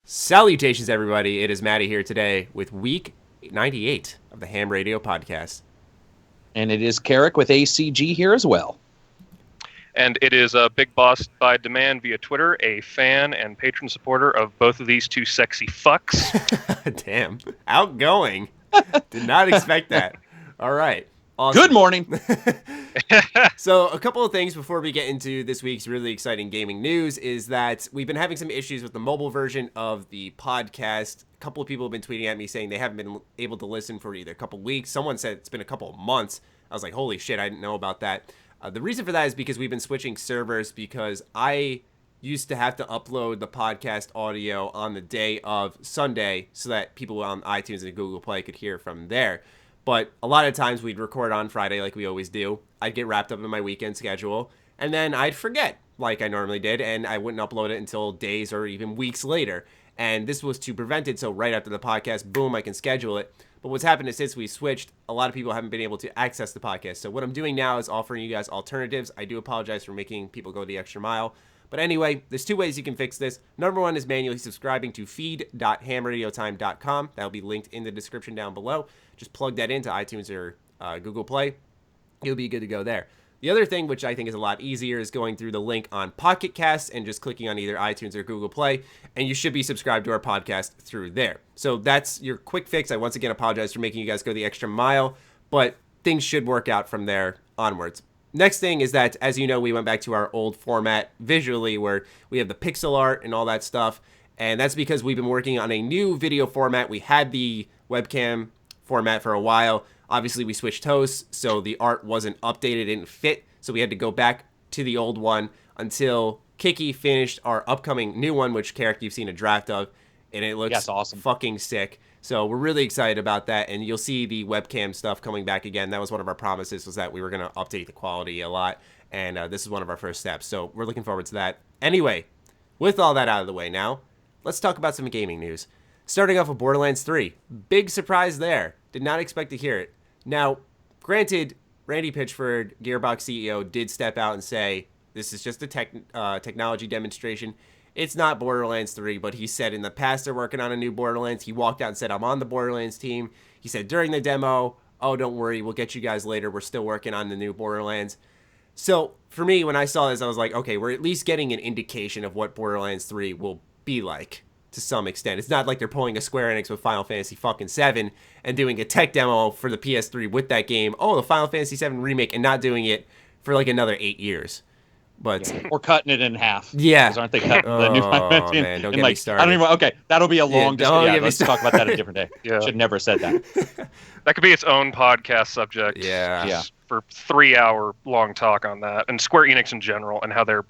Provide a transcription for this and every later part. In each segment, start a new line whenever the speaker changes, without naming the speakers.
Salutations, everybody. It is Maddie here today with week 98 of the H.A.M Radio Podcast.
And it is Karak with ACG here as well.
And it is Big Boss by Demand via Twitter, a fan and patron supporter of both of these two sexy fucks.
Damn. Outgoing. Did not expect that. All right. Awesome.
Good morning.
So a couple of things before we get into this week's really exciting gaming news is that we've been having some issues with the mobile version of the podcast. A couple of people have been tweeting at me saying they haven't been able to listen for either a couple of weeks. Someone said it's been a couple of months. I was like, holy shit, I didn't know about that. The reason for that is because we've been switching servers because I used to have to upload the podcast audio on the day of Sunday so that people on iTunes and Google Play could hear from there. But a lot of times we'd record on Friday like we always do. I'd get wrapped up in my weekend schedule, and then I'd forget like I normally did, and I wouldn't upload it until days or even weeks later. And this was to prevent it, so right after the podcast, boom, I can schedule it. But what's happened is since we switched, a lot of people haven't been able to access the podcast. So what I'm doing now is offering you guys alternatives. I do apologize for making people go the extra mile. But anyway, there's two ways you can fix this. Number one is manually subscribing to feed.hamradiotime.com. That'll be linked in the description down below. Just plug that into iTunes or Google Play. You'll be good to go there. The other thing, which I think is a lot easier, is going through the link on Pocket Casts and just clicking on either iTunes or Google Play, and you should be subscribed to our podcast through there. So that's your quick fix. I once again apologize for making you guys go the extra mile, but things should work out from there onwards. Next thing is that, as you know, we went back to our old format visually where we have the pixel art and all that stuff, and that's because we've been working on a new video format. We had the webcam format for a while. Obviously, we switched hosts, so the art wasn't updated, it didn't fit, so we had to go back to the old one until Kiki finished our upcoming new one, which, Karak, you've seen a draft of, and it looks
awesome.
Fucking sick. So we're really excited about that, and you'll see the webcam stuff coming back again. That was one of our promises, was that we were going to update the quality a lot, and this is one of our first steps, so we're looking forward to that. Anyway, with all that out of the way now, let's talk about some gaming news. Starting off with Borderlands 3. Big surprise there. Did not expect to hear it. Now, granted, Randy Pitchford, Gearbox CEO, did step out and say, this is just a technology demonstration. It's not Borderlands 3, but he said in the past they're working on a new Borderlands. He walked out and said, I'm on the Borderlands team. He said during the demo, oh, don't worry, we'll get you guys later. We're still working on the new Borderlands. So for me, when I saw this, I was like, okay, we're at least getting an indication of what Borderlands 3 will be like to some extent. It's not like they're pulling a Square Enix with Final Fantasy fucking 7 and doing a tech demo for the PS3 with that game. Oh, the Final Fantasy 7 remake, and not doing it for like another 8 years. But
or cutting it in half.
Yeah.
Aren't they cutting the new Final Fantasy?
Man, don't get me started.
I don't even. Okay, that'll be a long discussion. Yeah, let's talk about that a different day.
Yeah.
Should never have said that.
That could be its own podcast subject.
Yeah.
For 3-hour long talk on that, and Square Enix in general, and how they're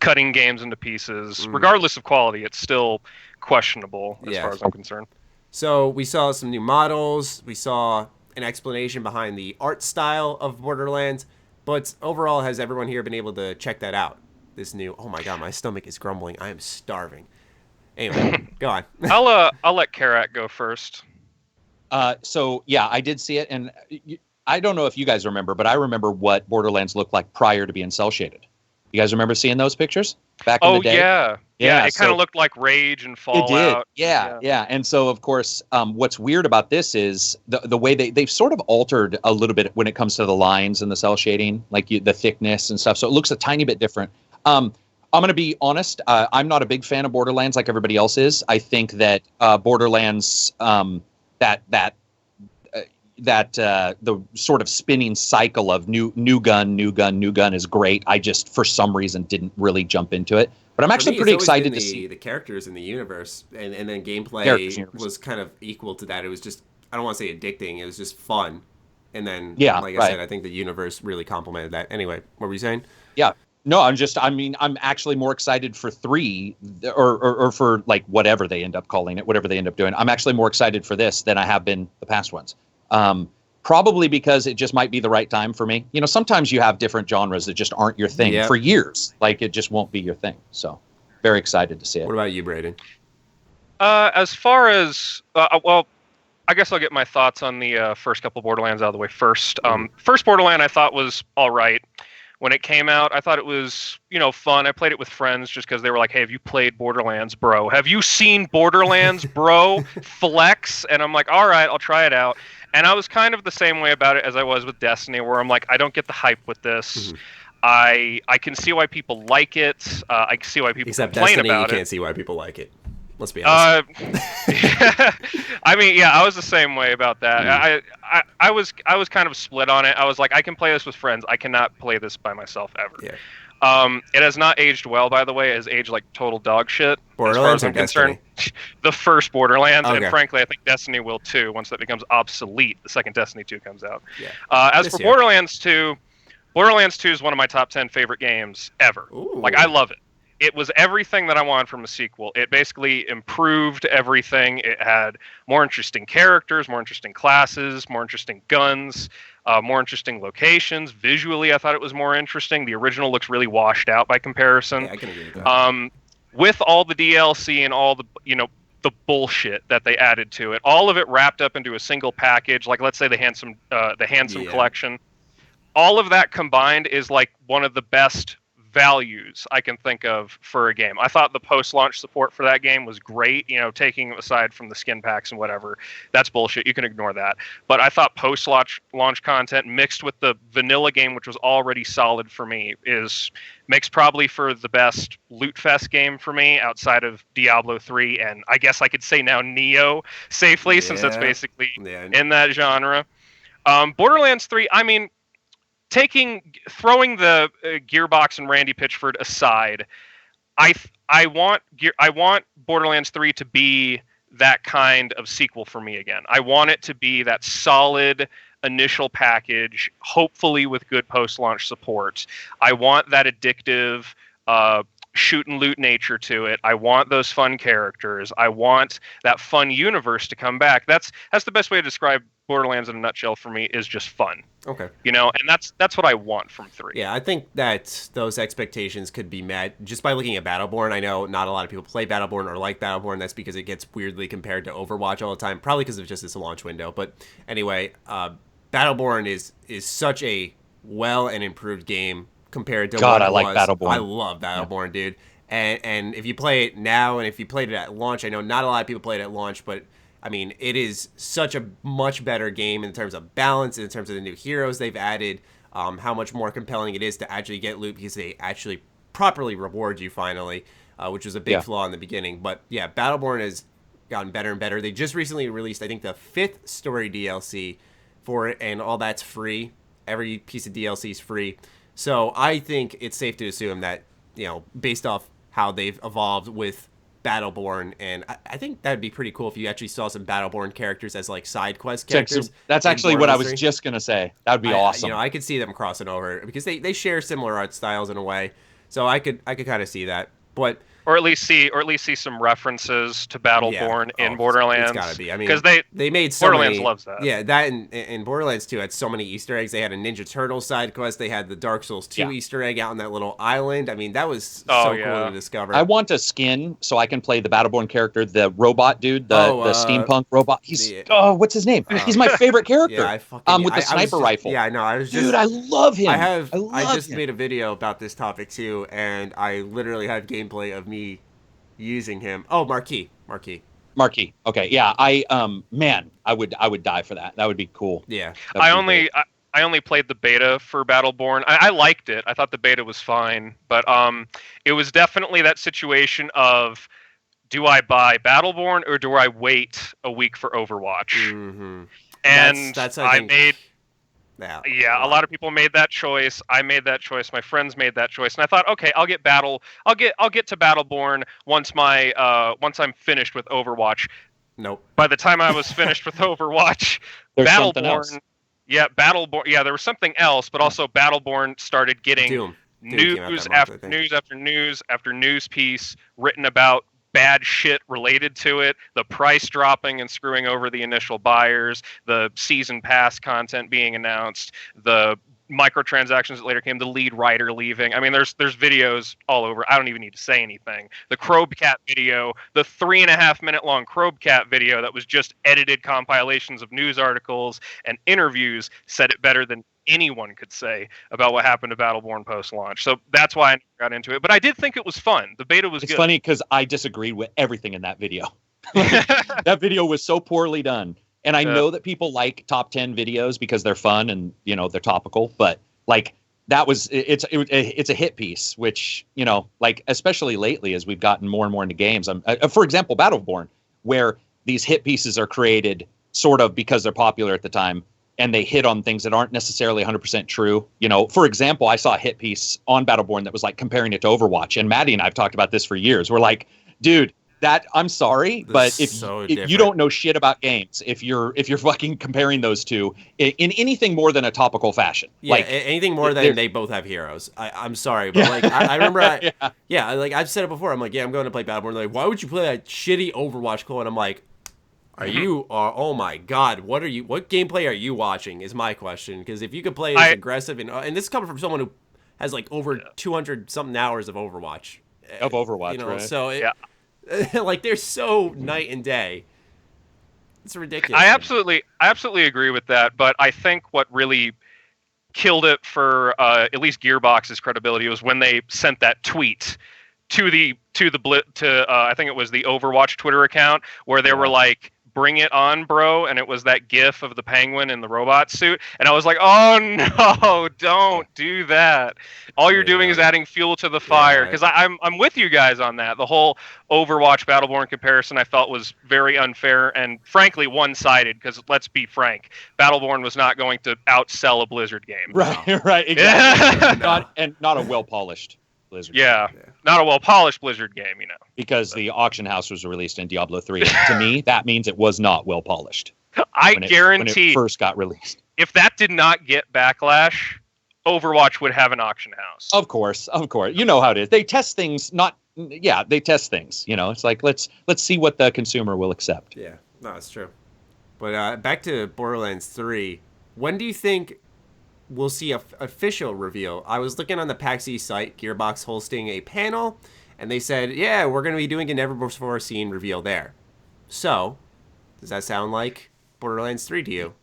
cutting games into pieces. Regardless of quality, it's still questionable as far as I'm concerned.
So we saw some new models. We saw an explanation behind the art style of Borderlands. But overall, has everyone here been able to check that out? This new... Oh my god, my stomach is grumbling. I am starving. Anyway, go on.
I'll let Karak go first.
So, yeah, I did see it, and I don't know if you guys remember, but I remember what Borderlands looked like prior to being cel-shaded. You guys remember seeing those pictures back in the day?
Yeah, it kind of looked like Rage and Fallout.
It did, yeah. And so, of course, what's weird about this is the way they've sort of altered a little bit when it comes to the lines and the cel shading, like the thickness and stuff. So it looks a tiny bit different. I'm going to be honest. I'm not a big fan of Borderlands like everybody else is. I think that Borderlands, the sort of spinning cycle of new gun is great. I just, for some reason, didn't really jump into it. But I'm actually pretty excited to see
the characters in the universe, and then gameplay was kind of equal to that. It was just, I don't want to say addicting, it was just fun. And then, like I said, I think the universe really complemented that. Anyway, what were you saying?
Yeah. No, I'm actually more excited for 3 or for like whatever they end up calling it, whatever they end up doing. I'm actually more excited for this than I have been the past ones. Probably because it just might be the right time for me. You know, sometimes you have different genres that just aren't your thing for years. Like, it just won't be your thing. So, very excited to see it.
What about you, Braden?
As far as, well, I guess I'll get my thoughts on the first couple Borderlands out of the way first. First Borderland I thought was all right. when it came out. I thought it was, fun. I played it with friends just because they were like, hey, have you played Borderlands, bro? Have you seen Borderlands, bro? Flex. And I'm like, all right, I'll try it out. And I was kind of the same way about it as I was with Destiny, where I'm like, I don't get the hype with this. Mm-hmm. I can see why people like it. I can see why people complain
Destiny,
about it.
You can't see why people like it. Let's be honest.
I mean, yeah, I was the same way about that. I was kind of split on it. I was like, I can play this with friends. I cannot play this by myself ever.
Yeah.
It has not aged well, by the way. It has aged like total dog shit.
Borderlands
as far as I'm concerned. The first Borderlands,
okay.
And frankly, I think Destiny will too. Once that becomes obsolete, the second Destiny 2 comes out.
Yeah.
As for Borderlands 2, Borderlands 2 is one of my top 10 favorite games ever.
Ooh.
Like, I love it. It was everything that I wanted from a sequel. It basically improved everything. It had more interesting characters, more interesting classes, more interesting guns, more interesting locations. Visually, I thought it was more interesting. The original looks really washed out by comparison.
Yeah, I can agree with that.
With all the DLC and all the, the bullshit that they added to it, all of it wrapped up into a single package, like let's say the Handsome Collection. All of that combined is like one of the best values I can think of for a game. I thought the post-launch support for that game was great, taking aside from the skin packs and whatever. That's bullshit. You can ignore that. But I thought post-launch content mixed with the vanilla game, which was already solid for me, makes probably for the best loot fest game for me outside of Diablo 3, and I guess I could say now Neo safely, since that's basically in that genre. Borderlands 3, I mean, throwing the Gearbox and Randy Pitchford aside, I want Borderlands 3 to be that kind of sequel for me again. I want it to be that solid initial package, hopefully with good post-launch support. I want that addictive shoot and loot nature to it. I want those fun characters. I want that fun universe to come back. That's the best way to describe Borderlands in a nutshell for me, is just fun.
Okay.
And that's what I want from 3.
Yeah, I think that those expectations could be met just by looking at Battleborn. I know not a lot of people play Battleborn or like Battleborn. That's because it gets weirdly compared to Overwatch all the time, probably because of just its launch window. But anyway, Battleborn is such a well and improved game compared to what it was.
I like Battleborn.
I love Battleborn, dude. And if you play it now, and if you played it at launch, I know not a lot of people played it at launch, but I mean, it is such a much better game in terms of balance, in terms of the new heroes they've added, how much more compelling it is to actually get loot because they actually properly reward you finally, which was a big flaw in the beginning. But yeah, Battleborn has gotten better and better. They just recently released, I think, the 5th story DLC for it, and all that's free. Every piece of DLC is free. So I think it's safe to assume that, based off how they've evolved with Battleborn, and I think that'd be pretty cool if you actually saw some Battleborn characters as like side quest characters.
That's actually what I was just gonna say. That would be awesome.
I could see them crossing over because they share similar art styles in a way, so I could kind of see that. But
or at least see some references to Battleborn in Borderlands.
It's gotta be. I mean,
because
they made so
Borderlands
many,
loves that.
Yeah, that and Borderlands 2 had so many Easter eggs. They had a Ninja Turtles side quest. They had the Dark Souls 2 Easter egg out on that little island. I mean, that was cool to discover.
I want a skin so I can play the Battleborn character, the robot dude, the steampunk robot. What's his name? He's my favorite character.
Yeah,
with the sniper rifle.
Yeah, I know. I
love him.
I just made a video about this topic too, and I literally had gameplay of me using him. Oh, Marquis.
Okay, yeah. I would die for that. That would be cool.
Yeah.
I only played the beta for Battleborn. I liked it. I thought the beta was fine, but it was definitely that situation of, do I buy Battleborn or do I wait a week for Overwatch?
Mm-hmm.
And
that's
I made.
Yeah,
a lot of people made that choice. I made that choice. My friends made that choice, and I thought, okay, I'll get to Battleborn once I'm finished with Overwatch.
Nope.
By the time I was finished with Overwatch,
there's something else.
Yeah, Battleborn. Yeah, there was something else, but also Battleborn started getting
Doom
news after news after news after news piece written about bad shit related to it, the price dropping and screwing over the initial buyers, the season pass content being announced, the microtransactions that later came, the lead writer leaving. I mean, there's videos all over. I don't even need to say anything. The Crowbcat video, the 3.5 minute long Crowbcat video that was just edited compilations of news articles and interviews, said it better than anyone could say about what happened to Battleborn post-launch. So that's why I got into it. But I did think it was fun. The beta was good.
It's funny because I disagreed with everything in that video. That video was so poorly done. And I know that people like top 10 videos because they're fun and, you know, they're topical. But, like, that was it's a hit piece, which, you know, like, especially lately as we've gotten more and more into games. For example, Battleborn, where these hit pieces are created sort of because they're popular at the time, and they hit on things that aren't necessarily 100% true. You know, for example, I saw a hit piece on Battleborn that was like comparing it to Overwatch, and Maddie and I have talked about this for years. We're like, dude, that I'm sorry, but if you don't know shit about games, if you're fucking comparing those two in anything more than a topical fashion,
like anything more than they both have heroes. I'm sorry, but like I remember, like I've said it before. I'm like, I'm going to play Battleborn. Like, why would you play that shitty Overwatch clone? I'm like, oh my god, what gameplay are you watching? Is my question, because if you could play as aggressive and this is coming from someone who has like over 200 something hours of Overwatch. You know,
right?
So like they're so night and day. It's ridiculous.
I absolutely agree with that, but I think what really killed it for at least Gearbox's credibility was when they sent that tweet to I think it was the Overwatch Twitter account where they were like, "Bring it on, bro," and it was that gif of the penguin in the robot suit, and I was like, oh no, don't do that. All you're doing is adding fuel to the fire, because I'm with you guys on that. The whole Overwatch Battleborn comparison I felt was very unfair and frankly one-sided, because let's be frank, Battleborn was not going to outsell a Blizzard game.
Right, exactly. Not a well-polished Blizzard game.
Not a well-polished Blizzard game, you know.
Because the auction house was released in Diablo 3. To me, that means it was not well-polished.
I guarantee
when it first got released.
If that did not get backlash, Overwatch would have an auction house.
Of course. You know how it is. They test things, they test things. You know, it's like, let's see what the consumer will accept.
Yeah, no, it's true. But back to Borderlands 3, when do you think we'll see a official reveal? I was looking on the PAX East site, Gearbox hosting a panel, and they said, yeah, we're going to be doing a never-before-seen reveal there. So, does that sound like Borderlands 3 to you?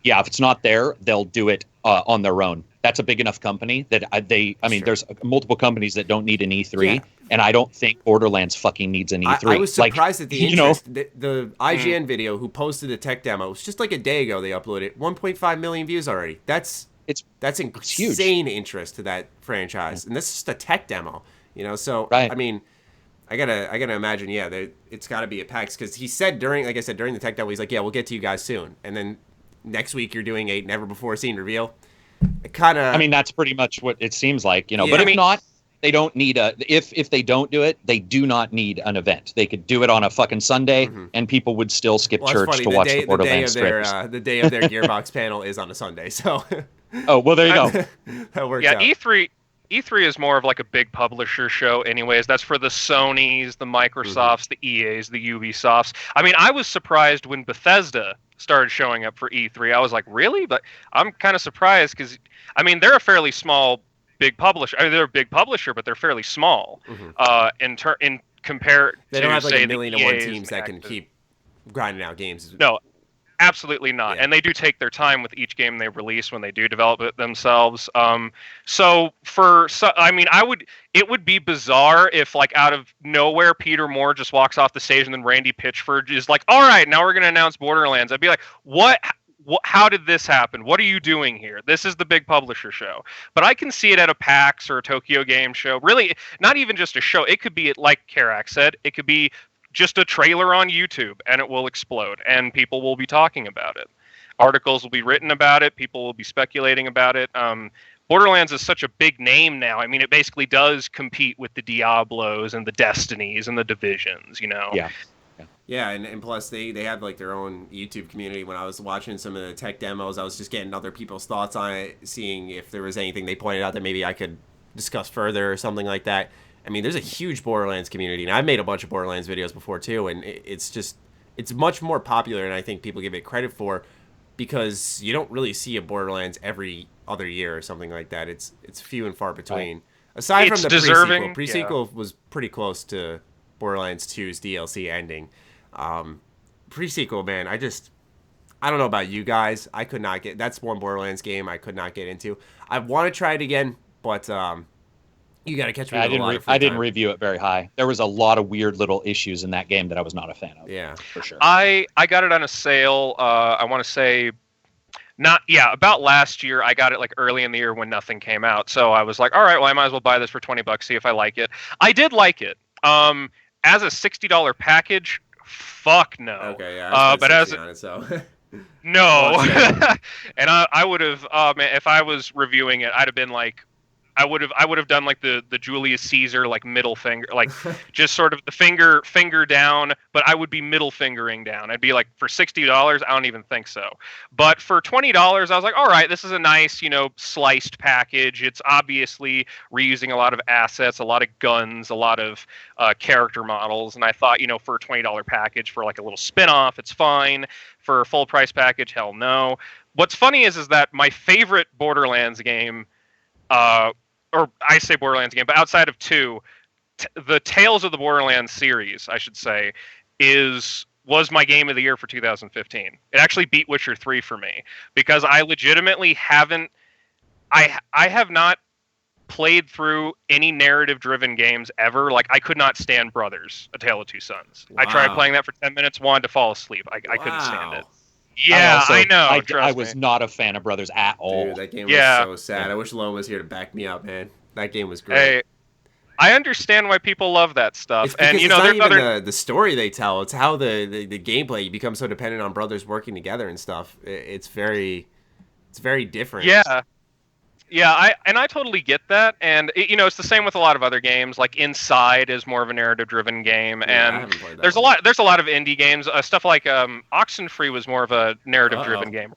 Yeah, if it's not there, they'll do it on their own. That's a big enough company that there's multiple companies that don't need an E3, and I don't think Borderlands fucking needs an E3.
I was surprised at the interest. The IGN video who posted the tech demo, it was just like a day ago they uploaded 1.5 million views already. That's insane interest to that franchise, and this is just a tech demo, you know. So I mean, I gotta imagine, it's got to be at PAX, because he said during the tech demo, he's like, we'll get to you guys soon, and then next week you're doing a never before seen reveal.
That's pretty much what it seems like, you know. But if not, they don't need if they don't do it, they do not need an event. They could do it on a fucking Sunday, and people would still skip church to watch the Borderlands trailers.
The day of their Gearbox panel is on a Sunday, so.
Oh well, there you go.
That works out.
E3 is more of like a big publisher show anyways. That's for the Sonys, the Microsofts, the EAs, the Ubisofts. I mean, I was surprised when Bethesda started showing up for E3. I was like, really? But I'm kind of surprised because, I mean, they're a fairly small, big publisher. I mean, they're a big publisher, but they're fairly small in compare to,
they don't have like
say,
a million and one
EAs
teams that can keep grinding out games.
No, absolutely not. And they do take their time with each game they release when they do develop it themselves. It would be bizarre if, like, out of nowhere, Peter Moore just walks off the stage and then Randy Pitchford is like, all right, now we're going to announce Borderlands. I'd be like, what? How did this happen? What are you doing here? This is the big publisher show. But I can see it at a PAX or a Tokyo Game Show. Really, not even just a show. It could be, like Karak said, it could be just a trailer on YouTube, and it will explode, and people will be talking about it. Articles will be written about it. People will be speculating about it. Borderlands is such a big name now. I mean, it basically does compete with the Diablos and the Destinies and the Divisions, you know?
Yeah, and plus they have like their own YouTube community. When I was watching some of the tech demos, I was just getting other people's thoughts on it, seeing if there was anything they pointed out that maybe I could discuss further or something like that. I mean, there's a huge Borderlands community, and I've made a bunch of Borderlands videos before too, and it's much more popular than I think people give it credit for, because you don't really see a Borderlands every other year or something like that. It's few and far between. Aside from the pre-sequel. Pre-sequel was pretty close to Borderlands 2's DLC ending. Pre-sequel, man, I don't know about you guys. I could not get. That's one Borderlands game I could not get into. I want to try it again, but you got to catch me.
I didn't review it very high. There was a lot of weird little issues in that game that I was not a fan of.
Yeah,
for sure.
I got it on a sale. I want to say, about last year. I got it like early in the year when nothing came out. So I was like, all right, well, I might as well buy this for $20, see if I like it. I did like it. As a $60 package, fuck no.
Okay, yeah.
But as
on it, so.
No, and I would have. Man, if I was reviewing it, I'd have been like, I would have done like the Julius Caesar like middle finger, like just sort of the finger down, but I would be middle fingering down. I'd be like, for $60, I don't even think so. But for $20, I was like, all right, this is a nice, sliced package. It's obviously reusing a lot of assets, a lot of guns, a lot of character models, and I thought, for a $20 package for like a little spin-off, it's fine. For a full price package, hell no. What's funny is that my favorite Borderlands game, or I say Borderlands game, but outside of 2, the Tales of the Borderlands series, I should say, was my game of the year for 2015. It actually beat Witcher 3 for me because I legitimately haven't. I have not played through any narrative-driven games ever. Like, I could not stand Brothers: A Tale of Two Sons. Wow. I tried playing that for 10 minutes, wanted to fall asleep. I couldn't stand it. Yeah, I know.
I was not a fan of Brothers at all.
Dude, that game was so sad. I wish Lone was here to back me up, man. That game was great.
Hey, I understand why people love that stuff.
And it's not even the story they tell. It's how the gameplay, you become so dependent on brothers working together and stuff. It's very different.
Yeah. Yeah, I totally get that, and it's the same with a lot of other games. Like Inside is more of a narrative-driven game, and there's a lot of indie games. Stuff like Oxenfree was more of a narrative-driven game.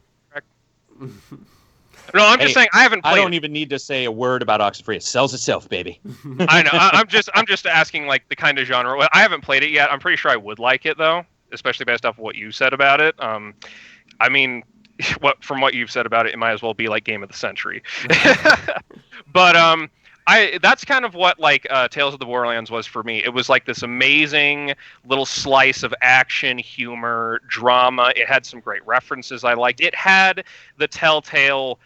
No, I'm just saying I haven't played.
I don't even need to say a word about Oxenfree. It sells itself, baby.
I know. I'm just asking like the kind of genre. I haven't played it yet. I'm pretty sure I would like it though, especially based off of what you said about it. I mean. From what you've said about it, it might as well be like game of the century. But that's kind of what like Tales of the Borderlands was for me. It was like this amazing little slice of action, humor, drama. It had some great references I liked. It had the Telltale,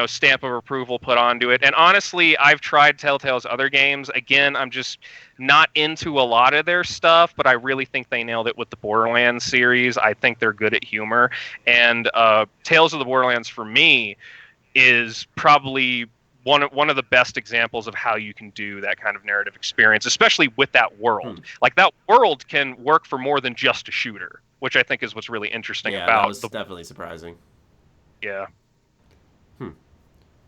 stamp of approval put onto it. And honestly, I've tried Telltale's other games. Again, I'm just not into a lot of their stuff, but I really think they nailed it with the Borderlands series. I think they're good at humor. And Tales of the Borderlands, for me, is probably one of the best examples of how you can do that kind of narrative experience, especially with that world. Like, that world can work for more than just a shooter, which I think is what's really interesting about it.
Yeah, that was definitely surprising.
Yeah.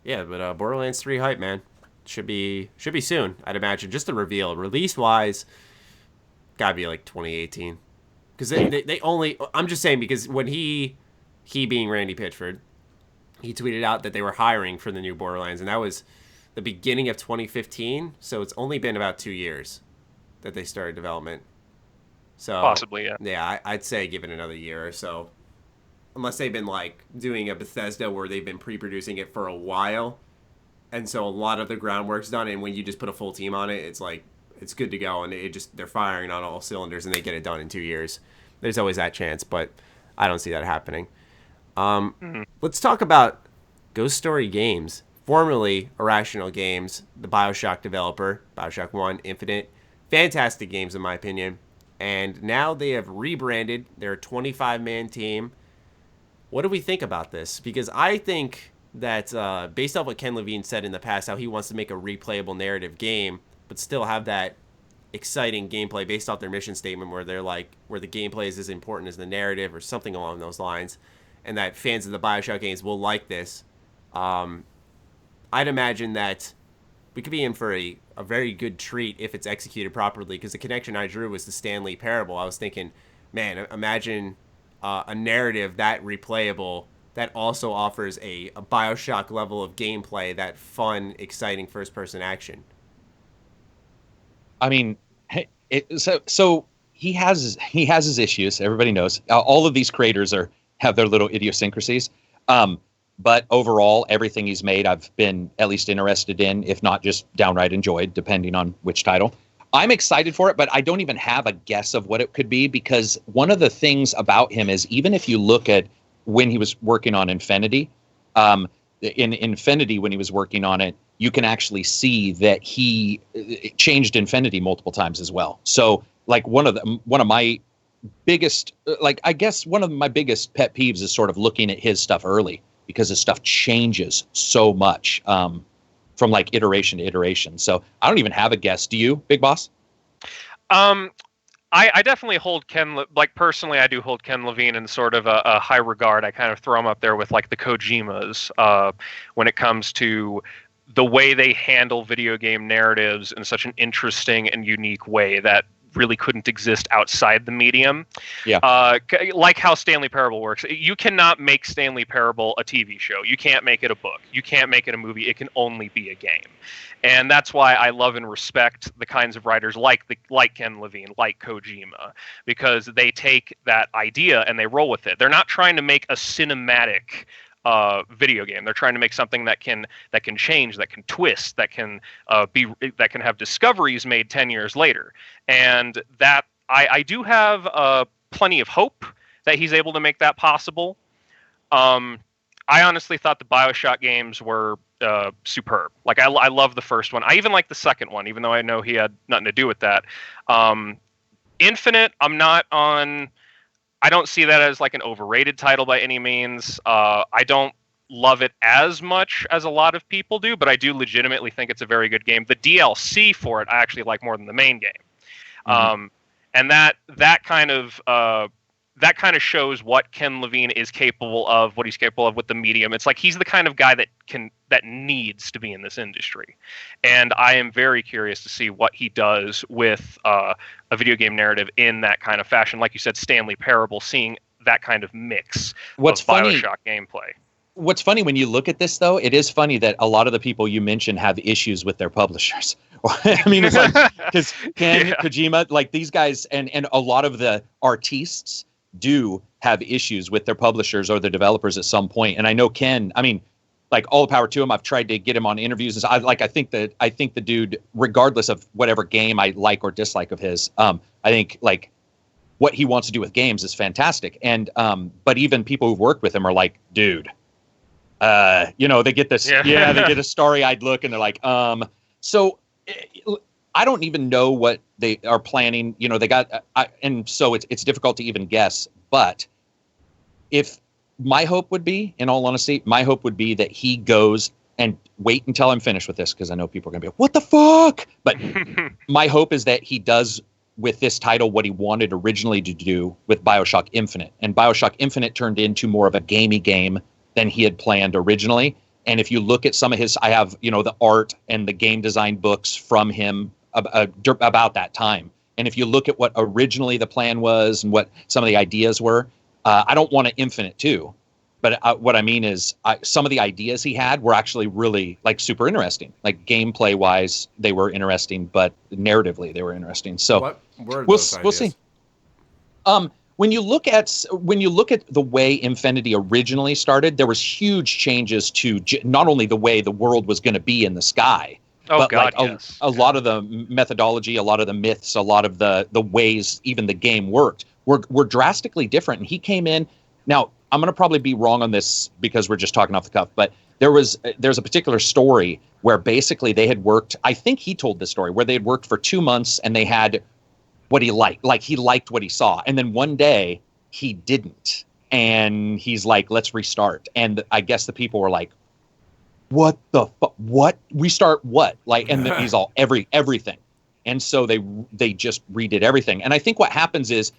Yeah, but Borderlands 3 hype, man. Should be soon, I'd imagine. Just the reveal. Release-wise, gotta be like 2018. Because they only... I'm just saying, because when he being Randy Pitchford, he tweeted out that they were hiring for the new Borderlands, and that was the beginning of 2015, so it's only been about 2 years that they started development. So
possibly, yeah.
Yeah, I'd say give it another year or so. Unless they've been like doing a Bethesda where they've been pre-producing it for a while, and so a lot of the groundwork's done, and when you just put a full team on it, it's like it's good to go, and they're firing on all cylinders, and they get it done in 2 years. There's always that chance, but I don't see that happening. Let's talk about Ghost Story Games, formerly Irrational Games, the BioShock developer, BioShock 1, Infinite. Fantastic games in my opinion, and now they have rebranded. They're a 25-man team. What do we think about this? Because I think that based on what Ken Levine said in the past, how he wants to make a replayable narrative game, but still have that exciting gameplay based off their mission statement where they're like, where the gameplay is as important as the narrative or something along those lines, and that fans of the BioShock games will like this. I'd imagine that we could be in for a very good treat if it's executed properly, because the connection I drew was the Stanley Parable. I was thinking, man, imagine... a narrative that replayable that also offers a BioShock level of gameplay, that fun, exciting first-person action.
I mean, so he has his issues. Everybody knows. All of these creators have their little idiosyncrasies. But overall, everything he's made, I've been at least interested in, if not just downright enjoyed, depending on which title. I'm excited for it, but I don't even have a guess of what it could be, because one of the things about him is, even if you look at when he was working on Infinity. In Infinity, when he was working on it, you can actually see that he changed Infinity multiple times as well. So like one of my biggest, I guess one of my biggest pet peeves is sort of looking at his stuff early, because his stuff changes so much from like iteration to iteration. So I don't even have a guess. Do you, Big Boss?
I definitely hold personally, I do hold Ken Levine in sort of a high regard. I kind of throw him up there with like the Kojimas when it comes to the way they handle video game narratives in such an interesting and unique way that really couldn't exist outside the medium.
Yeah.
Like how Stanley Parable works. You cannot make Stanley Parable a TV show. You can't make it a book. You can't make it a movie. It can only be a game. And that's why I love and respect the kinds of writers like Ken Levine, like Kojima, because they take that idea and they roll with it. They're not trying to make a cinematic video game. They're trying to make something that can change, that can twist, that can have discoveries made 10 years later. And that I do have plenty of hope that he's able to make that possible. I honestly thought the BioShock games were superb. Like I love the first one. I even like the second one, even though I know he had nothing to do with that. Infinite, I'm not on. I don't see that as like an overrated title by any means. I don't love it as much as a lot of people do, but I do legitimately think it's a very good game. The DLC for it I actually like more than the main game. Mm-hmm. And that kind of shows what Ken Levine is capable of, what he's capable of with the medium. It's like he's the kind of guy that needs to be in this industry. And I am very curious to see what he does with a video game narrative in that kind of fashion. Like you said, Stanley Parable, seeing that kind of mix of BioShock gameplay.
What's funny when you look at this, though, it is funny that a lot of the people you mentioned have issues with their publishers. I mean, it's like, because Ken, Kojima, like these guys, and a lot of the artists do have issues with their publishers or their developers at some point. And I know Ken, I mean, like all the power to him. I've tried to get him on interviews. And I think the dude, regardless of whatever game I like or dislike of his, I think like what he wants to do with games is fantastic. And but even people who've worked with him are like, dude, they get this, they get a starry-eyed look, and they're like, so I don't even know what they are planning. They got, and so it's difficult to even guess. But if my hope would be, in all honesty, that he goes and wait until I'm finished with this, because I know people are going to be like, what the fuck? But my hope is that he does with this title what he wanted originally to do with BioShock Infinite. And BioShock Infinite turned into more of a gamey game than he had planned originally. And if you look at some of his, I have, the art and the game design books from him about that time. And if you look at what originally the plan was and what some of the ideas were, I don't want an Infinite 2. But what I mean is some of the ideas he had were actually really like super interesting. Like gameplay wise, they were interesting, but narratively they were interesting. So
what were those ideas?
We'll see. When you look at the way Infinity originally started, there was huge changes to not only the way the world was going to be in the sky, but
God,
like
yes.
a lot of the methodology, a lot of the myths, a lot of the ways even the game worked were drastically different. And he came in. Now, I'm going to probably be wrong on this because we're just talking off the cuff, but there's a particular story where basically they had worked, I think he told this story, where they had worked for 2 months and they had what he liked. Like he liked what he saw. And then one day he didn't. And he's like, let's restart. And I guess the people were like, what the fuck? What? Restart what? Like, and he's all everything. And so they just redid everything. And I think what happens is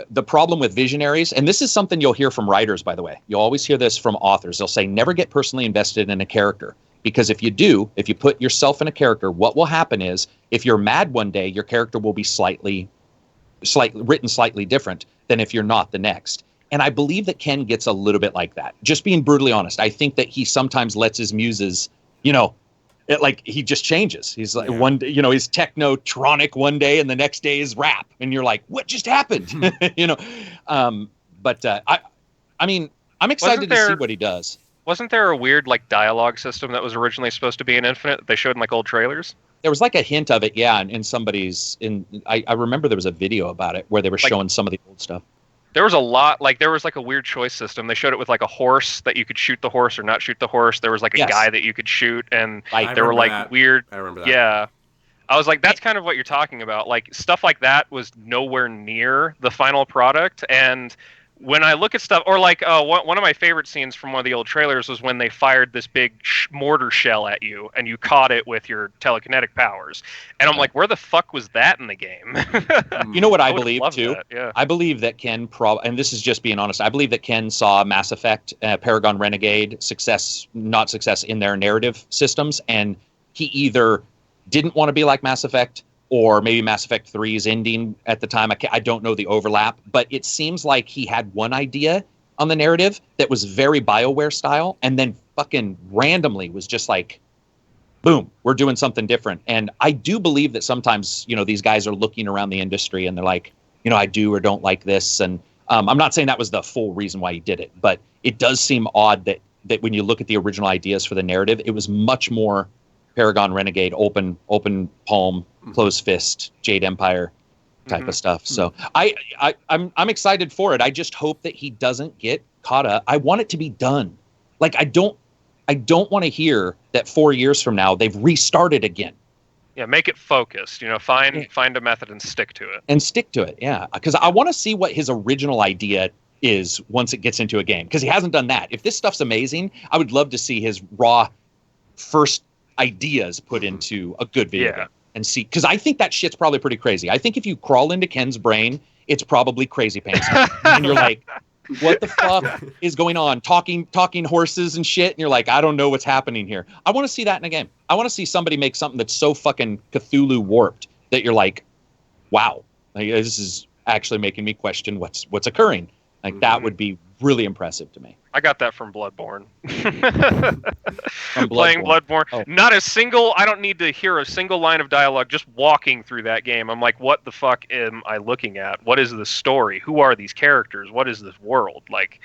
the problem with visionaries, and this is something you'll hear from writers, by the way. You'll always hear this from authors. They'll say, never get personally invested in a character. Because if you do, if you put yourself in a character, what will happen is if you're mad one day, your character will be written slightly different than if you're not the next. And I believe that Ken gets a little bit like that. Just being brutally honest, I think that he sometimes lets his muses, he just changes. He's like one day, he's technotronic one day, and the next day is rap, and you're like, what just happened? But I mean, I'm excited to see what he does.
Wasn't there a weird dialogue system that was originally supposed to be in Infinite that they showed in old trailers?
There was a hint of it, yeah, in somebody's. I remember there was a video about it where they were showing some of the old stuff.
There was a lot, like there was like a weird choice system. They showed it with like a horse that you could shoot the horse or not shoot the horse. There was like a guy that you could shoot, and there were like weird.
I remember that.
Yeah, I was like, that's kind of what you're talking about. Like stuff like that was nowhere near the final product. And when I look at stuff, or like one of my favorite scenes from one of the old trailers was when they fired this big mortar shell at you and you caught it with your telekinetic powers. And I'm like, where the fuck was that in the game?
You know what I believe too?
That, yeah.
I believe that Ken and this is just being honest, I believe that Ken saw Mass Effect, Paragon Renegade, not success in their narrative systems, and he either didn't want to be like Mass Effect, or maybe Mass Effect 3's ending at the time. I don't know the overlap, but it seems like he had one idea on the narrative that was very BioWare style, and then fucking randomly was just like, boom, we're doing something different. And I do believe that sometimes, these guys are looking around the industry and they're like, I do or don't like this. And I'm not saying that was the full reason why he did it, but it does seem odd that when you look at the original ideas for the narrative, it was much more Paragon Renegade, open palm, closed fist, Jade Empire type of stuff. So I'm excited for it. I just hope that he doesn't get caught up. I want it to be done. Like I don't want to hear that 4 years from now they've restarted again.
Yeah, make it focused. Find a method and stick to it.
Yeah, because I want to see what his original idea is once it gets into a game. Because he hasn't done that. If this stuff's amazing, I would love to see his raw first ideas put into a good video game and see, because I think that shit's probably pretty crazy. I think if you crawl into Ken's brain, it's probably crazy pants. And you're like, what the fuck is going on? Talking horses and shit, and you're like, I don't know what's happening here. I want to see that in a game. I want to see somebody make something that's so fucking Cthulhu warped that you're like, wow, like, this is actually making me question what's occurring. Like that would be really impressive to me.
I got that from Bloodborne. Playing Bloodborne. Oh. I don't need to hear a single line of dialogue just walking through that game. I'm like, what the fuck am I looking at? What is the story? Who are these characters? What is this world? Like,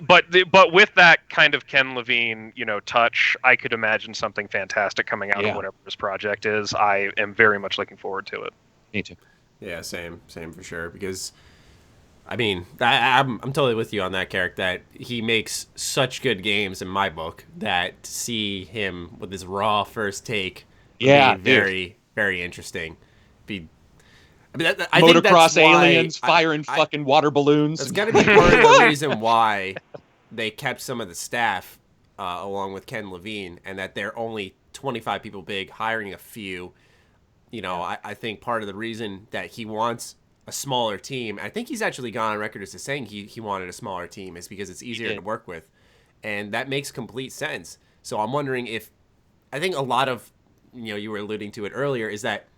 but with that kind of Ken Levine, touch, I could imagine something fantastic coming out of whatever this project is. I am very much looking forward to it.
Me too.
Yeah, same for sure, because I mean, I'm totally with you on that, Karak, that he makes such good games in my book that to see him with his raw first take would be very, very interesting. I
motocross aliens firing fucking water balloons.
That's got to be part of the reason why they kept some of the staff along with Ken Levine, and that they're only 25 people big, hiring a few. I think part of the reason that he wants a smaller team, I think he's actually gone on record as saying he wanted a smaller team, is because it's easier to work with, and that makes complete sense. So I'm wondering I think a lot of, you were alluding to it earlier, is that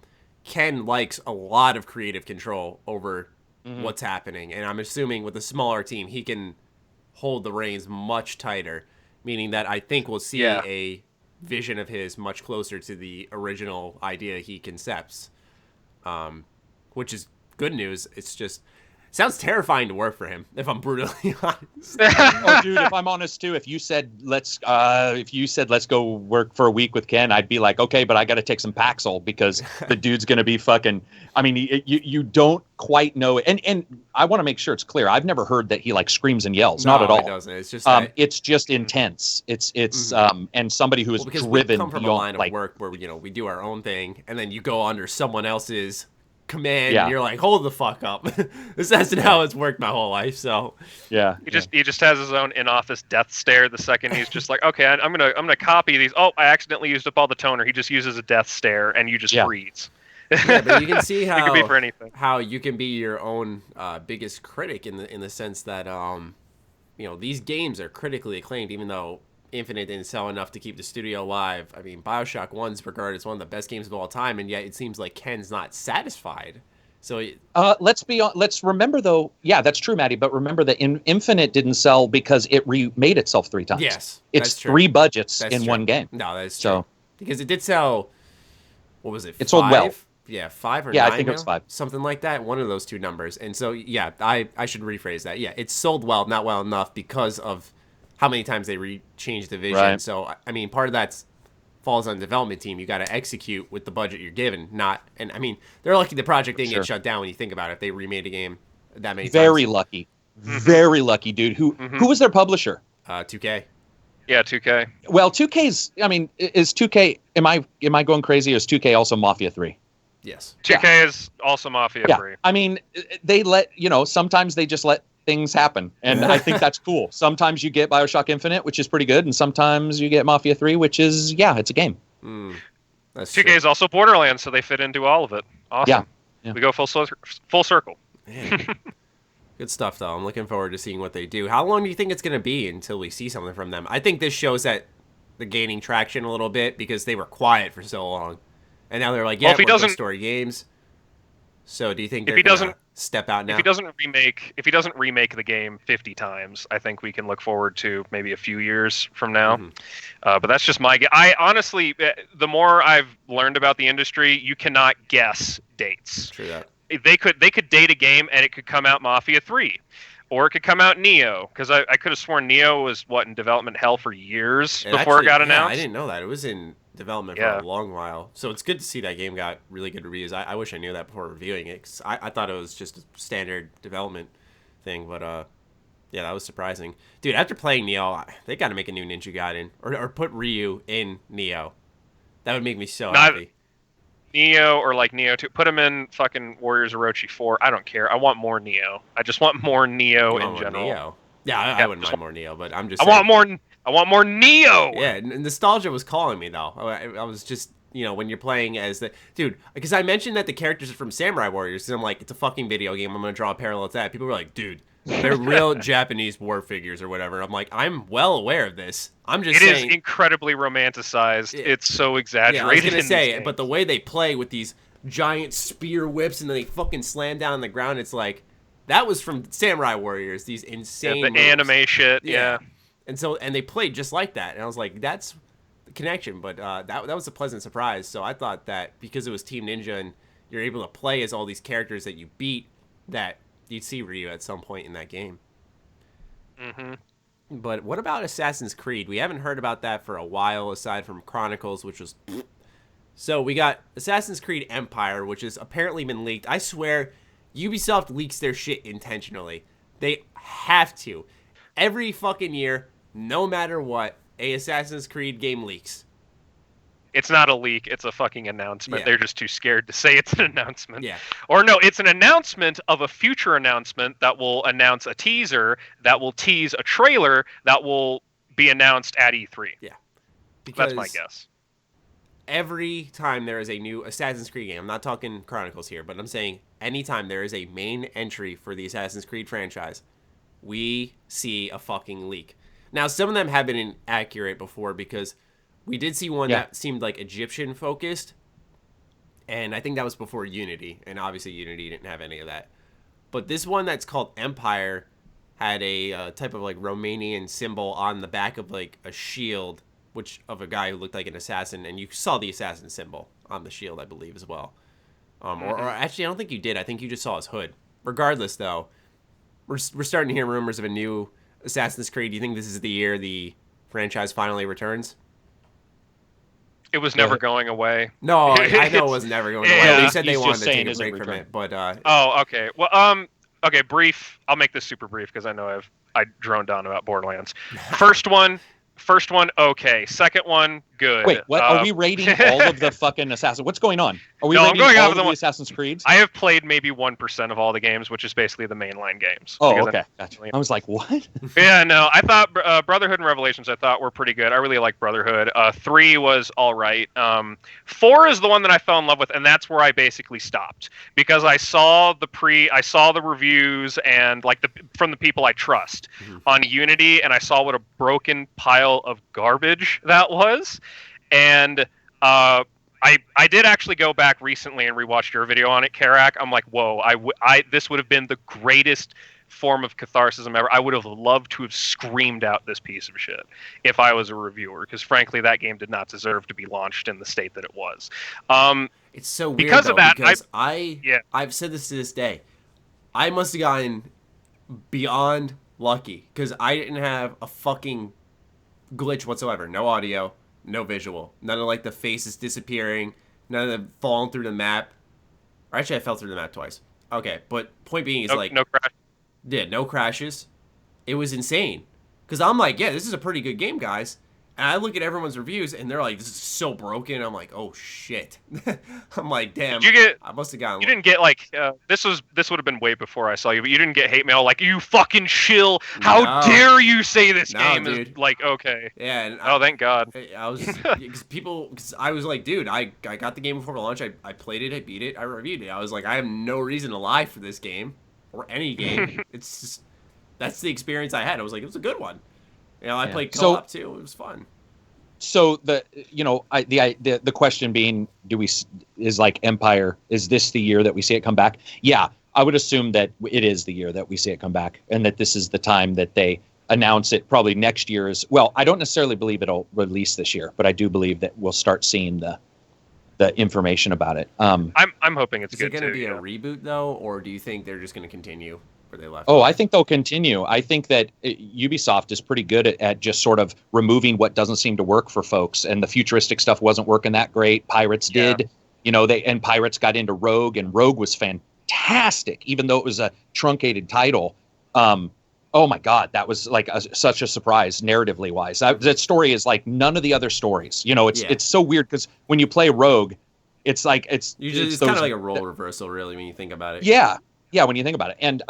Ken likes a lot of creative control over what's happening, and I'm assuming with a smaller team he can hold the reins much tighter, meaning that I think we'll see a vision of his much closer to the original idea he concepts, which is good news. It's just sounds terrifying to work for him, if I'm brutally honest.
Oh, dude, if I'm honest too, if you said let's go work for a week with Ken, I'd be like, okay, but I got to take some Paxil because the dude's gonna be fucking. I mean, you don't quite know it, and I want to make sure it's clear. I've never heard that he like screams and yells.
No,
not at all.
It doesn't. It's just
it's just intense. It's and somebody who is
because
driven.
We come from a line of work where we do our own thing, and then you go under someone else's command, and you're like, hold the fuck up. This hasn't how it's worked my whole life. So
he just has his own in-office death stare the second he's just like, okay, I'm gonna copy these. Oh, I accidentally used up all the toner. He just uses a death stare and you just freeze.
Yeah, but you can see how
it could be for anything.
How you can be your own biggest critic in the sense that these games are critically acclaimed, even though Infinite didn't sell enough to keep the studio alive. I mean, BioShock 1's regarded as one of the best games of all time, and yet it seems like Ken's not satisfied. So
let's remember though. Yeah, that's true, Maddie. But remember that Infinite didn't sell because it remade itself 3 times.
Yes,
it's 3 budgets in one game.
No, that's true. Because it did sell. What was it?
It sold well.
Yeah, 5 or 9.
I think it was 5.
Something like that. One of those 2 numbers. And so I should rephrase that. Yeah, it sold well, not well enough because of how many times they changed the vision.
Right.
So, I mean, part of that falls on the development team. You got to execute with the budget you're given. And I mean, they're lucky the project didn't get shut down when you think about it. If they remade a game that many
Very
times.
lucky. Very lucky, dude. Who was their publisher?
2K.
Yeah, 2K.
Well, 2K's. I mean, is 2K? Am I going crazy? Or is 2K also Mafia 3?
Yes.
2K is also Mafia 3.
I mean, they let sometimes they just let things happen, and I think that's cool. Sometimes you get BioShock Infinite, which is pretty good, and sometimes you get Mafia 3, which is it's a game.
That's
2K
true.
is also Borderlands, so they fit into all of it. Awesome.
Yeah.
We go full circle.
Man. Good stuff, though. I'm looking forward to seeing what they do. How long do you think it's going to be until we see something from them? I think this shows that they're gaining traction a little bit because they were quiet for so long. And now they're like, yeah, we're Ghost Story games. So do you think they're going to step out now?
If he doesn't remake the game 50 times, I think we can look forward to maybe a few years from now. But that's just my guess. I honestly, the more I've learned about the industry, you cannot guess dates.
True that.
They could date a game and it could come out Mafia 3. Or it could come out Neo, because I could have sworn Neo was, in development hell for years before it got announced.
I didn't know that. It was in development for a long while. So it's good to see that game got really good reviews. I wish I knew that before reviewing it, because I thought it was just a standard development thing. But, yeah, that was surprising. Dude, after playing Neo, they got to make a new Ninja Gaiden. Or put Ryu in Neo. That would make me so happy.
Neo or Neo 2. Put him in fucking Warriors Orochi 4. I don't care. I want more Neo. I just want more Neo in general.
Neo? Yeah, I wouldn't mind more Neo, but I'm just saying.
I want more Neo!
Yeah, nostalgia was calling me, though. I was just, when you're playing as the... Dude, because I mentioned that the characters are from Samurai Warriors, and I'm like, it's a fucking video game. I'm going to draw a parallel to that. People were like, dude, they're real Japanese war figures or whatever. I'm like, I'm well aware of this. I'm just saying...
It is incredibly romanticized. It's so exaggerated.
Yeah, I was going to say, but the way they play with these giant spear whips and then they fucking slam down on the ground, it's like, that was from Samurai Warriors, these insane
the
moves.
Anime shit, yeah.
And they played just like that. And I was like, that's the connection. But that was a pleasant surprise. So I thought that because it was Team Ninja and you're able to play as all these characters that you beat, that you'd see Ryu at some point in that game. But what about Assassin's Creed? We haven't heard about that for a while, aside from Chronicles, which was... So we got Assassin's Creed Empire, which has apparently been leaked. I swear, Ubisoft leaks their shit intentionally. They have to. Every fucking year, no matter what, a Assassin's Creed game leaks.
It's not a leak. It's a fucking announcement.
Yeah.
They're just too scared to say it's an announcement.
Yeah.
Or no, it's an announcement of a future announcement that will announce a teaser, that will tease a trailer, that will be announced at E3.
Yeah.
That's my guess.
Every time there is a new Assassin's Creed game, I'm not talking Chronicles here, but I'm saying anytime there is a main entry for the Assassin's Creed franchise, we see a fucking leak. Now, some of them have been inaccurate before because we did see one that seemed like Egyptian focused, and I think that was before Unity, and obviously Unity didn't have any of that. But this one that's called Empire had a type of Romanian symbol on the back of a shield, which of a guy who looked like an assassin, and you saw the assassin symbol on the shield, I believe, as well. Or actually, I don't think you did. I think you just saw his hood. Regardless, though, we're starting to hear rumors of a new Assassin's Creed. Do you think this is the year the franchise finally returns?
It was never going away.
No, I know it was never going away.
Yeah.
They said they wanted to take a break from it, but
okay. Well, okay, brief. I'll make this super brief because I know I droned on about Borderlands. First one, okay. Second one, good.
Wait, what? Are we rating all of the fucking Assassin's? What's going on? Are we rating all of the Assassin's Creeds?
I have played maybe 1% of all the games, which is basically the mainline games.
Oh, okay. Gotcha. I was like, what?
Yeah, no. I thought Brotherhood and Revelations were pretty good. I really liked Brotherhood. 3 was all right. 4 is the one that I fell in love with, and that's where I basically stopped because I saw the reviews and from the people I trust on Unity, and I saw what a broken pile of garbage that was. And I did actually go back recently and rewatched your video on it, Karak. I'm like, whoa, this would have been the greatest form of catharsis ever. I would have loved to have screamed out this piece of shit if I was a reviewer, because frankly, that game did not deserve to be launched in the state that it was.
It's so weird
because of that.
Because I've said this to this day. I must have gotten beyond lucky because I didn't have a fucking glitch whatsoever. No audio. No visual. None of the faces disappearing. None of them falling through the map. Or actually, I fell through the map twice. Okay, but point being is
no crash.
Yeah, no crashes. It was insane. Because I'm like, yeah, this is a pretty good game, guys. And I look at everyone's reviews, and they're like, this is so broken. I'm like, oh, shit. I'm like, damn. I must have gotten...
You didn't get, like... this would have been way before I saw you, but you didn't get hate mail like, you fucking shill. How dare you say this game
dude.
is... Like, okay.
Yeah. And
thank God.
I was... Because I was like, dude, I got the game before launch. I played it. I beat it. I reviewed it. I was like, I have no reason to lie for this game. Or any game. It's just... That's the experience I had. I was like, it was a good one. I played co-op too. It was fun.
So the question being, is like Empire, is this the year that we see it come back? Yeah, I would assume that it is the year that we see it come back, and that this is the time that they announce it. Probably next year is, well, I don't necessarily believe it'll release this year, but I do believe that we'll start seeing the information about it.
I'm hoping it's good too.
Is it going to be a reboot though, or do you think they're just going to continue where they left?
Oh, I think they'll continue. I think that Ubisoft is pretty good at just sort of removing what doesn't seem to work for folks, and the futuristic stuff wasn't working that great. Pirates did, and Pirates got into Rogue, and Rogue was fantastic, even though it was a truncated title. Oh my God, that was like such a surprise narratively wise. That story is like none of the other stories. It's so weird because when you play Rogue, it's like it's
kind of like a role reversal, really, when you think about it.
Yeah, when you think about it. And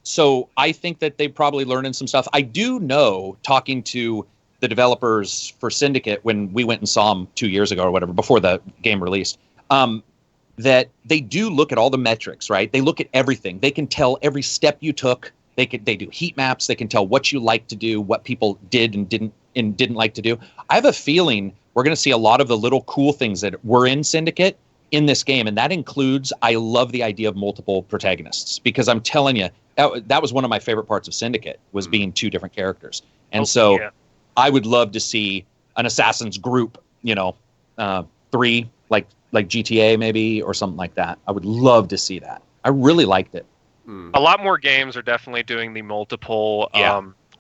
so I think that they probably learning some stuff. I do know, talking to the developers for Syndicate when we went and saw them 2 years ago or whatever, before the game released, that they do look at all the metrics, right? They look at everything. They can tell every step you took. They do heat maps. They can tell what you like to do, what people did and didn't like to do. I have a feeling we're going to see a lot of the little cool things that were in Syndicate in this game, and that includes, I love the idea of multiple protagonists, because I'm telling you, that was one of my favorite parts of Syndicate, was being two different characters. And I would love to see an Assassin's group, 3, like GTA maybe, or something like that. I would love to see that. I really liked it.
A lot more games are definitely doing the multiple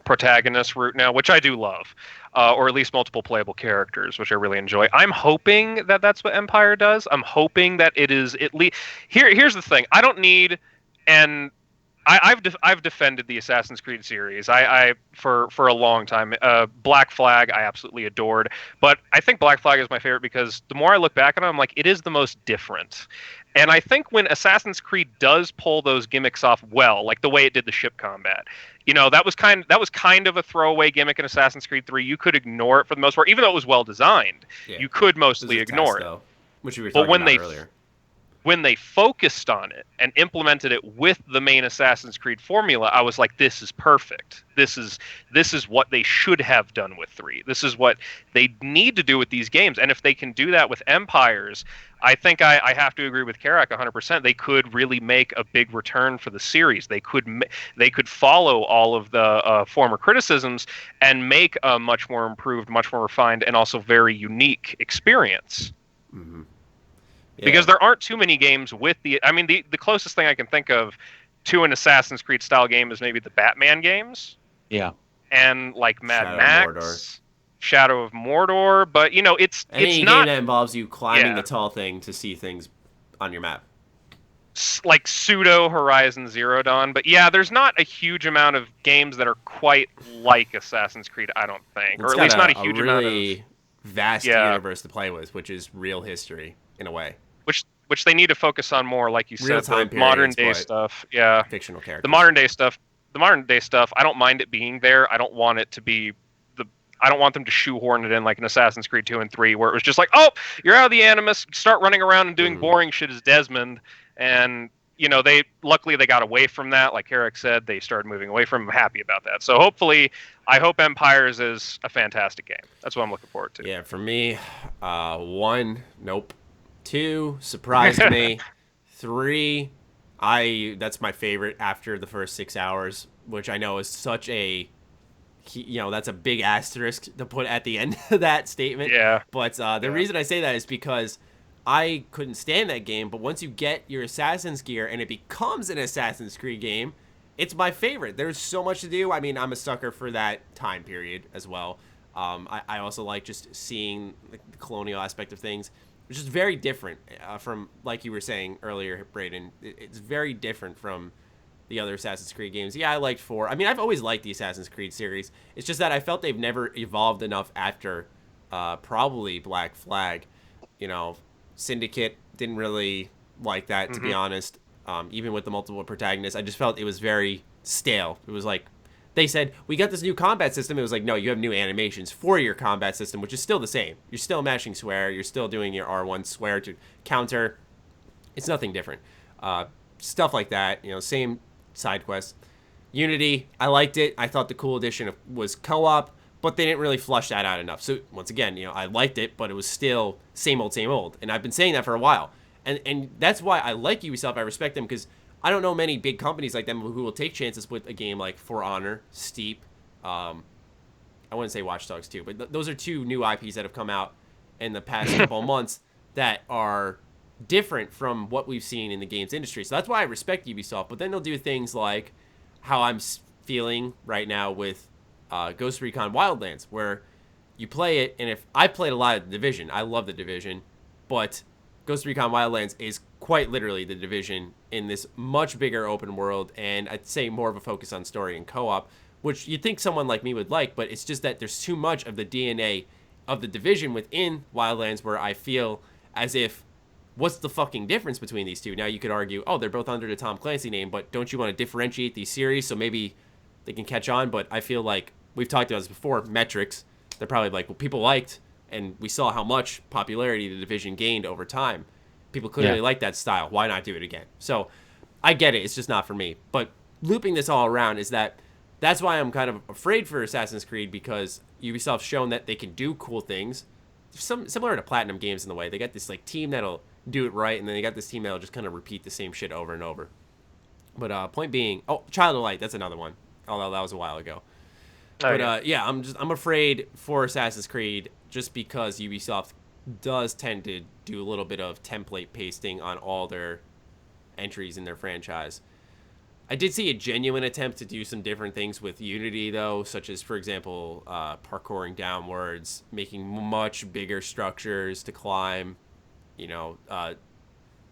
protagonist route now, which I do love. Or at least multiple playable characters, which I really enjoy. I'm hoping that that's what Empire does. I'm hoping that it is at least... Here's the thing. I don't need... And I've defended the Assassin's Creed series for a long time. Black Flag I absolutely adored, but I think Black Flag is my favorite because the more I look back on it, I'm like, it is the most different. And I think when Assassin's Creed does pull those gimmicks off well, like the way it did the ship combat, that was kind of a throwaway gimmick in Assassin's Creed 3. You could ignore it for the most part, even though it was well designed. Yeah. You could mostly ignore it.
Which we were talking about earlier.
When they focused on it and implemented it with the main Assassin's Creed formula, I was like, this is perfect. This is what they should have done with 3. This is what they need to do with these games. And if they can do that with Empires, I think I have to agree with Karak 100%. They could really make a big return for the series. They could follow all of the former criticisms and make a much more improved, much more refined, and also very unique experience.
Mm-hmm.
Yeah. Because there aren't too many games with the closest thing I can think of to an Assassin's Creed style game is maybe the Batman games.
Yeah.
And like Mad Max, Shadow of Mordor, but it's
any
not
game that involves you climbing the tall thing to see things on your map.
Like pseudo Horizon Zero Dawn, but yeah, there's not a huge amount of games that are quite like Assassin's Creed, I don't think.
It's
or at least not a huge amount
of vast universe to play with, which is real history in a way.
Which they need to focus on more, like you said, the modern day stuff. Yeah,
fictional characters.
The modern day stuff. I don't mind it being there. I don't want it to be I don't want them to shoehorn it in like an Assassin's Creed 2 and 3, where it was just like, oh, you're out of the Animus, start running around and doing boring shit as Desmond, and they got away from that. Like Karak said, they started moving away from. I'm happy about that. So I hope Empires is a fantastic game. That's what I'm looking forward to.
Yeah, for me, 1, nope. 2, surprised me. 3, that's my favorite after the first 6 hours, which I know is such a, that's a big asterisk to put at the end of that statement.
Yeah.
But the reason I say that is because I couldn't stand that game, but once you get your Assassin's gear and it becomes an Assassin's Creed game, it's my favorite. There's so much to do. I mean, I'm a sucker for that time period as well. I also like just seeing the colonial aspect of things. which is very different from, like you were saying earlier, Braden. It's very different from the other Assassin's Creed games. Yeah, I liked 4. I mean, I've always liked the Assassin's Creed series. It's just that I felt they've never evolved enough after probably Black Flag. You know, Syndicate didn't really like that, to be honest. Even with the multiple protagonists, I just felt it was very stale. It was like, they said, we got this new combat system. It was like, no, you have new animations for your combat system, which is still the same. You're still mashing swear. You're still doing your R1 swear to counter. It's nothing different. Stuff like that, you know, same side quests. Unity, I liked it. I thought the cool addition was co-op, but they didn't really flush that out enough. So once again, you know, I liked it, but it was still same old, same old. And I've been saying that for a while. And that's why I like Ubisoft. I respect them, because I don't know many big companies like them who will take chances with a game like For Honor, Steep. I wouldn't say Watch Dogs 2, but those are 2 new IPs that have come out in the past couple of months that are different from what we've seen in the games industry. So that's why I respect Ubisoft. But then they'll do things like how I'm feeling right now with Ghost Recon Wildlands, where you play it, and if I played a lot of The Division, I love The Division, but Ghost Recon Wildlands is quite literally The Division in this much bigger open world, and I'd say more of a focus on story and co-op, which you'd think someone like me would like, but it's just that there's too much of the DNA of The Division within Wildlands, where I feel as if, what's the fucking difference between these two? Now you could argue, oh, they're both under the Tom Clancy name, but don't you want to differentiate these series so maybe they can catch on? But I feel like, we've talked about this before, metrics, they're probably like, well, people liked, and we saw how much popularity The Division gained over time. People clearly like that style. Why not do it again? So I get it. It's just not for me. But looping this all around is that's why I'm kind of afraid for Assassin's Creed, because Ubisoft's shown that they can do cool things. Similar to Platinum Games in the way. They got this like team that'll do it right, and then they got this team that'll just kind of repeat the same shit over and over. But point being, Child of Light, that's another one. Although that was a while ago. I'm afraid for Assassin's Creed, just because Ubisoft does tend to do a little bit of template pasting on all their entries in their franchise. I did see a genuine attempt to do some different things with Unity, though, such as, for example, parkouring downwards, making much bigger structures to climb, you know,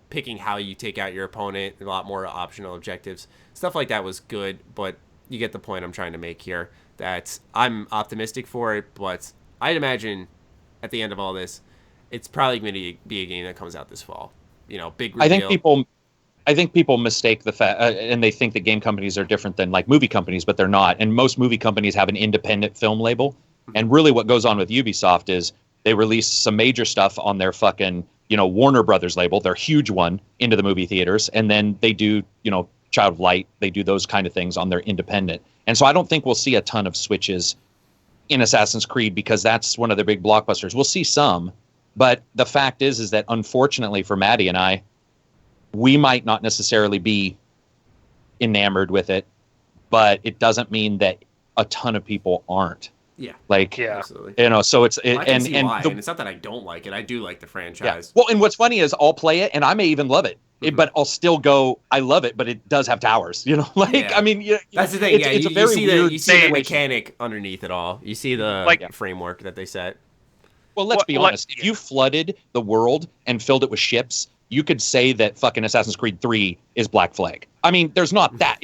picking how you take out your opponent, a lot more optional objectives. Stuff like that was good, but you get the point I'm trying to make here, that I'm optimistic for it, but I'd imagine at the end of all this, it's probably going to be a game that comes out this fall. You know, big reveal.
I think people mistake the fact, and they think that game companies are different than like movie companies, but they're not. And most movie companies have an independent film label. And really what goes on with Ubisoft is they release some major stuff on their fucking, you know, Warner Brothers label, their huge one, into the movie theaters. And then they do, you know, Child of Light, they do those kind of things on their independent. And so I don't think we'll see a ton of switches in Assassin's Creed, because that's one of their big blockbusters. We'll see some, but the fact is that unfortunately for Maddie and I, we might not necessarily be enamored with it, but it doesn't mean that a ton of people aren't.
Yeah.
Like,
absolutely.
You know, so it's,
I can see why, and it's not that I don't like it. I do like the franchise.
Yeah. Well, and what's funny is I'll play it and I may even love it. But I'll still go, I love it, but it does have towers, you know? Like, I mean,
that's the thing.
It's a very weird
you see the mechanic underneath it all. You see the framework that they set.
Well, let's be honest. If you flooded the world and filled it with ships, you could say that fucking Assassin's Creed 3 is Black Flag. I mean, there's not that.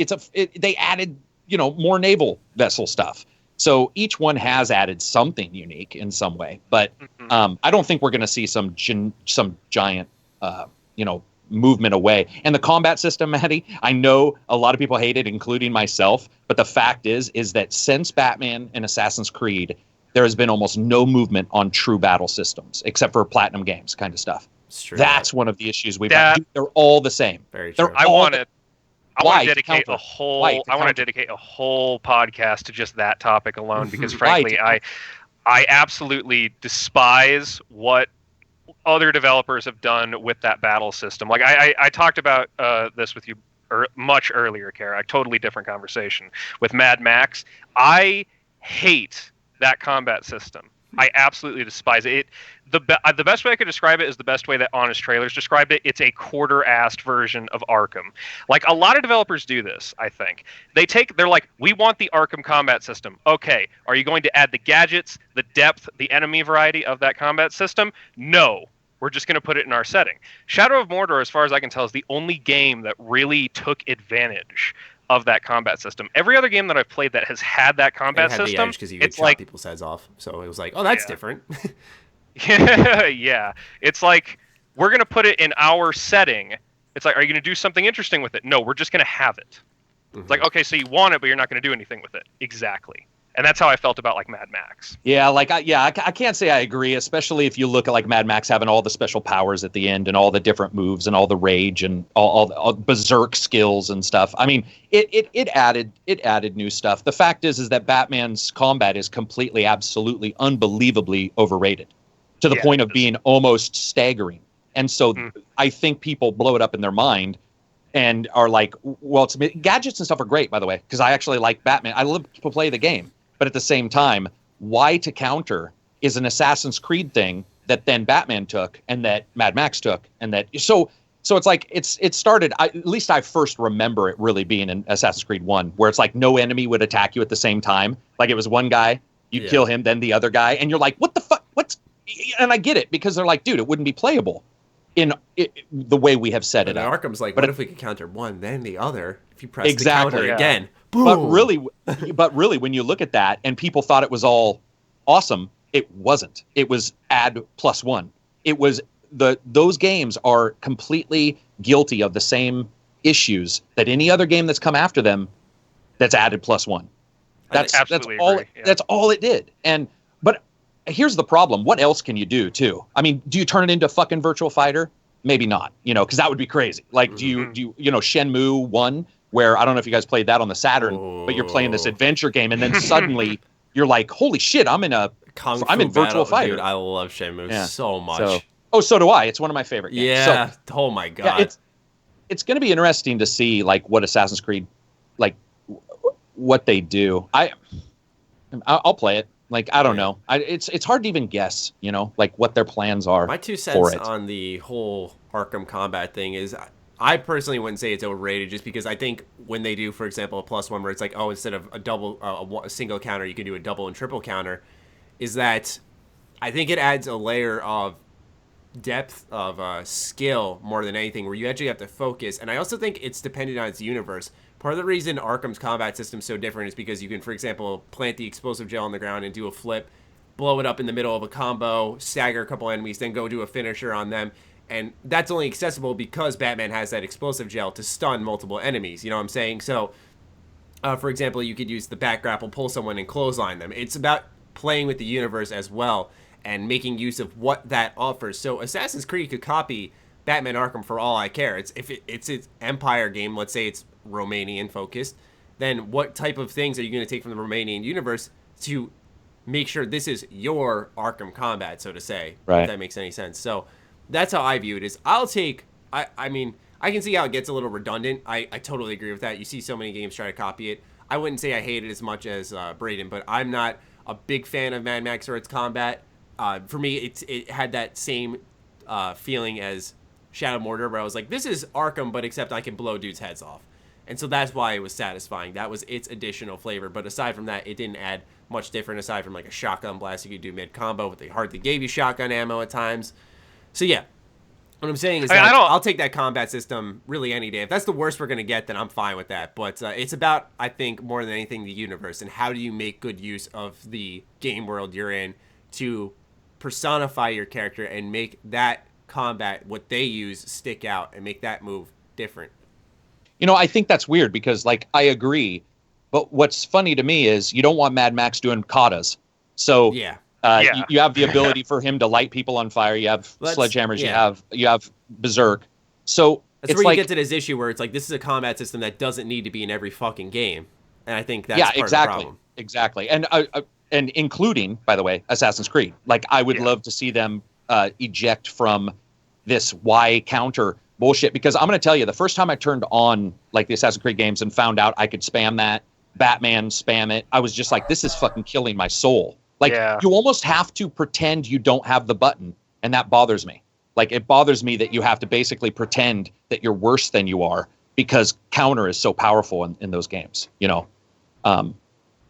They added, you know, more naval vessel stuff. So each one has added something unique in some way. But I don't think we're going to see some giant, you know, movement away. And the combat system, Maddie, I know a lot of people hate it, including myself, but the fact is that since Batman and Assassin's Creed, there has been almost no movement on true battle systems, except for Platinum Games kind of stuff. That's one of the issues we've had. They're all the same.
Very true.
I want to dedicate a whole podcast to just that topic alone, because frankly, I absolutely despise what other developers have done with that battle system. Like I talked about this with you much earlier, Karak. Totally different conversation with Mad Max. I hate that combat system. I absolutely despise it. The best way I could describe it is the best way that Honest Trailers described it. It's a quarter-assed version of Arkham. Like, a lot of developers do this, I think. They're like, we want the Arkham combat system. Okay, are you going to add the gadgets, the depth, the enemy variety of that combat system? No. We're just going to put it in our setting. Shadow of Mordor, as far as I can tell, is the only game that really took advantage of that combat system. Every other game that I've played that has had that combat system,
because you could chop people's heads off. So it was like, oh, that's different.
Yeah. It's like, we're going to put it in our setting. It's like, are you going to do something interesting with it? No, we're just going to have it. Mm-hmm. It's like, okay, so you want it, but you're not going to do anything with it. Exactly. And that's how I felt about like Mad Max.
Yeah, I can't say I agree, especially if you look at like Mad Max having all the special powers at the end and all the different moves and all the rage and all berserk skills and stuff. I mean, it added new stuff. The fact is that Batman's combat is completely, absolutely, unbelievably overrated to the point of being almost staggering. And so I think people blow it up in their mind and are like, well, gadgets and stuff are great, by the way, because I actually like Batman. I love to play the game. But at the same time, why to counter is an Assassin's Creed thing that then Batman took and that Mad Max took. And that so it's like it started, at least I first remember it really being in Assassin's Creed 1, where it's like no enemy would attack you at the same time. Like it was one guy, you'd kill him, then the other guy. And you're like, what the fuck? And I get it because they're like, dude, it wouldn't be playable in the way we have set it up.
Arkham's like, what if we could counter one, then the other? If you press the counter again. Boom.
But really, when you look at that and people thought it was all awesome, it wasn't. It was add +1. It was those games are completely guilty of the same issues that any other game that's come after them that's added +1. That's all. Yeah. That's all it did. But here's the problem. What else can you do too? I mean, do you turn it into a fucking Virtual Fighter? Maybe not. Because that would be crazy. Like, do you Shenmue 1? Where I don't know if you guys played that on the Saturn, but you're playing this adventure game, and then suddenly you're like, "Holy shit! I'm in Virtual Fighter."
Dude, I love Shenmue so much.
So do I. It's one of my favorite games.
Yeah. Oh my god.
Yeah, it's going to be interesting to see like what Assassin's Creed, like what they do. I'll play it. Like I don't know. It's hard to even guess. Like what their plans are.
My 2 cents on the whole Arkham combat thing is, I personally wouldn't say it's overrated, just because I think when they do, for example, a +1 where it's like, oh, instead of a single counter, you can do a double and triple counter, is that I think it adds a layer of depth of skill more than anything, where you actually have to focus. And I also think it's dependent on its universe. Part of the reason Arkham's combat system is so different is because you can, for example, plant the explosive gel on the ground and do a flip, blow it up in the middle of a combo, stagger a couple enemies, then go do a finisher on them. And that's only accessible because Batman has that explosive gel to stun multiple enemies. You know what I'm saying? So, for example, you could use the back grapple, pull someone, and clothesline them. It's about playing with the universe as well and making use of what that offers. So Assassin's Creed could copy Batman Arkham for all I care. If it's its Empire game, let's say it's Romanian focused, then what type of things are you going to take from the Romanian universe to make sure this is your Arkham combat, so to say,
right?
If that makes any sense. So that's how I view it. I mean, I can see how it gets a little redundant. I totally agree with that. You see so many games try to copy it. I wouldn't say I hate it as much as Braden, but I'm not a big fan of Mad Max or its combat. For me, it had that same feeling as Shadow of Mordor, where I was like, this is Arkham, but except I can blow dudes' heads off. And so that's why it was satisfying. That was its additional flavor. But aside from that, it didn't add much different, aside from like a shotgun blast you could do mid-combo, but they hardly gave you shotgun ammo at times. So yeah, what I'm saying is I'll take that combat system really any day. If that's the worst we're going to get, then I'm fine with that. But it's about, I think, more than anything, the universe, and how do you make good use of the game world you're in to personify your character and make that combat, what they use, stick out and make that move different.
I think that's weird because, like, I agree. But what's funny to me is you don't want Mad Max doing katas. So
yeah.
You have the ability for him to light people on fire. You have sledgehammers. Yeah. You have berserk. So
that's where you get to this issue where it's like, this is a combat system that doesn't need to be in every fucking game, and I think that's part of the problem.
Exactly. And including, by the way, Assassin's Creed. Like, I would love to see them eject from this Y counter bullshit, because I'm going to tell you, the first time I turned on like the Assassin's Creed games and found out I could spam that, Batman spam it, I was just like, this is fucking killing my soul. Like, you almost have to pretend you don't have the button, and that bothers me. Like, it bothers me that you have to basically pretend that you're worse than you are, because counter is so powerful in those games,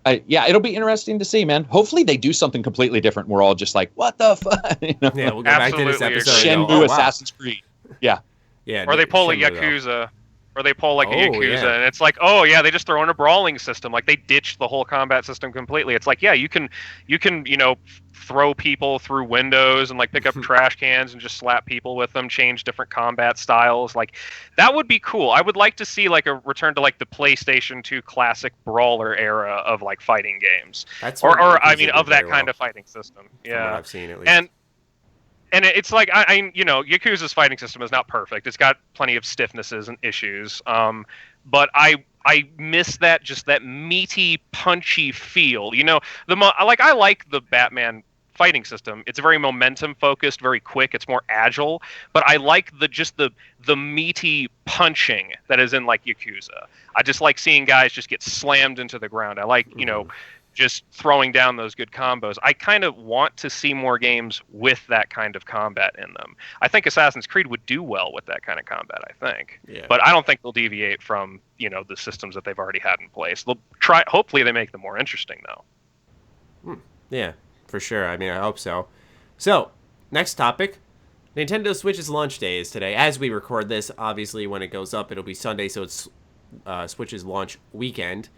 it'll be interesting to see, man. Hopefully they do something completely different. We're all just like, what the fuck?
Yeah, we'll go back to this episode.
Shenmue Assassin's Creed. Yeah.
Yeah.
Or they pull
Shenmue,
a Yakuza. Or they pull like a Yakuza,
yeah.
and it's like, oh yeah, they just throw in a brawling system. Like they ditched the whole combat system completely. It's like, yeah, you can, throw people through windows and like pick up trash cans and just slap people with them, change different combat styles. Like that would be cool. I would like to see like a return to like the PlayStation 2 classic brawler era of like fighting games.
That's
of that kind of fighting system. Yeah,
from what I've seen at least.
And it's like Yakuza's fighting system is not perfect. It's got plenty of stiffnesses and issues. But I miss that meaty, punchy feel. I like the Batman fighting system. It's very momentum focused, very quick. It's more agile. But I like the meaty punching that is in like Yakuza. I just like seeing guys just get slammed into the ground. I like just throwing down those good combos. I kind of want to see more games with that kind of combat in them. I think Assassin's Creed would do well with that kind of combat, I think.
Yeah.
But I don't think they'll deviate from, the systems that they've already had in place. They'll hopefully they make them more interesting though.
Yeah, for sure. I mean, I hope so. So, next topic. Nintendo Switch's launch day is today. As we record this, obviously when it goes up, it'll be Sunday, so it's Switch's launch weekend.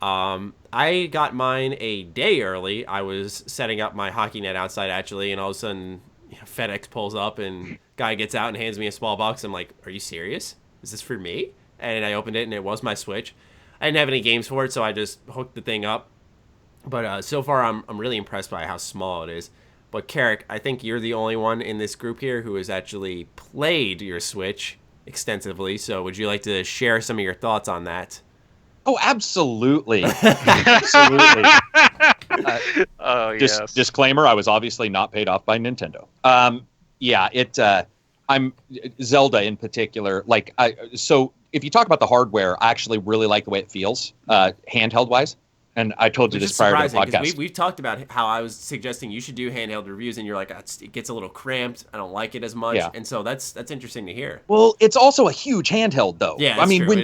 I got mine a day early. I was setting up my hockey net outside, actually, and all of a sudden FedEx pulls up and guy gets out and hands me a small box. I'm like, are you serious? Is this for me? And I opened it, and it was my Switch. I didn't have any games for it, so I just hooked the thing up. But so far, I'm really impressed by how small it is. But Karak, I think you're the only one in this group here who has actually played your Switch extensively. So would you like to share some of your thoughts on that?
Oh, absolutely. Absolutely.
Yes.
Disclaimer, I was obviously not paid off by Nintendo. I'm Zelda in particular. So if you talk about the hardware, I actually really like the way it feels, handheld-wise. And I told you this prior to the podcast.
We've talked about how I was suggesting you should do handheld reviews, and you're like, it gets a little cramped. I don't like it as much. Yeah. And so that's interesting to hear.
Well, it's also a huge handheld, though.
Yeah, I mean,
when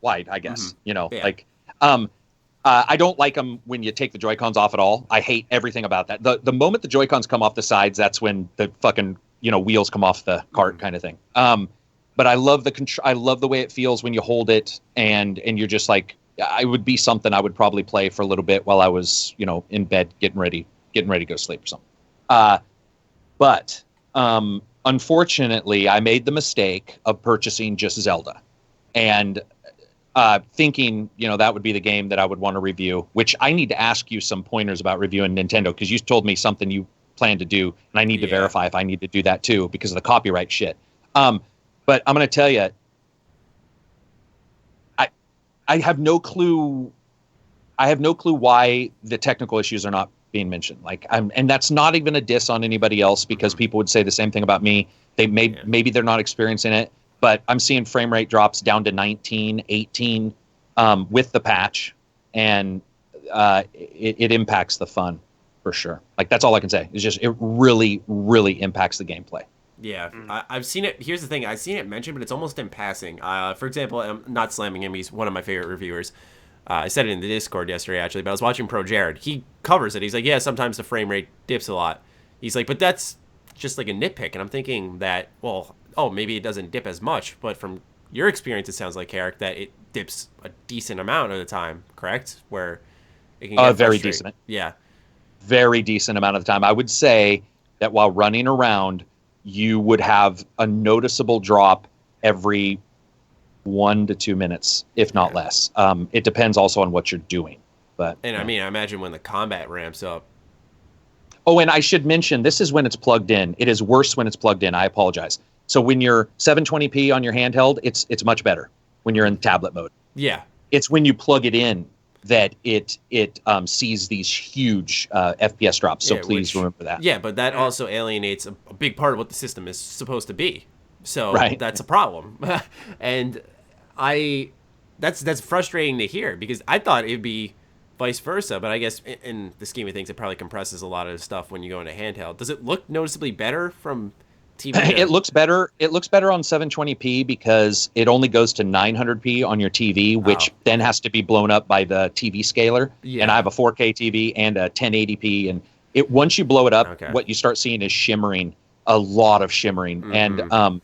wide, I guess.
Yeah.
I don't like them when you take the Joy-Cons off at all. I hate everything about that. The moment the Joy-Cons come off the sides, that's when the fucking wheels come off the cart kind of thing. But I love I love the way it feels when you hold it, and you're just like. It would be something I would probably play for a little bit while I was, in bed getting ready to go sleep or something. But unfortunately, I made the mistake of purchasing just Zelda, and thinking, that would be the game that I would want to review. Which I need to ask you some pointers about reviewing Nintendo, because you told me something you plan to do, and I need to verify if I need to do that too because of the copyright shit. But I'm going to tell you. I have no clue why the technical issues are not being mentioned. And that's not even a diss on anybody else, because people would say the same thing about me. Maybe they're not experiencing it, but I'm seeing frame rate drops down to 19, 18 with the patch, and it impacts the fun for sure. That's all I can say. It's just it really, really impacts the gameplay.
Yeah, I've seen it. Here's the thing. I've seen it mentioned, but it's almost in passing. For example, I'm not slamming him. He's one of my favorite reviewers. I said it in the Discord yesterday, actually, but I was watching Pro Jared. He covers it. He's like, yeah, sometimes the frame rate dips a lot. He's like, but that's just like a nitpick. And I'm thinking that, maybe it doesn't dip as much. But from your experience, it sounds like, Karak, that it dips a decent amount of the time, correct? Where it can get
very decent.
Yeah.
Very decent amount of the time. I would say that while running around, you would have a noticeable drop every 1 to 2 minutes, if not less. It depends also on what you're doing. I
imagine when the combat ramps up.
Oh, and I should mention, this is when it's plugged in. It is worse when it's plugged in. I apologize. So when you're 720p on your handheld, it's much better when you're in tablet mode.
Yeah.
It's when you plug it in that it sees these huge FPS drops. So please remember that.
Yeah, but that also alienates a big part of what the system is supposed to be. So that's a problem. And that's frustrating to hear, because I thought it'd be vice versa. But I guess in the scheme of things, it probably compresses a lot of stuff when you go into handheld. Does it look noticeably better from TV.
It looks better. It looks better on 720p because it only goes to 900p on your TV, which then has to be blown up by the TV scaler.
Yeah.
And I have a 4K TV and a 1080p, and once you blow it up, what you start seeing is shimmering, a lot of shimmering. Mm-hmm. And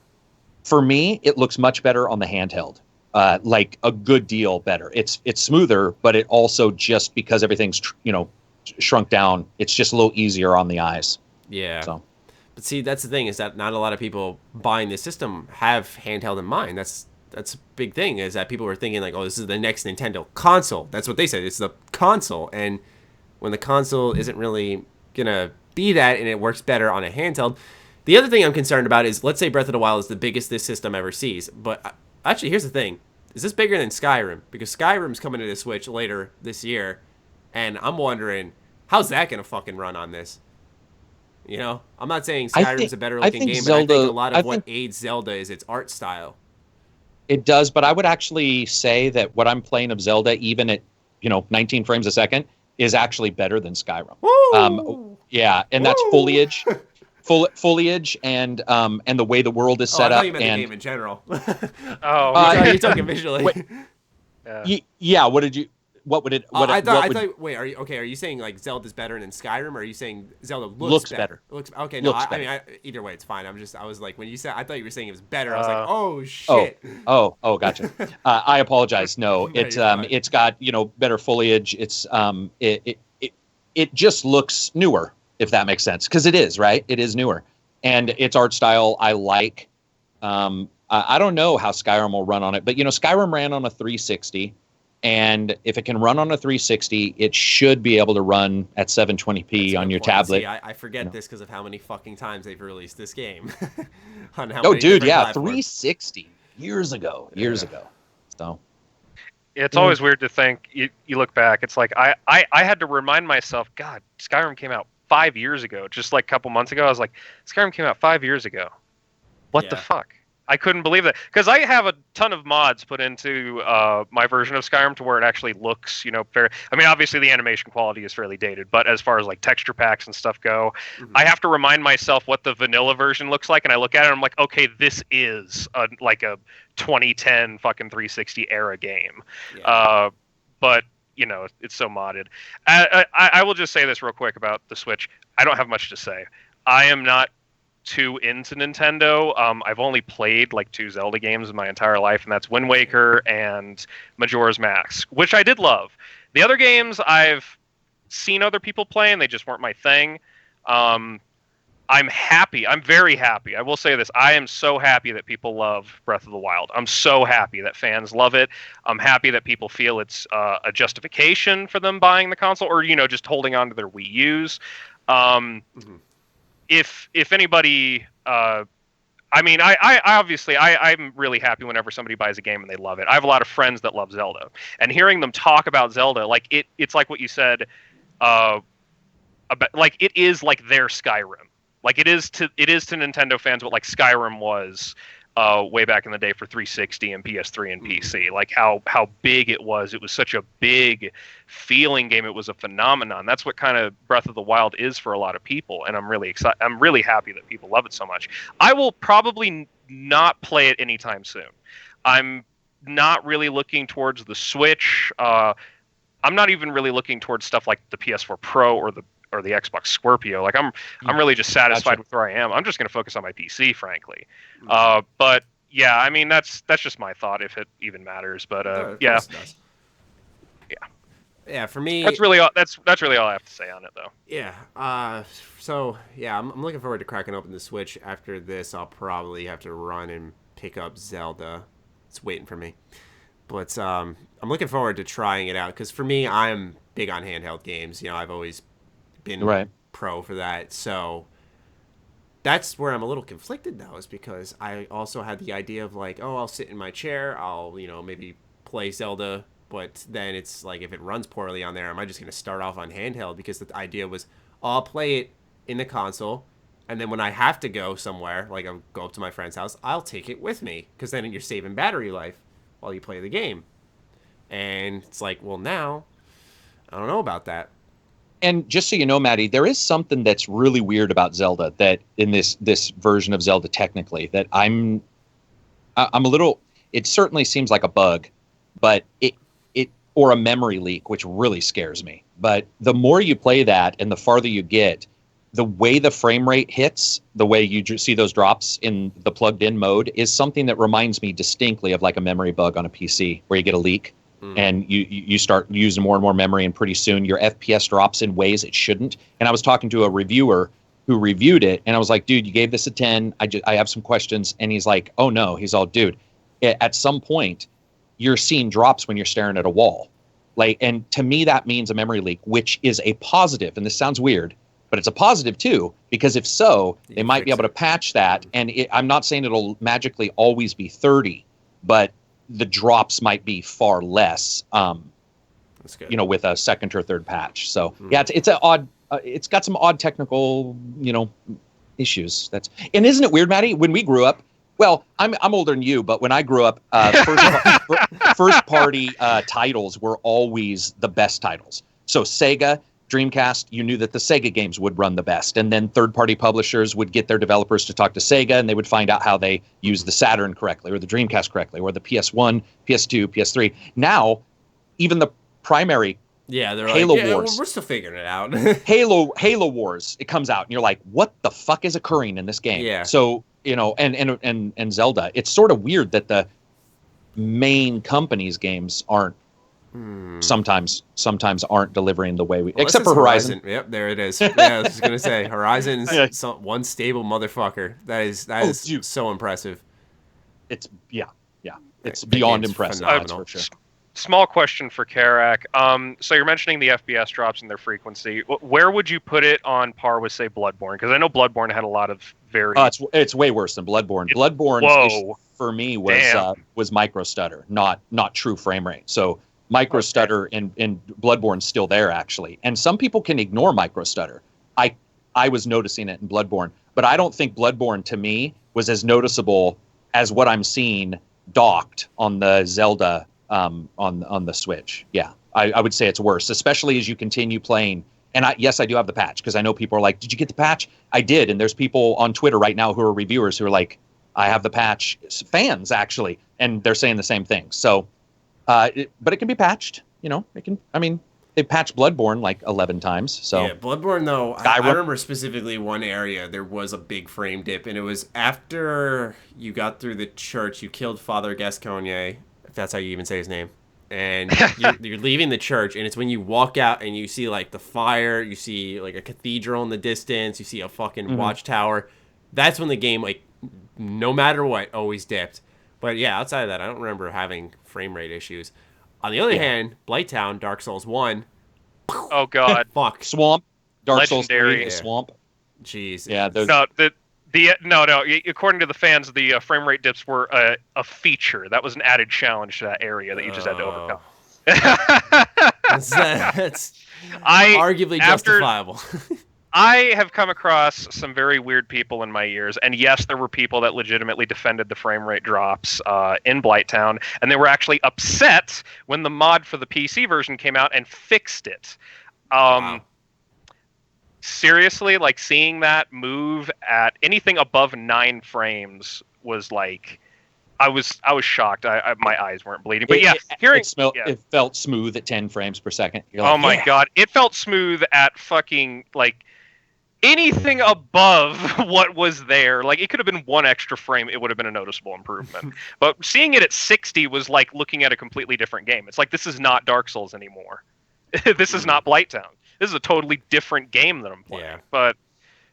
for me, it looks much better on the handheld, like a good deal better. It's smoother, but it also, just because everything's shrunk down, it's just a little easier on the eyes.
Yeah.
So.
But see, that's the thing, is that not a lot of people buying this system have handheld in mind. That's a big thing, is that people were thinking like, oh, this is the next Nintendo console. That's what they said. It's the console. And when the console isn't really going to be that, and it works better on a handheld. The other thing I'm concerned about is, let's say Breath of the Wild is the biggest this system ever sees. But actually, here's the thing. Is this bigger than Skyrim? Because Skyrim's coming to the Switch later this year. And I'm wondering, how's that going to fucking run on this? You know, I'm not saying Skyrim's a better looking game, but I think a lot of what aids Zelda is its art style.
It does, but I would actually say that what I'm playing of Zelda, even at 19 frames a second, is actually better than Skyrim. Yeah, and that's foliage, foliage, and the way the world is set
I
up.
thought you meant the game in general.
You're
talking visually.
Yeah. What would it?
I thought. Wait, are you saying like Zelda's better than Skyrim, or are you saying Zelda looks better? Okay, no. I mean, either way, it's fine. I was like, when you said, I thought you were saying it was better. I was like, oh shit.
Oh, gotcha. I apologize. No, it's got better foliage. It's it just looks newer, if that makes sense, because it is, right. It is newer, and its art style I like. I don't know how Skyrim will run on it, but Skyrim ran on a 360. And if it can run on a 360, it should be able to run at 720p on your tablet.
See, I forget this because of how many fucking times they've released this game.
Dude, yeah, 360 years ago. So
it's always weird to think. You look back, it's like I had to remind myself, God, Skyrim came out 5 years ago. Just like a couple months ago, I was like, Skyrim came out 5 years ago. What the fuck? I couldn't believe that, because I have a ton of mods put into my version of Skyrim to where it actually looks, fair. I mean, obviously the animation quality is fairly dated, but as far as like texture packs and stuff go, I have to remind myself what the vanilla version looks like, and I look at it and I'm like, okay, this is like a 2010 fucking 360 era game. Yeah. But it's so modded. I will just say this real quick about the Switch. I don't have much to say. I am not too into Nintendo. I've only played like 2 Zelda games in my entire life, and that's Wind Waker and Majora's Mask, which I did love. The other games I've seen other people play, and they just weren't my thing. I'm happy. I'm very happy. I will say this. I am so happy that people love Breath of the Wild. I'm so happy that fans love it. I'm happy that people feel it's a justification for them buying the console, or just holding on to their Wii U's. If anybody, I mean, I obviously, I'm really happy whenever somebody buys a game and they love it. I have a lot of friends that love Zelda, and hearing them talk about Zelda, like it's like what you said, about, like it is like their Skyrim, like it is to Nintendo fans what like Skyrim was way back in the day for 360 and PS3 and PC. Like how big it was. It was such a big feeling game. It was a phenomenon. That's what kind of Breath of the Wild is for a lot of people, and I'm really excited. I'm really happy that people love it so much. I will probably not play it anytime soon. I'm not really looking towards the Switch. I'm not even really looking towards stuff like the PS4 Pro or the Xbox Scorpio. Like I'm really just satisfied with where I am. I'm just going to focus on my PC, frankly. But yeah, I mean that's just my thought, if it even matters. But yeah.
Yeah, for me,
that's really all I have to say on it, though.
Yeah. So yeah, I'm looking forward to cracking open the Switch. After this, I'll probably have to run and pick up Zelda. It's waiting for me. But I'm looking forward to trying it out, because for me, I'm big on handheld games. I've always been pro for that. So that's where I'm a little conflicted now, is because I also had the idea of like, oh, I'll sit in my chair, I'll maybe play Zelda. But then it's like, if it runs poorly on there, am I just going to start off on handheld? Because the idea was, I'll play it in the console, and then when I have to go somewhere, like I'll go up to my friend's house, I'll take it with me, because then you're saving battery life while you play the game. And it's like, well, now, I don't know about that.
And just so you know, Maddie, there is something that's really weird about Zelda that in this version of Zelda technically that I'm a little. It certainly seems like a bug, but it or a memory leak, which really scares me. But the more you play that and the farther you get, the way the frame rate hits, the way you see those drops in the plugged in mode is something that reminds me distinctly of like a memory bug on a PC where you get a leak and you start using more and more memory, and pretty soon your FPS drops in ways it shouldn't. And I was talking to a reviewer who reviewed it, and I was like, dude, you gave this a 10. I have some questions. And he's like, oh no. He's all, dude, at some point you're seeing drops when you're staring at a wall. Like, and to me that means a memory leak, which is a positive. And this sounds weird, but it's a positive too, because if so, they might be able to patch that. And I'm not saying it'll magically always be 30, but the drops might be far less,
That's good.
with a second or third patch. So yeah, it's an odd, it's got some odd technical, issues. And isn't it weird, Maddie? When we grew up, well, I'm older than you, but when I grew up, first party titles were always the best titles. So Sega, Dreamcast, you knew that the Sega games would run the best. And then third-party publishers would get their developers to talk to Sega, and they would find out how they use the Saturn correctly, or the Dreamcast correctly, or the PS1, PS2, PS3. Now, even the primary
they're
Halo
like,
Wars.
We're still figuring it out.
Halo Wars, it comes out, and you're like, what the fuck is occurring in this game?
Yeah.
So, and Zelda, it's sort of weird that the main company's games aren't sometimes aren't delivering the way we except for Horizon.
Yep, there it is. Yeah, I was just gonna say Horizon's one stable motherfucker. That is so impressive.
It's it's beyond impressive.
Phenomenal.
That's for sure.
Small question for Karak. So you're mentioning the FPS drops and their frequency. Where would you put it on par with, say, Bloodborne? Because I know Bloodborne had a lot of very.
It's way worse than Bloodborne. Bloodborne for me was micro stutter, not true frame rate. So micro stutter in Bloodborne's still there actually, and some people can ignore micro stutter. I was noticing it in Bloodborne, but I don't think Bloodborne to me was as noticeable as what I'm seeing docked on the Zelda on the Switch. Yeah, I would say it's worse, especially as you continue playing. And I do have the patch, because I know people are like, did you get the patch? I did, and there's people on Twitter right now who are reviewers who are like, I have the patch. Fans actually, and they're saying the same thing. So. But it can be patched, it can, they patched Bloodborne like 11 times. So
yeah, Bloodborne though, I remember specifically one area, there was a big frame dip, and it was after you got through the church, you killed Father Gascoigne, if that's how you even say his name. And you're leaving the church, and it's when you walk out and you see like the fire, you see like a cathedral in the distance, you see a fucking watchtower. That's when the game, like, no matter what, always dipped. But yeah, outside of that, I don't remember having frame rate issues. On the other hand, Blighttown, Dark Souls 1.
Oh god.
Fuck.
Swamp. Dark
Legendary.
Souls 3, Swamp.
Jeez.
Yeah.
No. According to the fans, the frame rate dips were a feature. That was an added challenge to that area that you just had to overcome.
That's arguably justifiable.
I have come across some very weird people in my years, and yes, there were people that legitimately defended the frame rate drops in Blighttown, and they were actually upset when the mod for the PC version came out and fixed it.
Wow.
Seriously, like, seeing that move at anything above 9 frames was like, I was shocked. My eyes weren't bleeding, but
it felt smooth at 10 frames per second. You're like,
oh my god, it felt smooth at fucking like. Anything above what was there, like, it could have been one extra frame, it would have been a noticeable improvement. But seeing it at 60 was like looking at a completely different game. It's like, this is not Dark Souls anymore. This is not Blighttown. This is a totally different game that I'm playing. Yeah. But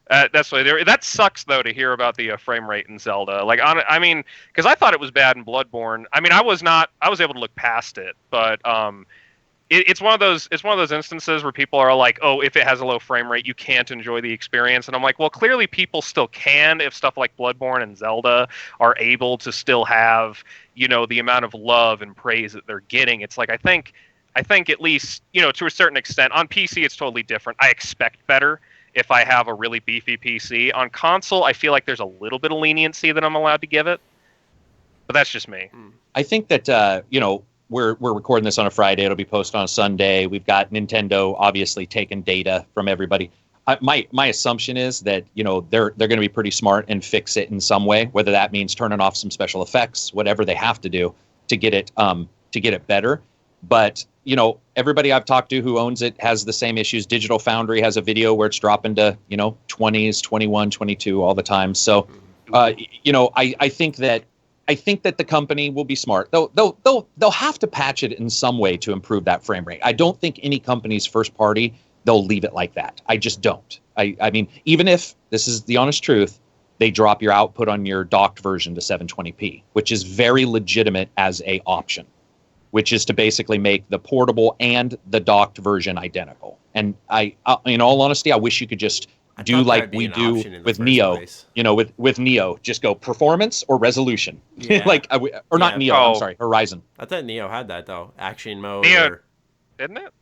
that's why that sucks though to hear about the frame rate in Zelda. Like, because I thought it was bad in Bloodborne. I was able to look past it, but It's one of those instances where people are like, oh, if it has a low frame rate, you can't enjoy the experience. And I'm like, well, clearly people still can if stuff like Bloodborne and Zelda are able to still have, the amount of love and praise that they're getting. It's like, I think at least, to a certain extent, on PC it's totally different. I expect better if I have a really beefy PC. On console, I feel like there's a little bit of leniency that I'm allowed to give it. But that's just me.
I think that, we're recording this on a Friday. It'll be posted on a Sunday. We've got Nintendo obviously taking data from everybody. My assumption is that, you know, they're going to be pretty smart and fix it in some way, whether that means turning off some special effects, whatever they have to do to get it better. But, you know, everybody I've talked to who owns it has the same issues. Digital Foundry has a video where it's dropping to, you know, 20s, 21, 22 all the time. So, you know, I think that the company will be smart. They'll have to patch it in some way to improve that frame rate. I don't think any company's first party, they'll leave it like that. I just don't. I mean, even if, this is the honest truth, they drop your output on your docked version to 720p, which is very legitimate as a option, which is to basically make the portable and the docked version identical. And I in all honesty, I wish you could just do like we do with Neo, you know, with Neo, just go performance or resolution.
Yeah.
Not Neo, I'm sorry, Horizon.
I thought Neo had that though, action mode.
Neo, didn't it?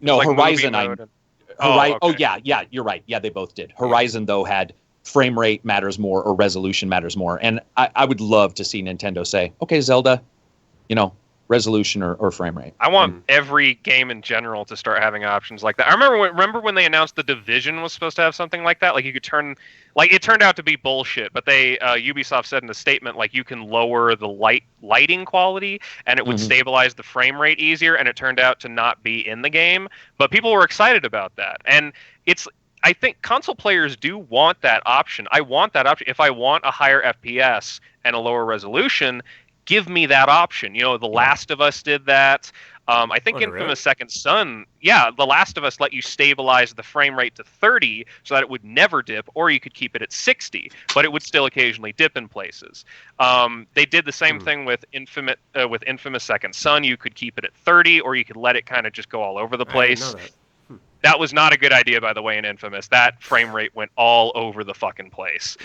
No,
like
Horizon.
Okay.
Oh yeah, you're right. Yeah, they both did. Horizon though had frame rate matters more or resolution matters more, and I would love to see Nintendo say, okay, Zelda, you know, resolution or frame rate.
I want every game in general to start having options like that. I remember when they announced the Division was supposed to have something like that. Like you could turn, like it turned out to be bullshit, but they Ubisoft said in the statement like you can lower the lighting quality and it would stabilize the frame rate easier, and it turned out to not be in the game. But people were excited about that, and I think console players do want that option. I want that option. If I want a higher FPS and a lower resolution, give me that option. You know, The Last of Us did that. I think Infamous Second Son, The Last of Us let you stabilize the frame rate to 30 so that it would never dip, or you could keep it at 60, but it would still occasionally dip in places. They did the same thing with Infamous Second Son. You could keep it at 30, or you could let it kind of just go all over the place.
I didn't know that.
That was not a good idea, by the way, in Infamous. That frame rate went all over the fucking place.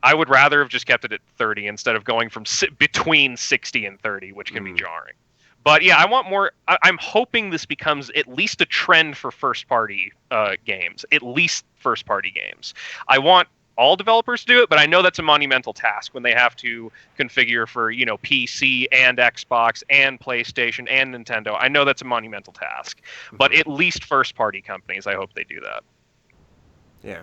I would rather have just kept it at 30 instead of going from between 60 and 30, which can be jarring. But yeah, I want more. I'm hoping this becomes at least a trend for first-party games. At least first-party games. I want all developers to do it, but I know that's a monumental task when they have to configure for, you know, PC and Xbox and PlayStation and Nintendo. I know that's a monumental task, but at least first-party companies, I hope they do that.
Yeah,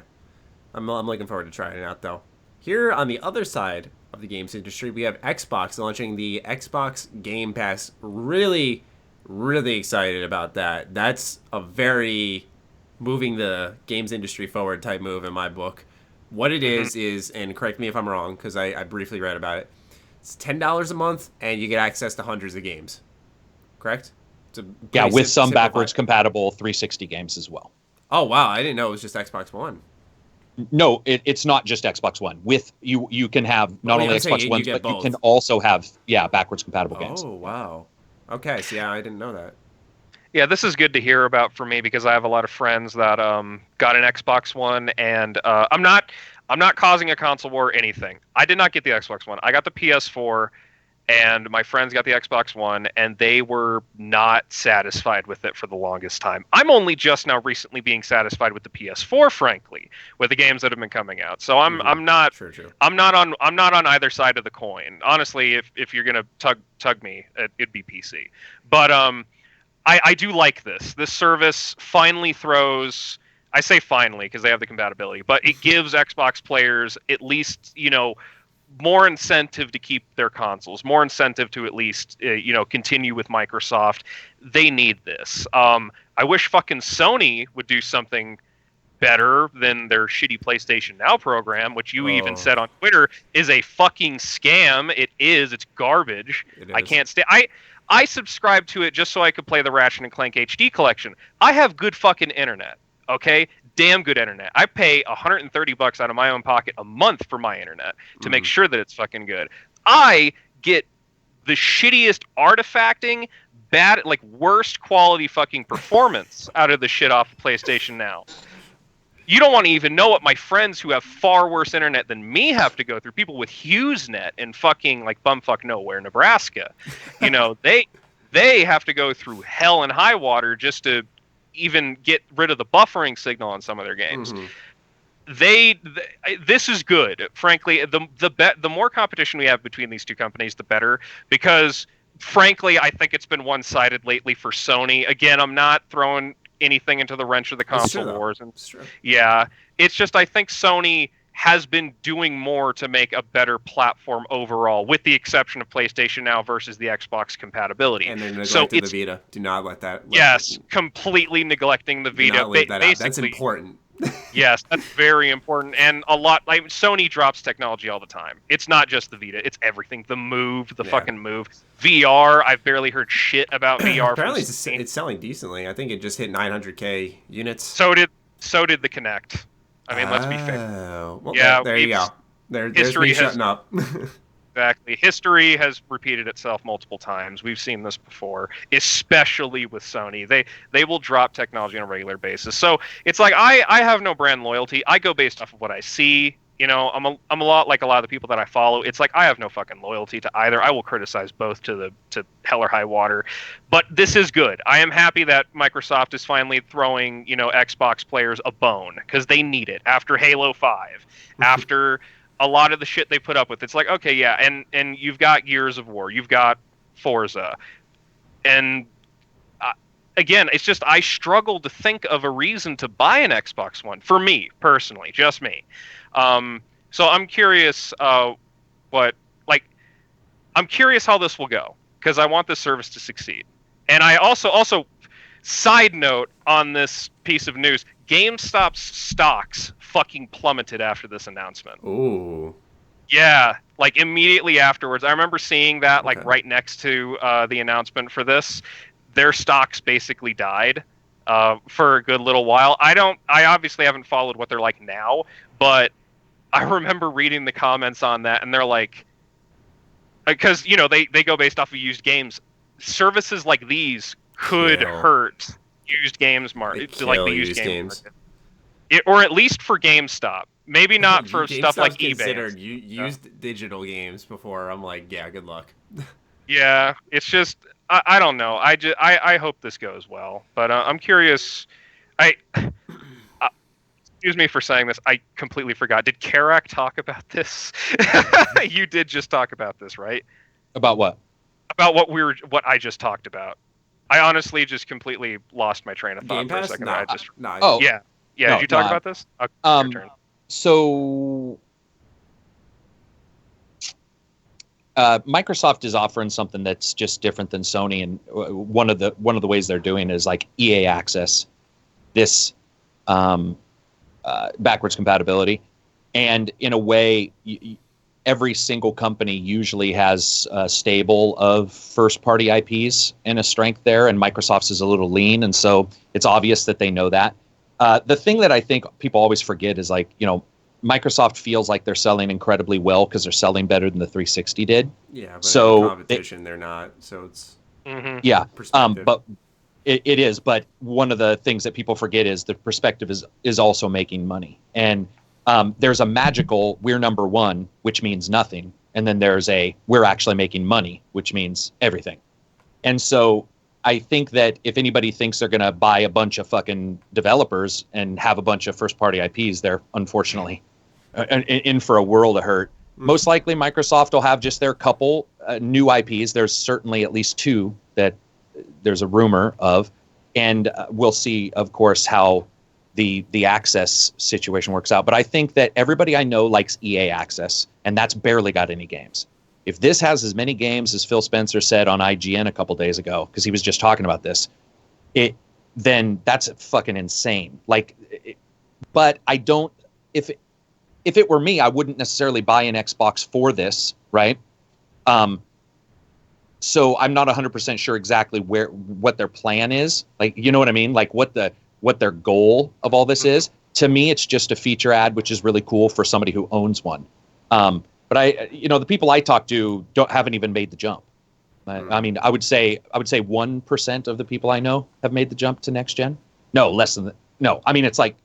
I'm looking forward to trying it out though. Here on the other side of the games industry, we have Xbox launching the Xbox Game Pass. Really, really excited about that. That's a very moving the games industry forward type move in my book. What it is, and correct me if I'm wrong, because I briefly read about it, it's $10 a month, and you get access to hundreds of games. Correct?
Yeah, with some backwards compatible 360 games as well.
Oh, wow. I didn't know it was just Xbox One.
No, it's not just Xbox One. With you can have not only Xbox One, but
both.
You can also have backwards compatible games.
Oh, wow. Okay, so I didn't know that.
Yeah, this is good to hear about for me because I have a lot of friends that got an Xbox One, and I'm not causing a console war or anything. I did not get the Xbox One. I got the PS4, and my friends got the Xbox One, and they were not satisfied with it for the longest time. I'm only just now recently being satisfied with the PS4, frankly, with the games that have been coming out. So I'm not on either side of the coin. Honestly, if you're gonna tug me, it'd be PC. But I do like this. This service finally throws, I say finally because they have the compatibility, but it gives Xbox players at least, you know, more incentive to keep their consoles, more incentive to at least, continue with Microsoft. They need this. I wish fucking Sony would do something better than their shitty PlayStation Now program, which you even said on Twitter is a fucking scam. It is. It's garbage. I can't stay. I subscribed to it just so I could play the Ratchet & Clank HD collection. I have good fucking internet, okay? Damn good internet. I pay $130 out of my own pocket a month for my internet to make sure that it's fucking good. I get the shittiest artifacting, bad, like worst quality fucking performance out of the shit off of PlayStation Now. You don't want to even know what my friends who have far worse internet than me have to go through. People with HughesNet in fucking like bumfuck nowhere, Nebraska. You know, they have to go through hell and high water just to even get rid of the buffering signal on some of their games. This is good. Frankly, the more competition we have between these two companies, the better, because frankly, I think it's been one-sided lately for Sony. Again, I'm not throwing anything into the wrench of the console wars. And yeah, it's just I think Sony has been doing more to make a better platform overall, with the exception of PlayStation Now versus the Xbox compatibility.
And they're neglecting the Vita. Do not let that.
Completely neglecting the Vita.
Do not leave that out. That's important.
Yes, that's very important. And a lot, like Sony drops technology all the time. It's not just the Vita; it's everything. The Move, fucking Move, VR. I've barely heard shit about VR.
Apparently, it's selling decently. I think it just hit 900K units.
So did the Kinect. I mean, let's be fair.
Well, yeah, there you go. There's me shutting up.
Exactly. History has repeated itself multiple times. We've seen this before, especially with Sony. They will drop technology on a regular basis. So it's like I have no brand loyalty. I go based off of what I see. You know, I'm a lot like a lot of the people that I follow. It's like I have no fucking loyalty to either. I will criticize both to hell or high water. But this is good. I am happy that Microsoft is finally throwing, Xbox players a bone, because they need it after Halo 5, after a lot of the shit they put up with. It's like, okay, yeah, and you've got Gears of War, you've got Forza, and again, it's just I struggle to think of a reason to buy an Xbox One for me personally, just me. So I'm curious I'm curious how this will go, because I want this service to succeed. And I also side note on this piece of news, GameStop's stocks fucking plummeted after this announcement.
Ooh.
Yeah, like immediately afterwards. I remember seeing that right next to the announcement for this. Their stocks basically died for a good little while. I obviously haven't followed what they're like now, but I remember reading the comments on that, and they're like, because they go based off of used games. Services like these could hurt used games market, like the used games market. Or at least for GameStop. Maybe not for stuff like eBay.
Considered used digital games before. I'm like, yeah, good luck.
Yeah, it's just I don't know. I hope this goes well, but I'm curious. Excuse me for saying this. I completely forgot. Did Karak talk about this? You did just talk about this, right?
About what?
About what I just talked about. I honestly just completely lost my train of thought for a second. Yeah. Did you talk about this? Your turn.
So Microsoft is offering something that's just different than Sony, and one of the ways they're doing is like EA Access, this backwards compatibility, and in a way, every single company usually has a stable of first-party IPs and a strength there, and Microsoft's is a little lean, and so it's obvious that they know that. The thing that I think people always forget is Microsoft feels like they're selling incredibly well because they're selling better than the 360 did.
Yeah, but in the competition they're not, so it's perspective.
But it is. But one of the things that people forget is the perspective is also making money, and there's a magical we're number one, which means nothing, and then there's a we're actually making money, which means everything. And so I think that if anybody thinks they're going to buy a bunch of fucking developers and have a bunch of first-party IPs, they're unfortunately in for a world of hurt. Most likely Microsoft will have just their couple new IPs. There's certainly at least two that there's a rumor of. And we'll see, of course, how the access situation works out. But I think that everybody I know likes EA Access, and that's barely got any games. If this has as many games as Phil Spencer said on IGN a couple days ago, because he was just talking about this, then that's fucking insane. But I don't. If it were me, I wouldn't necessarily buy an Xbox for this, right? So I'm not 100% sure exactly what their plan is. You know what I mean? What their goal of all this is. To me, it's just a feature ad, which is really cool for somebody who owns one. But the people I talk to haven't even made the jump. I mean, I would say 1% of the people I know have made the jump to next gen. No, less than that. No, I mean, it's like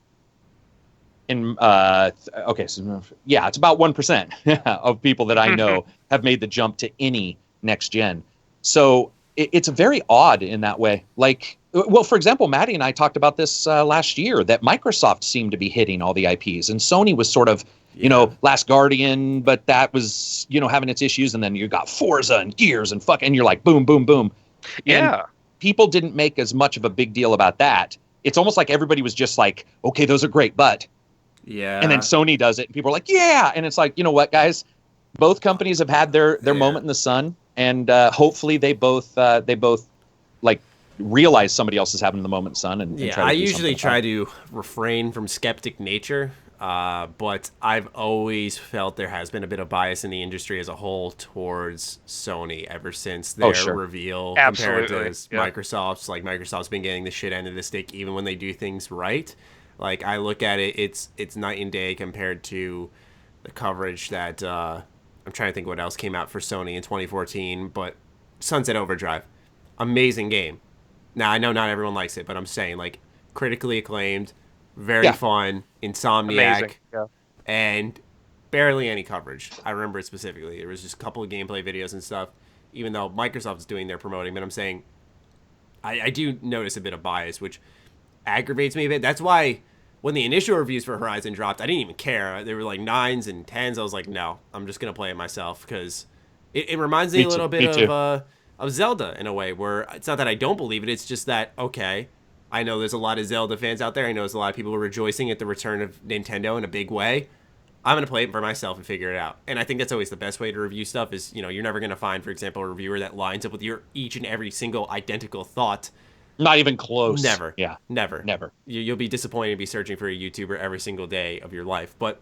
it's about 1% of people that I know have made the jump to any next gen. So it's very odd in that way. For example, Maddie and I talked about this last year, that Microsoft seemed to be hitting all the IPs, and Sony was sort of Last Guardian, but that was, having its issues. And then you got Forza and Gears and and you're like, boom, boom, boom.
Yeah.
And people didn't make as much of a big deal about that. It's almost like everybody was just like, okay, those are great, but.
Yeah.
And then Sony does it. And people are like, yeah. And it's like, you know what, guys? Both companies have had their moment in the sun. And hopefully they both like realize somebody else is having the moment in the sun. And try to
I usually try to refrain from skeptic nature. But I've always felt there has been a bit of bias in the industry as a whole towards Sony ever since their reveal compared to Microsoft's. Like, Microsoft's been getting the shit end of the stick even when they do things right. Like, I look at it, it's night and day compared to the coverage that I'm trying to think what else came out for Sony in 2014, but Sunset Overdrive, amazing game. Now, I know not everyone likes it, but I'm saying, like, critically acclaimed, very fun, Insomniac, and barely any coverage. I remember it specifically. There was just a couple of gameplay videos and stuff, even though Microsoft's doing their promoting. But I'm saying I do notice a bit of bias, which aggravates me a bit. That's why when the initial reviews for Horizon dropped, I didn't even care. They were like 9s and 10s. I was like, no, I'm just going to play it myself because it reminds me a little bit of Zelda in a way, where it's not that I don't believe it. It's just that, okay, I know there's a lot of Zelda fans out there. I know there's a lot of people rejoicing at the return of Nintendo in a big way. I'm going to play it for myself and figure it out. And I think that's always the best way to review stuff is, you're never going to find, for example, a reviewer that lines up with your each and every single identical thought.
Not even close.
Never.
Yeah.
Never. You'll be disappointed to be searching for a YouTuber every single day of your life. But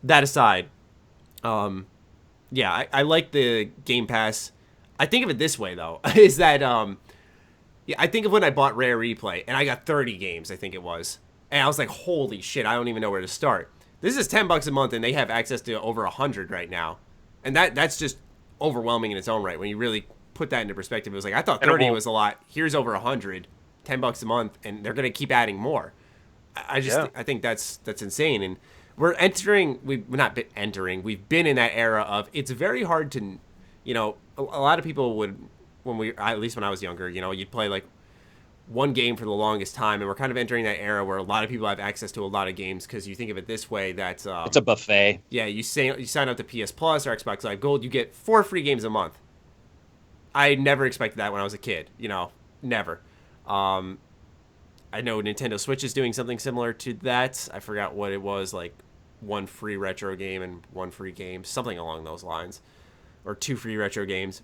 that aside, I like the Game Pass. I think of it this way, though, is that I think of when I bought Rare Replay, and I got 30 games, I think it was. And I was like, holy shit, I don't even know where to start. This is $10 a month, and they have access to over 100 right now. And that's just overwhelming in its own right. When you really put that into perspective, it was like, I thought 30 was a lot. Here's over 100, $10 a month, and they're going to keep adding more. I think that's insane. And we're we've been in that era of, it's very hard to, a lot of people would, at least when I was younger, you'd play like one game for the longest time, and we're kind of entering that era where a lot of people have access to a lot of games because you think of it this way, that it's
a buffet. Yeah,
you sign up to PS Plus or Xbox Live Gold, you get 4 free games a month. I never expected that when I was a kid, never. I know Nintendo Switch is doing something similar to that. I forgot what it was, like 1 free retro game and 1 free game, something along those lines, or 2 free retro games.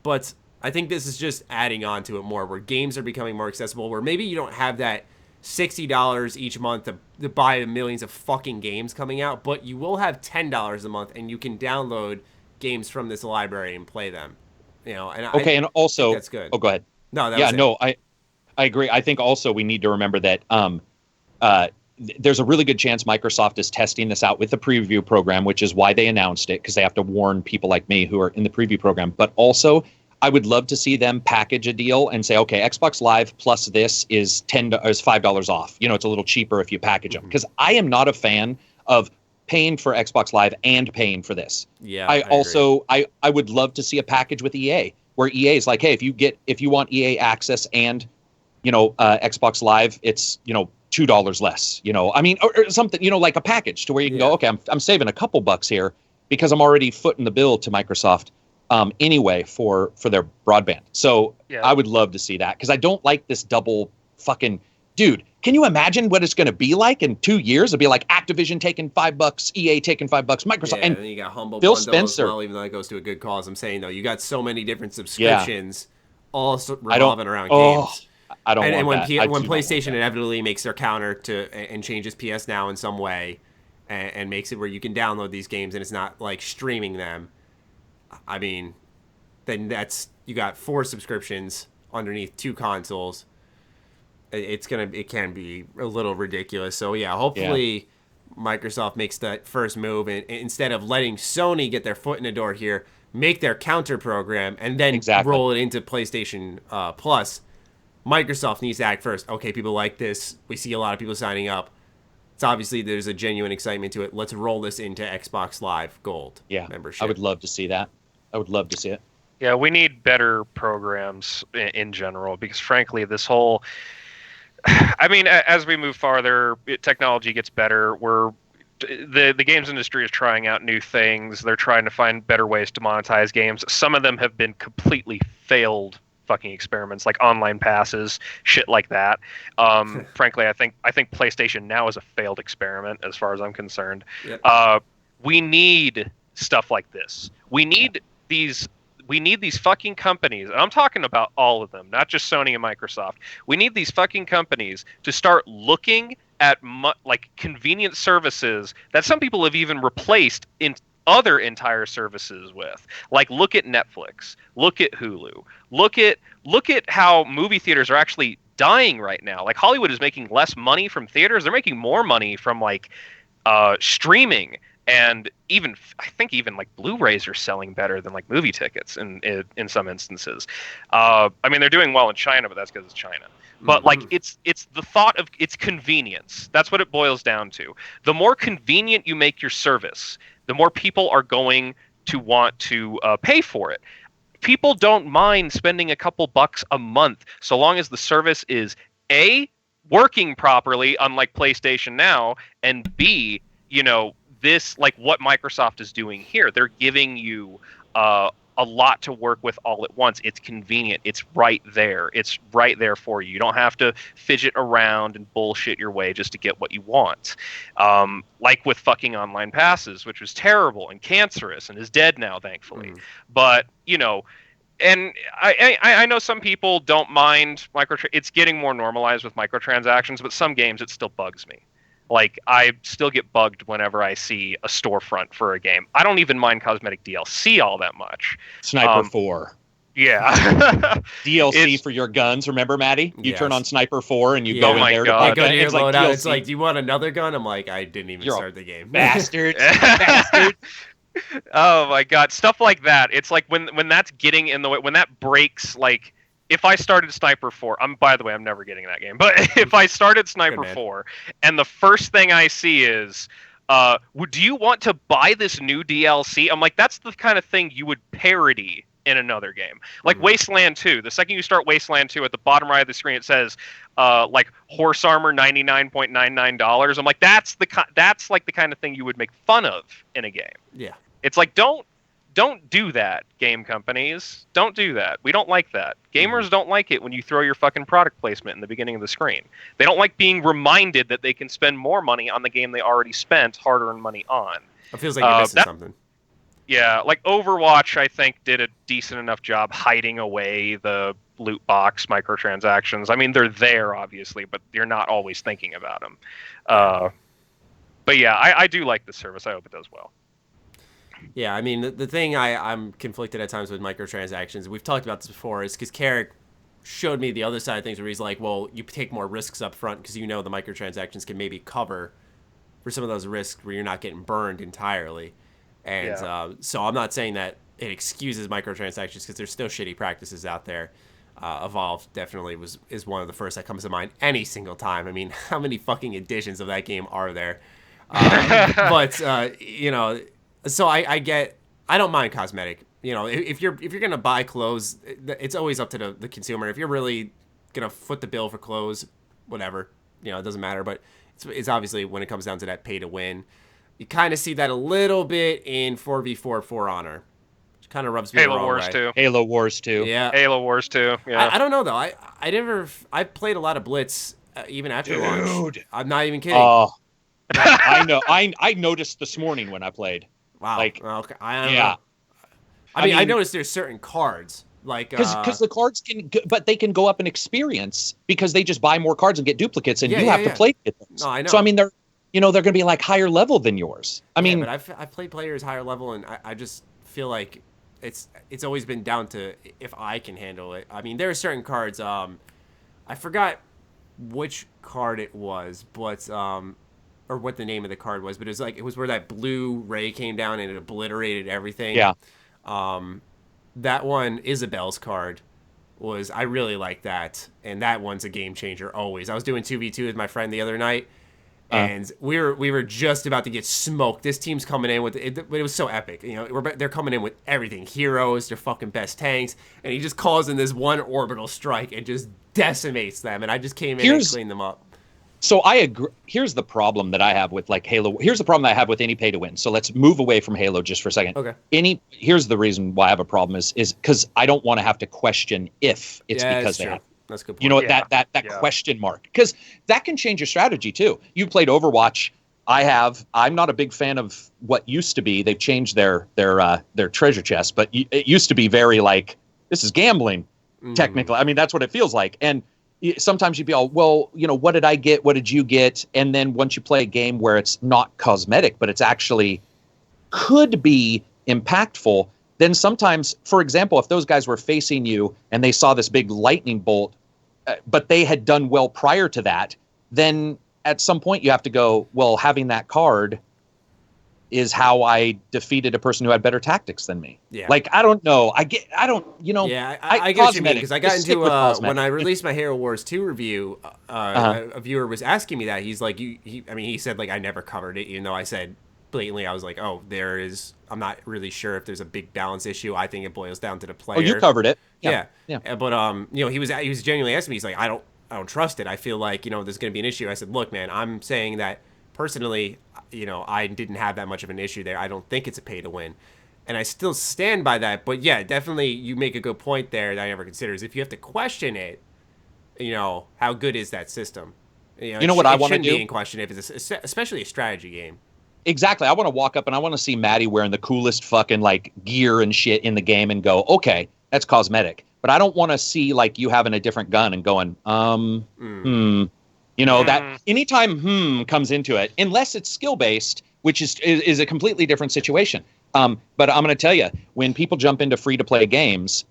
But I think this is just adding on to it more, where games are becoming more accessible, where maybe you don't have that $60 each month to buy the millions of fucking games coming out, but you will have $10 a month, and you can download games from this library and play them. And
also
that's good.
Oh, go ahead.
No,
I agree. I think also we need to remember that there's a really good chance Microsoft is testing this out with the preview program, which is why they announced it, because they have to warn people like me who are in the preview program. But also, I would love to see them package a deal and say, okay, Xbox Live plus this is $5 off. It's a little cheaper if you package them. Because I am not a fan of paying for Xbox Live and paying for this.
Yeah.
I would love to see a package with EA where EA is like, hey, if you want EA access and Xbox Live, it's $2 less. Or something. Like a package to where you can go, okay, I'm saving a couple bucks here because I'm already footing the bill to Microsoft anyway for their broadband. So I would love to see that, because I don't like this double fucking. Dude, can you imagine what it's going to be like in 2 years? It'll be like Activision taking $5, EA taking $5, Microsoft, and
then you got Humble
Phil
Bundle
Spencer.
as well, even though that goes to a good cause. I'm saying, though, you got so many different subscriptions, all revolving around games.
I don't
and
want that.
When PlayStation inevitably makes their counter and changes PS Now in some way, and makes it where you can download these games and it's not like streaming them, I mean, then you got 4 subscriptions underneath 2 consoles. It can be a little ridiculous. So hopefully Microsoft makes that first move, and instead of letting Sony get their foot in the door here, make their counter program and then roll it into PlayStation Plus. Microsoft needs to act first. Okay, people like this. We see a lot of people signing up. It's obviously there's a genuine excitement to it. Let's roll this into Xbox Live Gold membership.
I would love to see that. I would love to see it.
Yeah, we need better programs in general, because frankly, this whole, as we move farther, technology gets better. the games industry is trying out new things. They're trying to find better ways to monetize games. Some of them have been completely failed fucking experiments, like online passes, shit like that. Frankly, I think PlayStation Now is a failed experiment as far as I'm concerned. Yep. We need stuff like this. We need these fucking companies, and I'm talking about all of them, not just Sony and Microsoft. We need these fucking companies to start looking at like convenient services that some people have even replaced in other entire services with. Like, look at Netflix, look at Hulu, look at how movie theaters are actually dying right now. Like, Hollywood is making less money from theaters. They're making more money from like streaming. And I think even like Blu-rays are selling better than like movie tickets in some instances. I mean, they're doing well in China, but that's because it's China. But like, it's the thought of its convenience. That's what it boils down to. The more convenient you make your service, the more people are going to want to pay for it. People don't mind spending a couple bucks a month so long as the service is A, working properly, unlike PlayStation Now, and B, this, like what Microsoft is doing here. They're giving you a lot to work with all at once. It's convenient. It's right there. It's right there for you. You don't have to fidget around and bullshit your way just to get what you want. Like with fucking online passes, which was terrible and cancerous and is dead now, thankfully. But, and I know some people don't mind it's getting more normalized with microtransactions, but some games it still bugs me. Like, I still get bugged whenever I see a storefront for a game. I don't even mind cosmetic DLC all that much.
Sniper 4.
Yeah.
DLC for your guns. Remember, Maddie? You turn on Sniper 4 and you go in there
to buy
guns.
It's like DLC. It's like, do you want another gun? I'm like, I didn't even start the game.
Bastard. Bastard.
Oh, my God. Stuff like that. It's like when that's getting in the way, when that breaks, like, if I started Sniper 4, by the way, I'm never getting that game, but if I started Sniper 4 and the first thing I see is, do you want to buy this new DLC? I'm like, that's the kind of thing you would parody in another game. Like Wasteland 2. The second you start Wasteland 2, at the bottom right of the screen, it says, like, horse armor, $99.99. I'm like, that's like the kind of thing you would make fun of in a game.
Yeah.
It's like, don't do that, game companies. Don't do that. We don't like that. Gamers don't like it when you throw your fucking product placement in the beginning of the screen. They don't like being reminded that they can spend more money on the game they already spent hard-earned money on.
It feels like you're missing something.
Yeah, like Overwatch, I think, did a decent enough job hiding away the loot box microtransactions. I mean, they're there, obviously, but you're not always thinking about them. But yeah, I do like this service. I hope it does well.
Yeah, I mean, the thing I'm conflicted at times with microtransactions, we've talked about this before, is because Karak showed me the other side of things where he's like, well, you take more risks up front because the microtransactions can maybe cover for some of those risks where you're not getting burned entirely. And so I'm not saying that it excuses microtransactions because there's still shitty practices out there. Evolve definitely is one of the first that comes to mind any single time. I mean, how many fucking editions of that game are there? So I don't mind cosmetic. If you're gonna buy clothes, it's always up to the consumer. If you're really gonna foot the bill for clothes, whatever, it doesn't matter. But it's obviously when it comes down to that pay to win, you kind of see that a little bit in 4v4 For Honor, which kind of rubs me the wrong way.
Halo Wars 2.
Yeah.
Halo Wars 2. Yeah.
I don't know though. I played a lot of Blitz even after launch. I'm not even kidding.
Oh, I know. I noticed this morning when I played.
Wow.
Like,
okay. I don't know. I mean, I noticed there's certain cards like
because the cards but they can go up in experience because they just buy more cards and get duplicates, and you have to play with them.
No, I know.
So I mean, they're going to be like higher level than yours. I mean,
but I've played players higher level, and I just feel like it's always been down to if I can handle it. I mean, there are certain cards. I forgot which card it was, but or what the name of the card was, but it was where that blue ray came down and it obliterated everything.
Yeah.
That one, Isabel's card, I really like that, and that one's a game changer always. I was doing 2v2 with my friend the other night, and we were just about to get smoked. This team's coming in with it was so epic. They're coming in with everything, heroes, their fucking best tanks, and he just calls in this one orbital strike and just decimates them, and I just came in and cleaned them up.
So I agree. Here's the problem that I have with like Halo. Here's the problem that I have with any pay to win. So let's move away from Halo just for a second.
Okay.
Here's the reason why I have a problem is because I don't want to have to question if it's because they have.
That's a good point.
You know, that question mark, because that can change your strategy too. You played Overwatch. I'm not a big fan of what used to be. They've changed their treasure chest, but it used to be very like, this is gambling, technically. I mean, that's what it feels like. And sometimes you'd be all, well, you know, what did I get? What did you get? And then once you play a game where it's not cosmetic, but it's actually could be impactful, then sometimes, for example, if those guys were facing you and they saw this big lightning bolt, but they had done well prior to that, then at some point you have to go, well, having that card is how I defeated a person who had better tactics than me. Yeah. Like, I don't know. I get what you mean, because I got into,
when I released my Halo Wars 2 review, a viewer was asking me that. He's like, he said, like, I never covered it, even though I said blatantly, I was like, oh, I'm not really sure if there's a big balance issue. I think it boils down to the player.
Oh, you covered it.
Yeah. But, you know, he was genuinely asking me, he's like, I don't trust it. I feel like, you know, there's going to be an issue. I said, look, man, I'm saying that personally, you know, I didn't have that much of an issue there. I don't think it's a pay to win. And I still stand by that. But yeah, definitely you make a good point there that I never considered is if you have to question it, you know, how good is that system?
You know what I want to do?
It shouldn't be in question if it's especially a strategy game.
Exactly. I want to walk up and I want to see Maddie wearing the coolest fucking like gear and shit in the game and go, okay, that's cosmetic. But I don't want to see like you having a different gun and going, you know, that anytime comes into it, unless it's skill based, which is a completely different situation. But I'm going to tell you, when people jump into free to play games,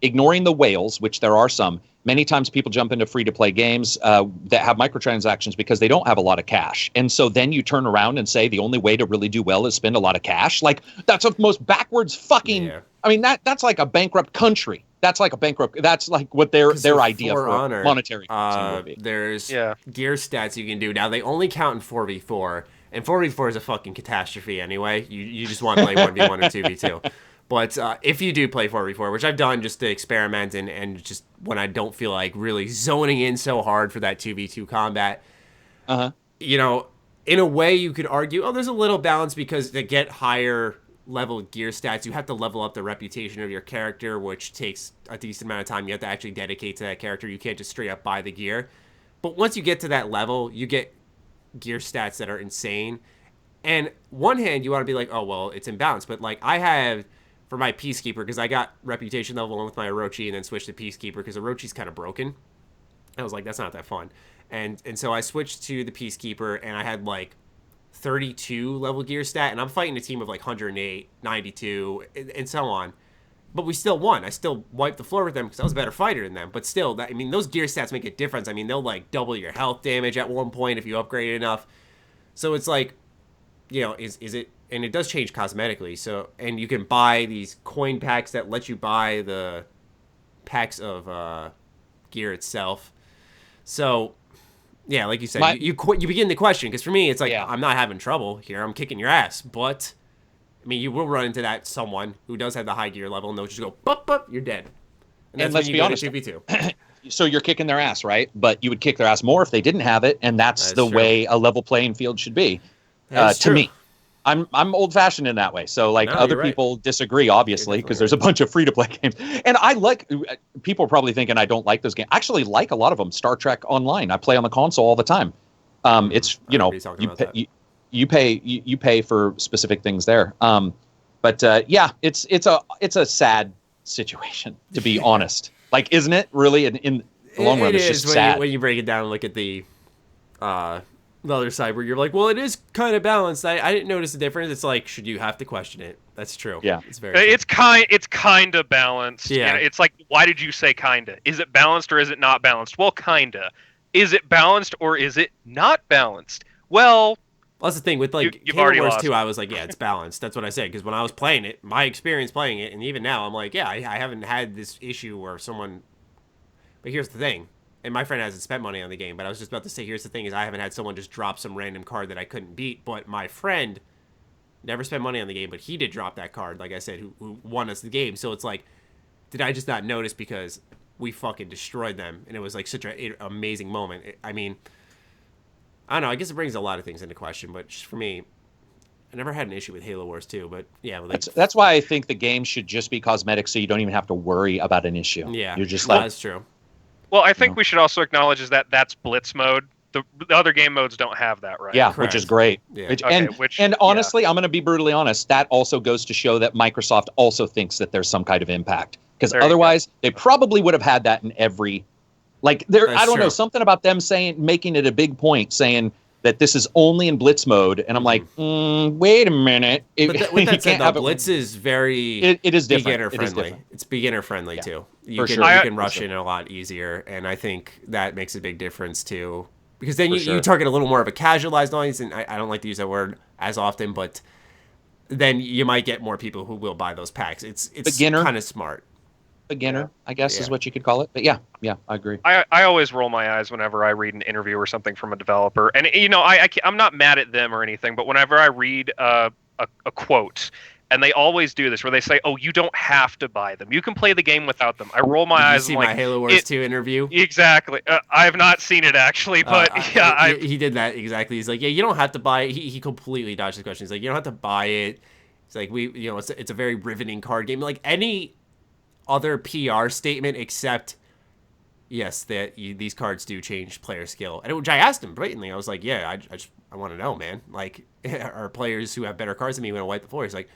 ignoring the whales, which there are some, many times people jump into free to play games that have microtransactions because they don't have a lot of cash. And so then you turn around and say the only way to really do well is spend a lot of cash. Like, that's the most backwards fucking. Yeah. I mean, that's like a bankrupt country. That's like what their idea for
Honor,
monetary
will be. There's gear stats you can do. Now, they only count in 4v4, and 4v4 is a fucking catastrophe anyway. You just want to play 1v1 or 2v2. But if you do play 4v4, which I've done just to experiment and just when I don't feel like really zoning in so hard for that 2v2 combat, you know, in a way you could argue, oh, there's a little balance because to get higher level gear stats, you have to level up the reputation of your character, which takes a decent amount of time. You have to actually dedicate to that character. You can't just straight up buy the gear. But once you get to that level, you get gear stats that are insane. And one hand, you want to be like, oh, well, it's imbalanced. But like I have for my Peacekeeper, because I got reputation level 1 with my Orochi and then switched to Peacekeeper because Orochi's kind of broken. I was like, that's not that fun. And so I switched to the Peacekeeper and I had like 32 level gear stat, and I'm fighting a team of like 108, 92, and so on. But we still won. I still wiped the floor with them because I was a better fighter than them. But still, those gear stats make a difference. I mean, they'll like double your health damage at one point if you upgrade it enough. So it's like, you know, is it? And it does change cosmetically. So, and you can buy these coin packs that let you buy the packs of gear itself. So. Yeah, like you said, you begin the question, because for me, it's like, I'm not having trouble here. I'm kicking your ass. But, I mean, you will run into that someone who does have the high gear level, and they'll just go, bup, you're dead. And that's
let's
when
be honest,
2v2.
So you're kicking their ass, right? But you would kick their ass more if they didn't have it, and that's the way a level playing field should be, to me. I'm old-fashioned in that way. So, like, other people disagree, obviously, because there's a bunch of free-to-play games. And I like – people are probably thinking I don't like those games. I actually like a lot of them. Star Trek Online. I play on the console all the time. It's, you know, you pay for specific things there. But it's a sad situation, to be honest. Like, isn't it really in the long run? It's just sad.
When you break it down and look at the other side where you're like, well, it is kind of balanced. I didn't notice the difference. It's like, should you have to question it? That's true.
Yeah,
it's very true.
It's kind of balanced. Yeah, you know, it's like, why did you say kinda? Is it balanced or is it not balanced? Well, kinda. Is it balanced or is it not balanced? Well,
that's the thing with like Halo Wars 2. I was like, yeah, it's balanced. That's what I said, because when I was playing it, my experience playing it, and even now, I'm like, yeah, I haven't had this issue where someone. But here's the thing. And my friend hasn't spent money on the game, but I was just about to say, here's the thing, is I haven't had someone just drop some random card that I couldn't beat, but my friend never spent money on the game, but he did drop that card, like I said, who won us the game. So it's like, did I just not notice because we fucking destroyed them, and it was like such an amazing moment. I mean, I don't know. I guess it brings a lot of things into question, but just for me, I never had an issue with Halo Wars 2, but yeah.
That's why I think the game should just be cosmetic, so you don't even have to worry about an issue.
Yeah,
you're just
that's true.
Well, I think we should also acknowledge is that's Blitz mode. The other game modes don't have that, right?
Yeah,
Correct.
which is great.
Yeah.
And honestly, I'm going to be brutally honest. That also goes to show that Microsoft also thinks that there's some kind of impact, because otherwise they probably would have had that in every. Like there, I don't know, something about them making it a big point, saying that this is only in Blitz mode, and I'm like, wait a minute.
But with that said, Blitz is very
it is
beginner friendly. It's beginner friendly too. You can rush in a lot easier, and I think that makes a big difference too. Because then you target a little more of a casualized audience, and I don't like to use that word as often, but then you might get more people who will buy those packs. It's kind of smart.
Beginner, I guess, is what you could call it. But yeah, I agree.
I always roll my eyes whenever I read an interview or something from a developer. And, I'm not mad at them or anything, but whenever I read a quote, and they always do this, where they say, oh, you don't have to buy them. You can play the game without them. I roll my eyes.
Did you see my Halo Wars 2 interview?
Exactly. I have not seen it, actually, but
he did that exactly. He's like, yeah, you don't have to buy it. He completely dodged the question. He's like, you don't have to buy it. It's like, it's a very riveting card game. Like any other PR statement except, yes, that these cards do change player skill. And which I asked him blatantly. I was like, yeah, I want to know, man. Like, are players who have better cards than me going to wipe the floor? He's like,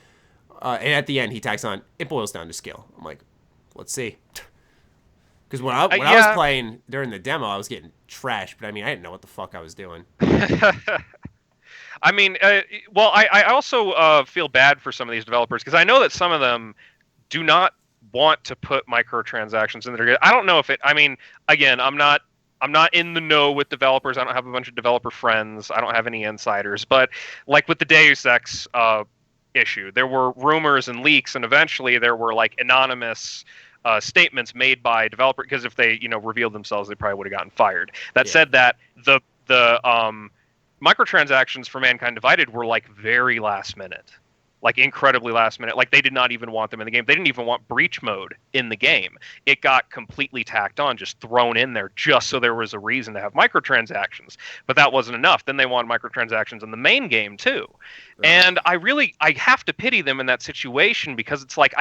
and at the end, he tacks on, it boils down to skill. I'm like, let's see. Because when I was playing during the demo, I was getting trashed. But I mean, I didn't know what the fuck I was doing.
I mean, I also feel bad for some of these developers, because I know that some of them do not want to put microtransactions in there. I don't know if it. I mean, again, I'm not in the know with developers. I don't have a bunch of developer friends. I don't have any insiders. But like with the Deus Ex issue, there were rumors and leaks, and eventually there were like anonymous statements made by developers, because if they revealed themselves, they probably would have gotten fired. That said, that the microtransactions for Mankind Divided were like very last minute. Like incredibly last minute. Like they did not even want them in the game. They didn't even want breach mode in the game. It got completely tacked on, just thrown in there just so there was a reason to have microtransactions. But that wasn't enough. Then they wanted microtransactions in the main game too. Right. And I have to pity them in that situation, because it's like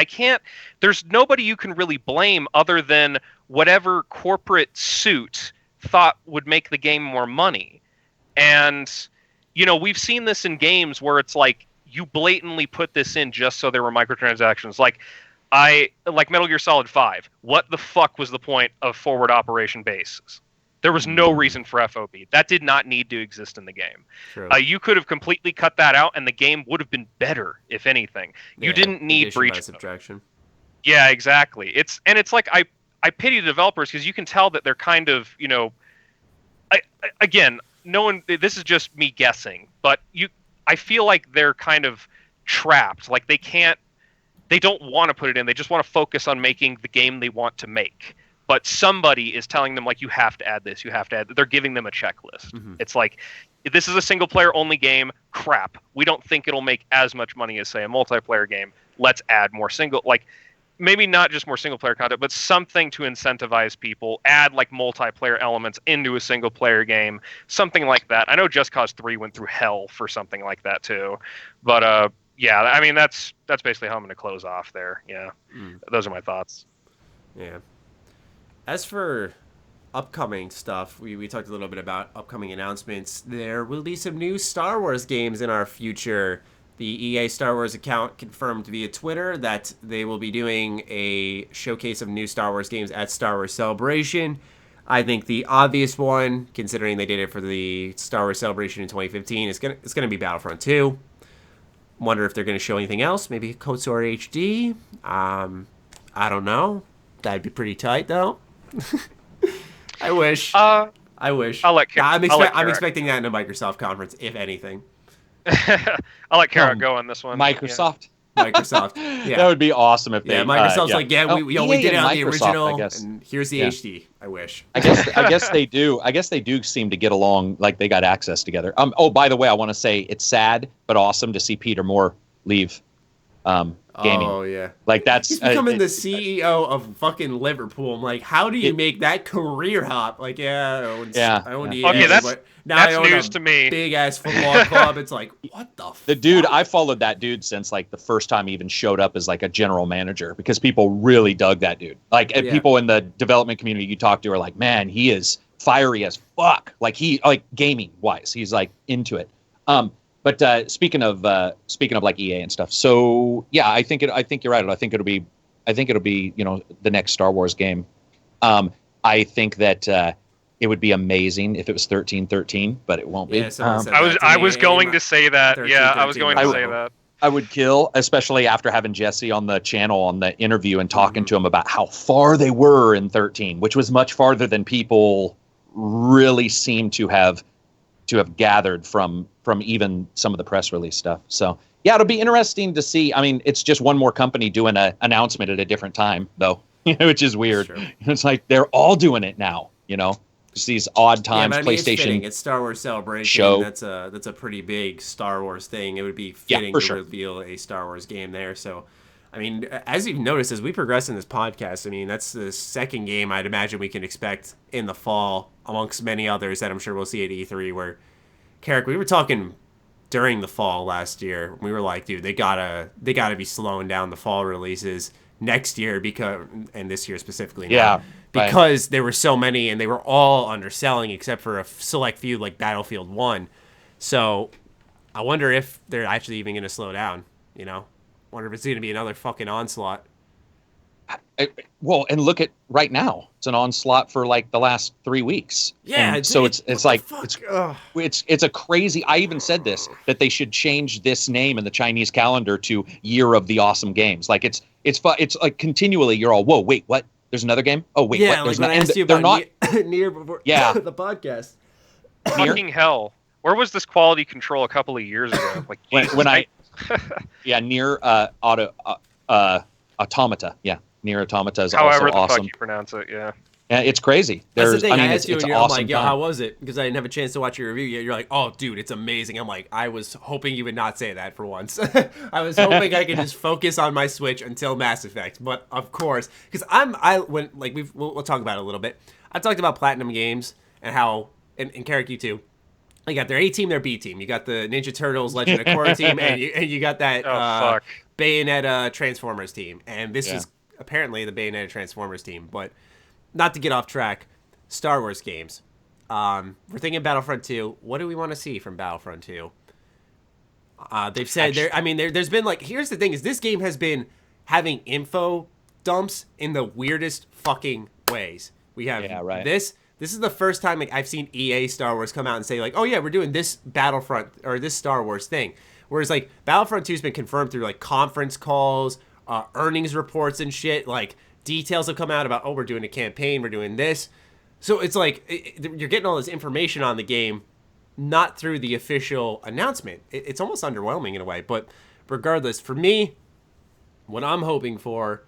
there's nobody you can really blame other than whatever corporate suit thought would make the game more money. And we've seen this in games where it's like, you blatantly put this in just so there were microtransactions. Like Metal Gear Solid 5. What the fuck was the point of forward operation bases? There was no reason for FOB. That did not need to exist in the game. You could have completely cut that out, and the game would have been better, if anything. You didn't need breach
subtraction.
Yeah, exactly. It's like I pity the developers, because you can tell that they're kind of again, no one. This is just me guessing, but I feel like they're kind of trapped. Like they don't want to put it in. They just want to focus on making the game they want to make. But somebody is telling them, like, you have to add this, you have to add that. They're giving them a checklist. Mm-hmm. It's like, this is a single player only game. Crap. We don't think it'll make as much money as, say, a multiplayer game. Let's add more maybe not just more single player content, but something to incentivize people. Add like multiplayer elements into a single player game, something like that. I know Just Cause 3 went through hell for something like that too, but yeah, I mean that's basically how I'm going to close off there. Yeah, Those are my thoughts.
Yeah. As for upcoming stuff, we talked a little bit about upcoming announcements. There will be some new Star Wars games in our future. The EA Star Wars account confirmed via Twitter that they will be doing a showcase of new Star Wars games at Star Wars Celebration. I think the obvious one, considering they did it for the Star Wars Celebration in 2015, it's gonna be Battlefront 2. Wonder if they're gonna show anything else. Maybe KOTOR HD. I don't know. That'd be pretty tight though. I wish.
I
wish.
I'll let
I'm expecting that in a Microsoft conference, if anything.
I'll let Karak go on this one.
Microsoft.
Yeah. Microsoft. Yeah.
That would be awesome if they.
Yeah, Microsoft's we did it on the original, and here's the HD. I wish.
I guess they do. I guess they do seem to get along, like they got access together. Oh, by the way, I want to say it's sad but awesome to see Peter Moore leave gaming.
Oh yeah,
like that's
he's becoming the CEO of fucking Liverpool. I'm like, how do you make that career hop? Like, I own EA,
okay,
but now
that's
I own
news
a
to me.
Big ass football club. It's like, what the?
The dude, I followed that dude since like the first time he even showed up as like a general manager, because people really dug that dude. Like people in the development community you talk to are like, man, he is fiery as fuck. Like gaming wise, he's like into it. But speaking of like EA and stuff, so yeah, I think you're right. I think it'll be the next Star Wars game. I think that it would be amazing if it was 13-13, but it won't be.
Yeah,
I was going to say that.
13,
yeah, I was going to say that.
I would kill, especially after having Jesse on the channel on the interview and talking to him about how far they were in 13, which was much farther than people really seem to have gathered from even some of the press release stuff. So yeah, it'll be interesting to see. I mean, it's just one more company doing an announcement at a different time, though, which is weird. Sure. It's like they're all doing it now, Just these odd times.
Yeah, but
PlayStation.
It's Star Wars Celebration.
Show.
That's a pretty big Star Wars thing. It would be fitting to reveal a Star Wars game there. So, I mean, as you've noticed, as we progress in this podcast, I mean, that's the second game I'd imagine we can expect in the fall, amongst many others that I'm sure we'll see at E3. Where, Karak, we were talking during the fall last year. We were like, dude, they gotta be slowing down the fall releases next year and this year specifically. Because there were so many and they were all underselling except for a select few like Battlefield 1. So I wonder if they're actually even going to slow down, Wonder if it's going to be another fucking onslaught.
Well, and look at right now. It's an onslaught for like the last 3 weeks.
Yeah.
And so it's like it's a crazy. I even said this, that they should change this name in the Chinese calendar to Year of the Awesome Games. Like it's like continually you're all, whoa, wait, what? There's another game? Oh wait,
yeah,
what?
Like when I asked you about Nier before the podcast.
Fucking hell. Where was this quality control a couple of years ago? Like
when I Nier Automata. Yeah. Nier Automata is
however
also awesome.
However the fuck you pronounce it, yeah.
Yeah, it's crazy.
That's the thing. I asked you,
it's
and
awesome.
I'm like, yo, how was it? Because I didn't have a chance to watch your review yet. You're like, oh, dude, it's amazing. I'm like, I was hoping you would not say that for once. I was hoping I could just focus on my Switch until Mass Effect. But of course, because we'll talk about it a little bit. I talked about Platinum Games and how, and Karak, you too. You got their A team, their B team. You got the Ninja Turtles Legend of Korra team, and you got that Bayonetta Transformers team. And this is apparently the Bayonetta Transformers team, but not to get off track, Star Wars games. We're thinking Battlefront 2. What do we want to see from Battlefront 2? They've said there's been like, here's the thing is this game has been having info dumps in the weirdest fucking ways. We have this is the first time like I've seen EA Star Wars come out and say like, oh yeah, we're doing this Battlefront or this Star Wars thing. Whereas like Battlefront 2 has been confirmed through like conference calls, earnings reports and shit. Like details have come out about, oh, we're doing a campaign, we're doing this. So it's like you're getting all this information on the game, not through the official announcement. It's almost underwhelming in a way. But regardless, for me, what I'm hoping for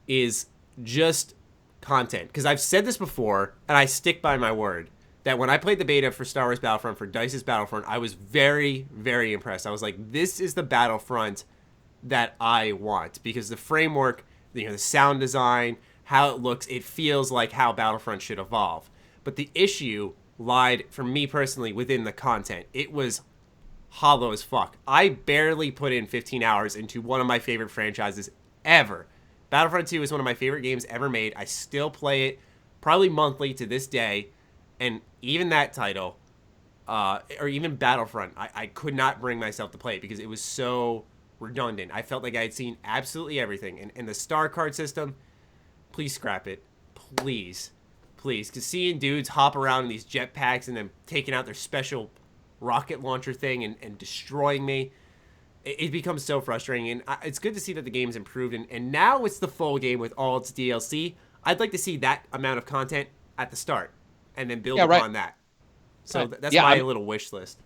is just content. Because I've said this before, and I stick by my word, that when I played the beta for Star Wars Battlefront, for DICE's Battlefront, I was very, very impressed. I was like, this is the Battlefront that I want. Because the framework, the sound design, how it looks, it feels like how Battlefront should evolve. But the issue lied, for me personally, within the content. It was hollow as fuck. I barely put in 15 hours into one of my favorite franchises ever. Battlefront 2 is one of my favorite games ever made. I still play it probably monthly to this day. And even that title, or even Battlefront, I could not bring myself to play it because it was so redundant. I felt like I had seen absolutely everything. And the star card system, please scrap it. Please. Because seeing dudes hop around in these jetpacks and then taking out their special rocket launcher thing and destroying me, it becomes so frustrating. And it's good to see that the game's improved. And now it's the full game with all its DLC. I'd like to see that amount of content at the start and then build upon that. So that's my little wish list.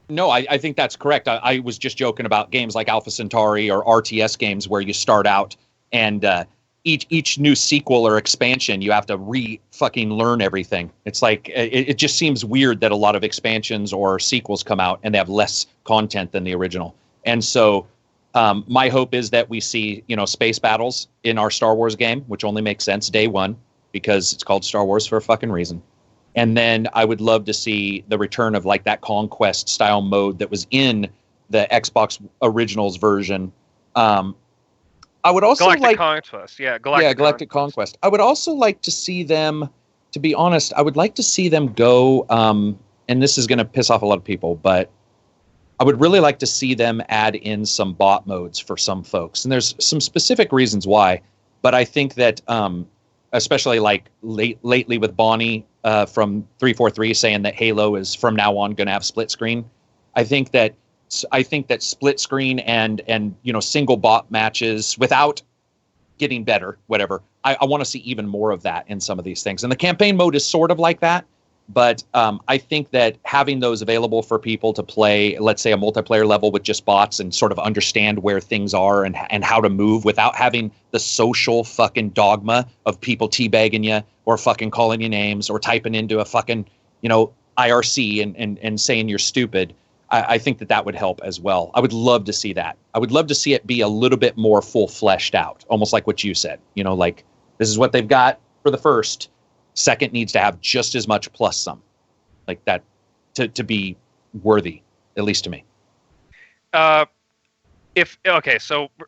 No, I think that's correct. I was just joking about games like Alpha Centauri or RTS games where you start out and each new sequel or expansion, you have to fucking learn everything. It's like, it just seems weird that a lot of expansions or sequels come out and they have less content than the original. And so My hope is that we see, space battles in our Star Wars game, which only makes sense day one because it's called Star Wars for a fucking reason. And then I would love to see the return of like that Conquest style mode that was in the Xbox Originals version. I would also
Galactic Conquest. Yeah,
Galactic Conquest. I would also like to see them, to be honest, I would like to see them go, and this is going to piss off a lot of people, but I would really like to see them add in some bot modes for some folks. And there's some specific reasons why, but I think that, especially like lately with Bonnie from 343 saying that Halo is from now on going to have split screen. I think that split screen and single bot matches without getting better, whatever. I want to see even more of that in some of these things. And the campaign mode is sort of like that. But I think that having those available for people to play, let's say a multiplayer level with just bots and sort of understand where things are and how to move without having the social fucking dogma of people teabagging you or fucking calling you names or typing into a fucking, IRC and saying you're stupid. I think that would help as well. I would love to see that. I would love to see it be a little bit more full fleshed out, almost like what you said. Like this is what they've got for the first. Second needs to have just as much plus some, like that, to be worthy, at least to me.
So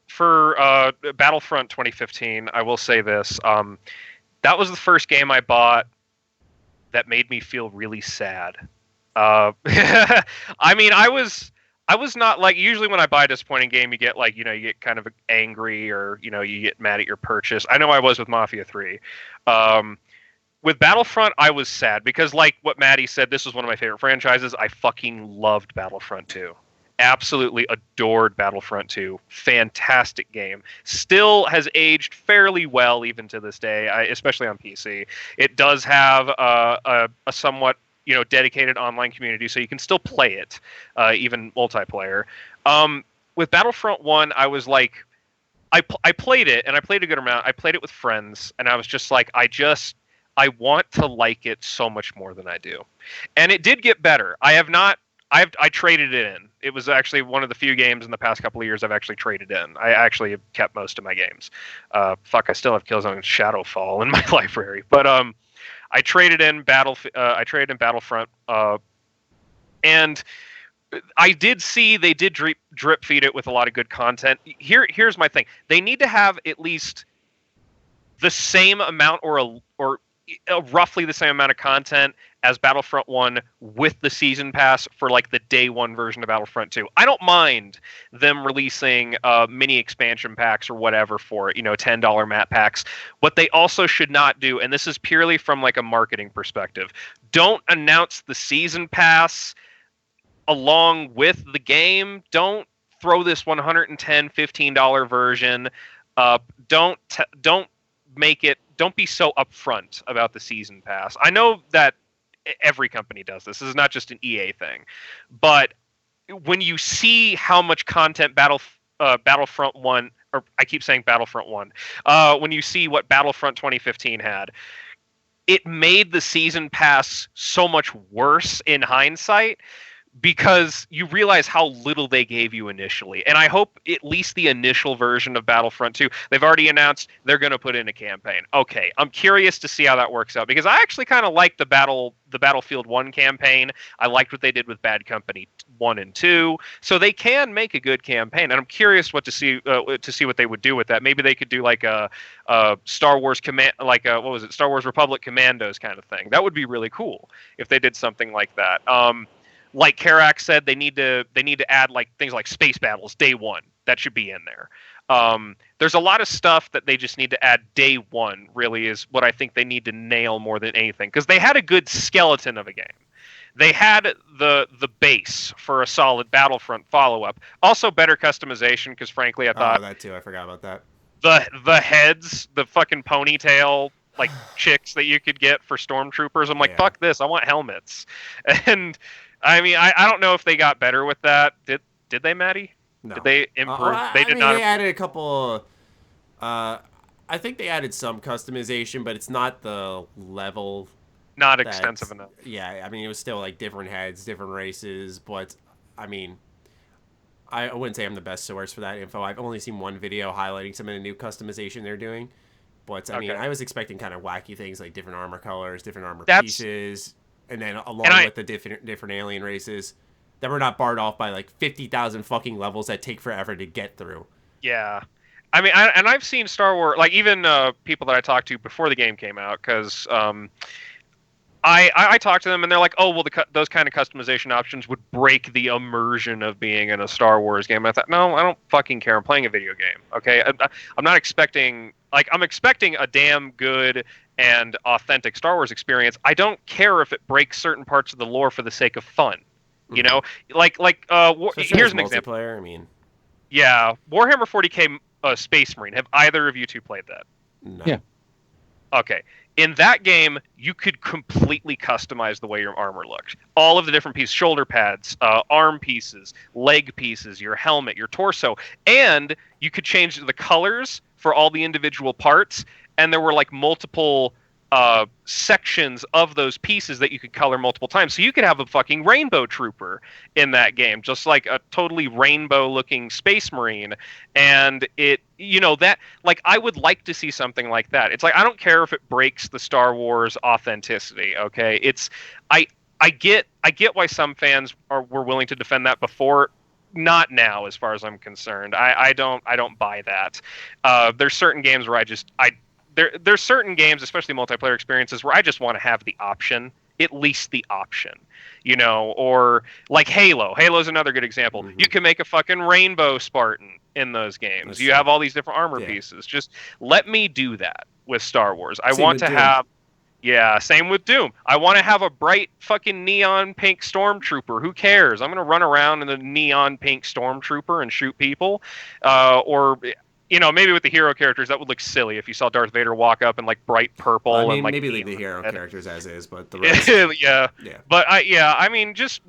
for Battlefront 2015, I will say this: that was the first game I bought that made me feel really sad. I mean, I was not like, usually when I buy a disappointing game, you get like, you get kind of angry or you get mad at your purchase. I know I was with Mafia 3. With Battlefront, I was sad because, like what Maddie said, this was one of my favorite franchises. I fucking loved Battlefront 2. Absolutely adored Battlefront 2. Fantastic game. Still has aged fairly well even to this day, especially on PC. It does have a somewhat dedicated online community, so you can still play it, even multiplayer. With Battlefront 1, I was like, I played it, and I played a good amount. I played it with friends, and I was just like, I want to like it so much more than I do. And it did get better. I traded it in. It was actually one of the few games in the past couple of years I've actually traded in. I actually have kept most of my games. I still have Killzone and Shadowfall in my library. But I traded in Battlefront, and I did see they did drip feed it with a lot of good content. Here's my thing: they need to have at least the same amount or roughly the same amount of content as Battlefront 1 with the season pass for like the day one version of Battlefront 2. I don't mind them releasing mini expansion packs or whatever for $10 map packs. What they also should not do, and this is purely from like a marketing perspective, don't announce the season pass along with the game. Don't throw this $110, $15 version up. Don't be so upfront about the season pass. I know that every company does this. This is not just an EA thing. But when you see how much content Battlefront 1, or I keep saying Battlefront 1, when you see what Battlefront 2015 had, it made the season pass so much worse in hindsight, because you realize how little they gave you initially. And I hope at least the initial version of Battlefront 2, they've already announced they're going to put in a campaign. Okay, I'm curious to see how that works out, because I actually kind of like the Battlefield 1 campaign. I liked what they did with Bad Company 1 and 2. So they can make a good campaign, and I'm curious to see what they would do with that. Maybe they could do like a Star Wars Star Wars Republic Commandos kind of thing. That would be really cool if they did something like that. Like Karak said, they need to add like things like space battles day one. That should be in there. There's a lot of stuff that they just need to add day one, really, is what I think they need to nail more than anything. Because they had a good skeleton of a game. They had the base for a solid Battlefront follow-up. Also better customization, because frankly I thought...
Oh, that too. I forgot about that.
The heads, the fucking ponytail like chicks that you could get for stormtroopers. I'm like, fuck this. I want helmets. And... I mean, I don't know if they got better with that. Did they, Maddie?
No.
Did they improve?
They added a couple. I think they added some customization, but it's not the level.
Not extensive enough.
Yeah, I mean, it was still like different heads, different races, but I mean, I wouldn't say I'm the best source for that info. I've only seen one video highlighting some of the new customization they're doing. But, I mean, I was expecting kind of wacky things like different armor colors, different armor pieces, and then along with the different alien races that were not barred off by, like, 50,000 fucking levels that take forever to get through.
Yeah. I mean, I've seen Star Wars, like, even people that I talked to before the game came out, because I talked to them, and they're like, oh, well, those kind of customization options would break the immersion of being in a Star Wars game. And I thought, no, I don't fucking care. I'm playing a video game, okay? I'm not expecting... Like, I'm expecting a damn good and authentic Star Wars experience. I don't care if it breaks certain parts of the lore for the sake of fun. You know? Here's an example.
I mean...
Yeah, Warhammer 40k Space Marine. Have either of you two played that?
No.
Yeah.
Okay. In that game, you could completely customize the way your armor looked. All of the different pieces, shoulder pads, arm pieces, leg pieces, your helmet, your torso. And you could change the colors for all the individual parts. And there were like multiple sections of those pieces that you could color multiple times. So you could have a fucking rainbow trooper in that game, just like a totally rainbow looking space marine. And it, that, like, I would like to see something like that. It's like, I don't care if it breaks the Star Wars authenticity. Okay. It's, I get why some fans were willing to defend that before. Not now, as far as I'm concerned. I don't buy that. There's certain games where there's certain games, especially multiplayer experiences, where I just want to have the option, at least the option, or like Halo. Halo's another good example. Mm-hmm. You can make a fucking rainbow Spartan in those games. You have all these different armor pieces. Just let me do that with Star Wars. I want to have... Yeah, same with Doom. I want to have a bright fucking neon pink stormtrooper. Who cares? I'm going to run around in the neon pink stormtrooper and shoot people. Or... maybe with the hero characters, that would look silly if you saw Darth Vader walk up in like bright purple.
I mean,
and like
maybe leave the hero characters as is, but the rest.
Yeah. But I mean, just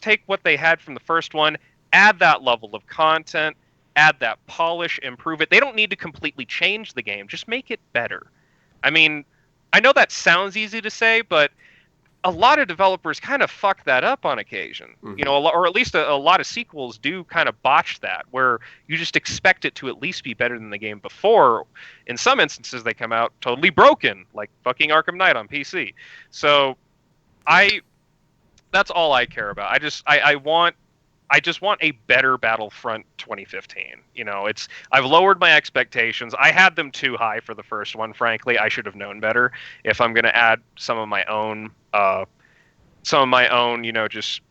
take what they had from the first one, add that level of content, add that polish, improve it. They don't need to completely change the game. Just make it better. I mean, I know that sounds easy to say, but a lot of developers kind of fuck that up on occasion,
mm-hmm.
Or at least a lot of sequels do kind of botch that, where you just expect it to at least be better than the game before. In some instances, they come out totally broken, like fucking Arkham Knight on PC. So, that's all I care about. I just want a better Battlefront 2015. I've lowered my expectations. I had them too high for the first one. Frankly, I should have known better. If I'm going to add some of my own, just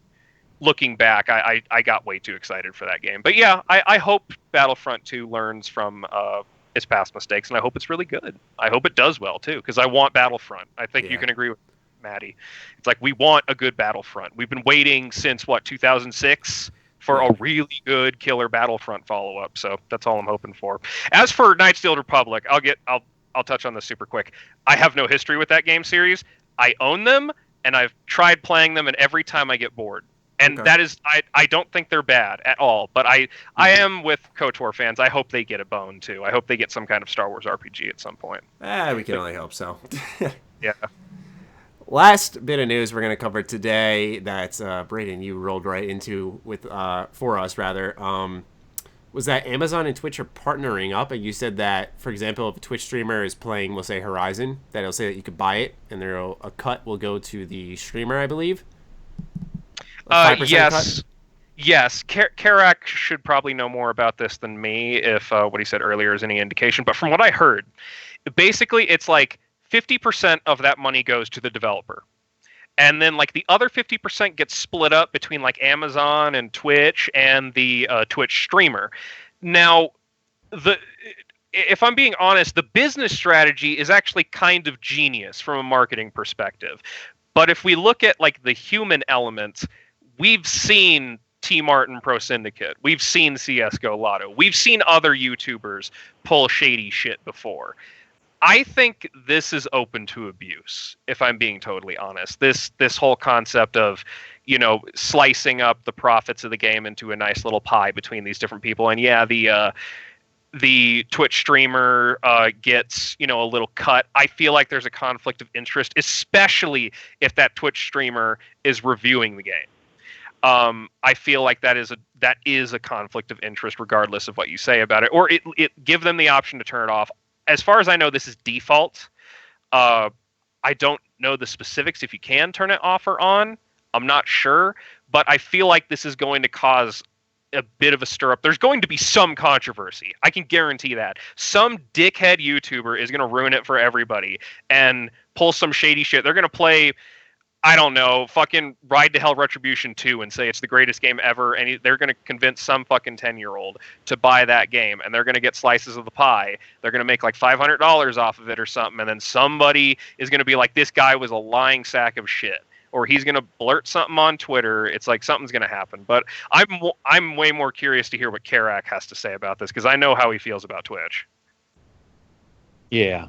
looking back, I got way too excited for that game. But yeah, I hope Battlefront 2 learns from its past mistakes, and I hope it's really good. I hope it does well too, because I want Battlefront. I think you can agree with Maddie. It's like, we want a good Battlefront. We've been waiting since 2006 for a really good killer Battlefront follow-up. So that's all I'm hoping for. As for Knights of the Old Republic, I'll touch on this super quick. I have no history with that game series. I own them, and I've tried playing them, and every time I get bored. And that is, I don't think they're bad at all. But I am with KOTOR fans. I hope they get a bone too. I hope they get some kind of Star Wars RPG at some point.
We can only hope so.
Yeah.
Last bit of news we're going to cover today that Braden, you rolled right into for us was that Amazon and Twitch are partnering up, and you said that, for example, if a Twitch streamer is playing, we'll say Horizon, that it'll say that you could buy it, and a cut will go to the streamer, I believe.
Yes. Cut? Yes. Karak should probably know more about this than me, if what he said earlier is any indication. But from what I heard, basically it's like 50% of that money goes to the developer. And then like the other 50% gets split up between like Amazon and Twitch and the Twitch streamer. Now, if I'm being honest, the business strategy is actually kind of genius from a marketing perspective. But if we look at like the human elements, we've seen T-Martin Pro Syndicate. We've seen CSGO Lotto. We've seen other YouTubers pull shady shit before. I think this is open to abuse, if I'm being totally honest. This whole concept of, slicing up the profits of the game into a nice little pie between these different people. And yeah, the Twitch streamer gets, a little cut. I feel like there's a conflict of interest, especially if that Twitch streamer is reviewing the game. I feel like that is a conflict of interest, regardless of what you say about it, or it give them the option to turn it off. As far as I know, this is default. I don't know the specifics if you can turn it off or on. I'm not sure, but I feel like this is going to cause a bit of a stir up. There's going to be some controversy. I can guarantee that. Some dickhead YouTuber is going to ruin it for everybody and pull some shady shit. They're going to play, I don't know, fucking Ride to Hell Retribution 2 and say it's the greatest game ever, and they're going to convince some fucking 10-year-old to buy that game, and they're going to get slices of the pie. They're going to make like $500 off of it or something, and then somebody is going to be like, this guy was a lying sack of shit. Or he's going to blurt something on Twitter. It's like something's going to happen. But I'm way more curious to hear what Karak has to say about this, because I know how he feels about Twitch.
Yeah.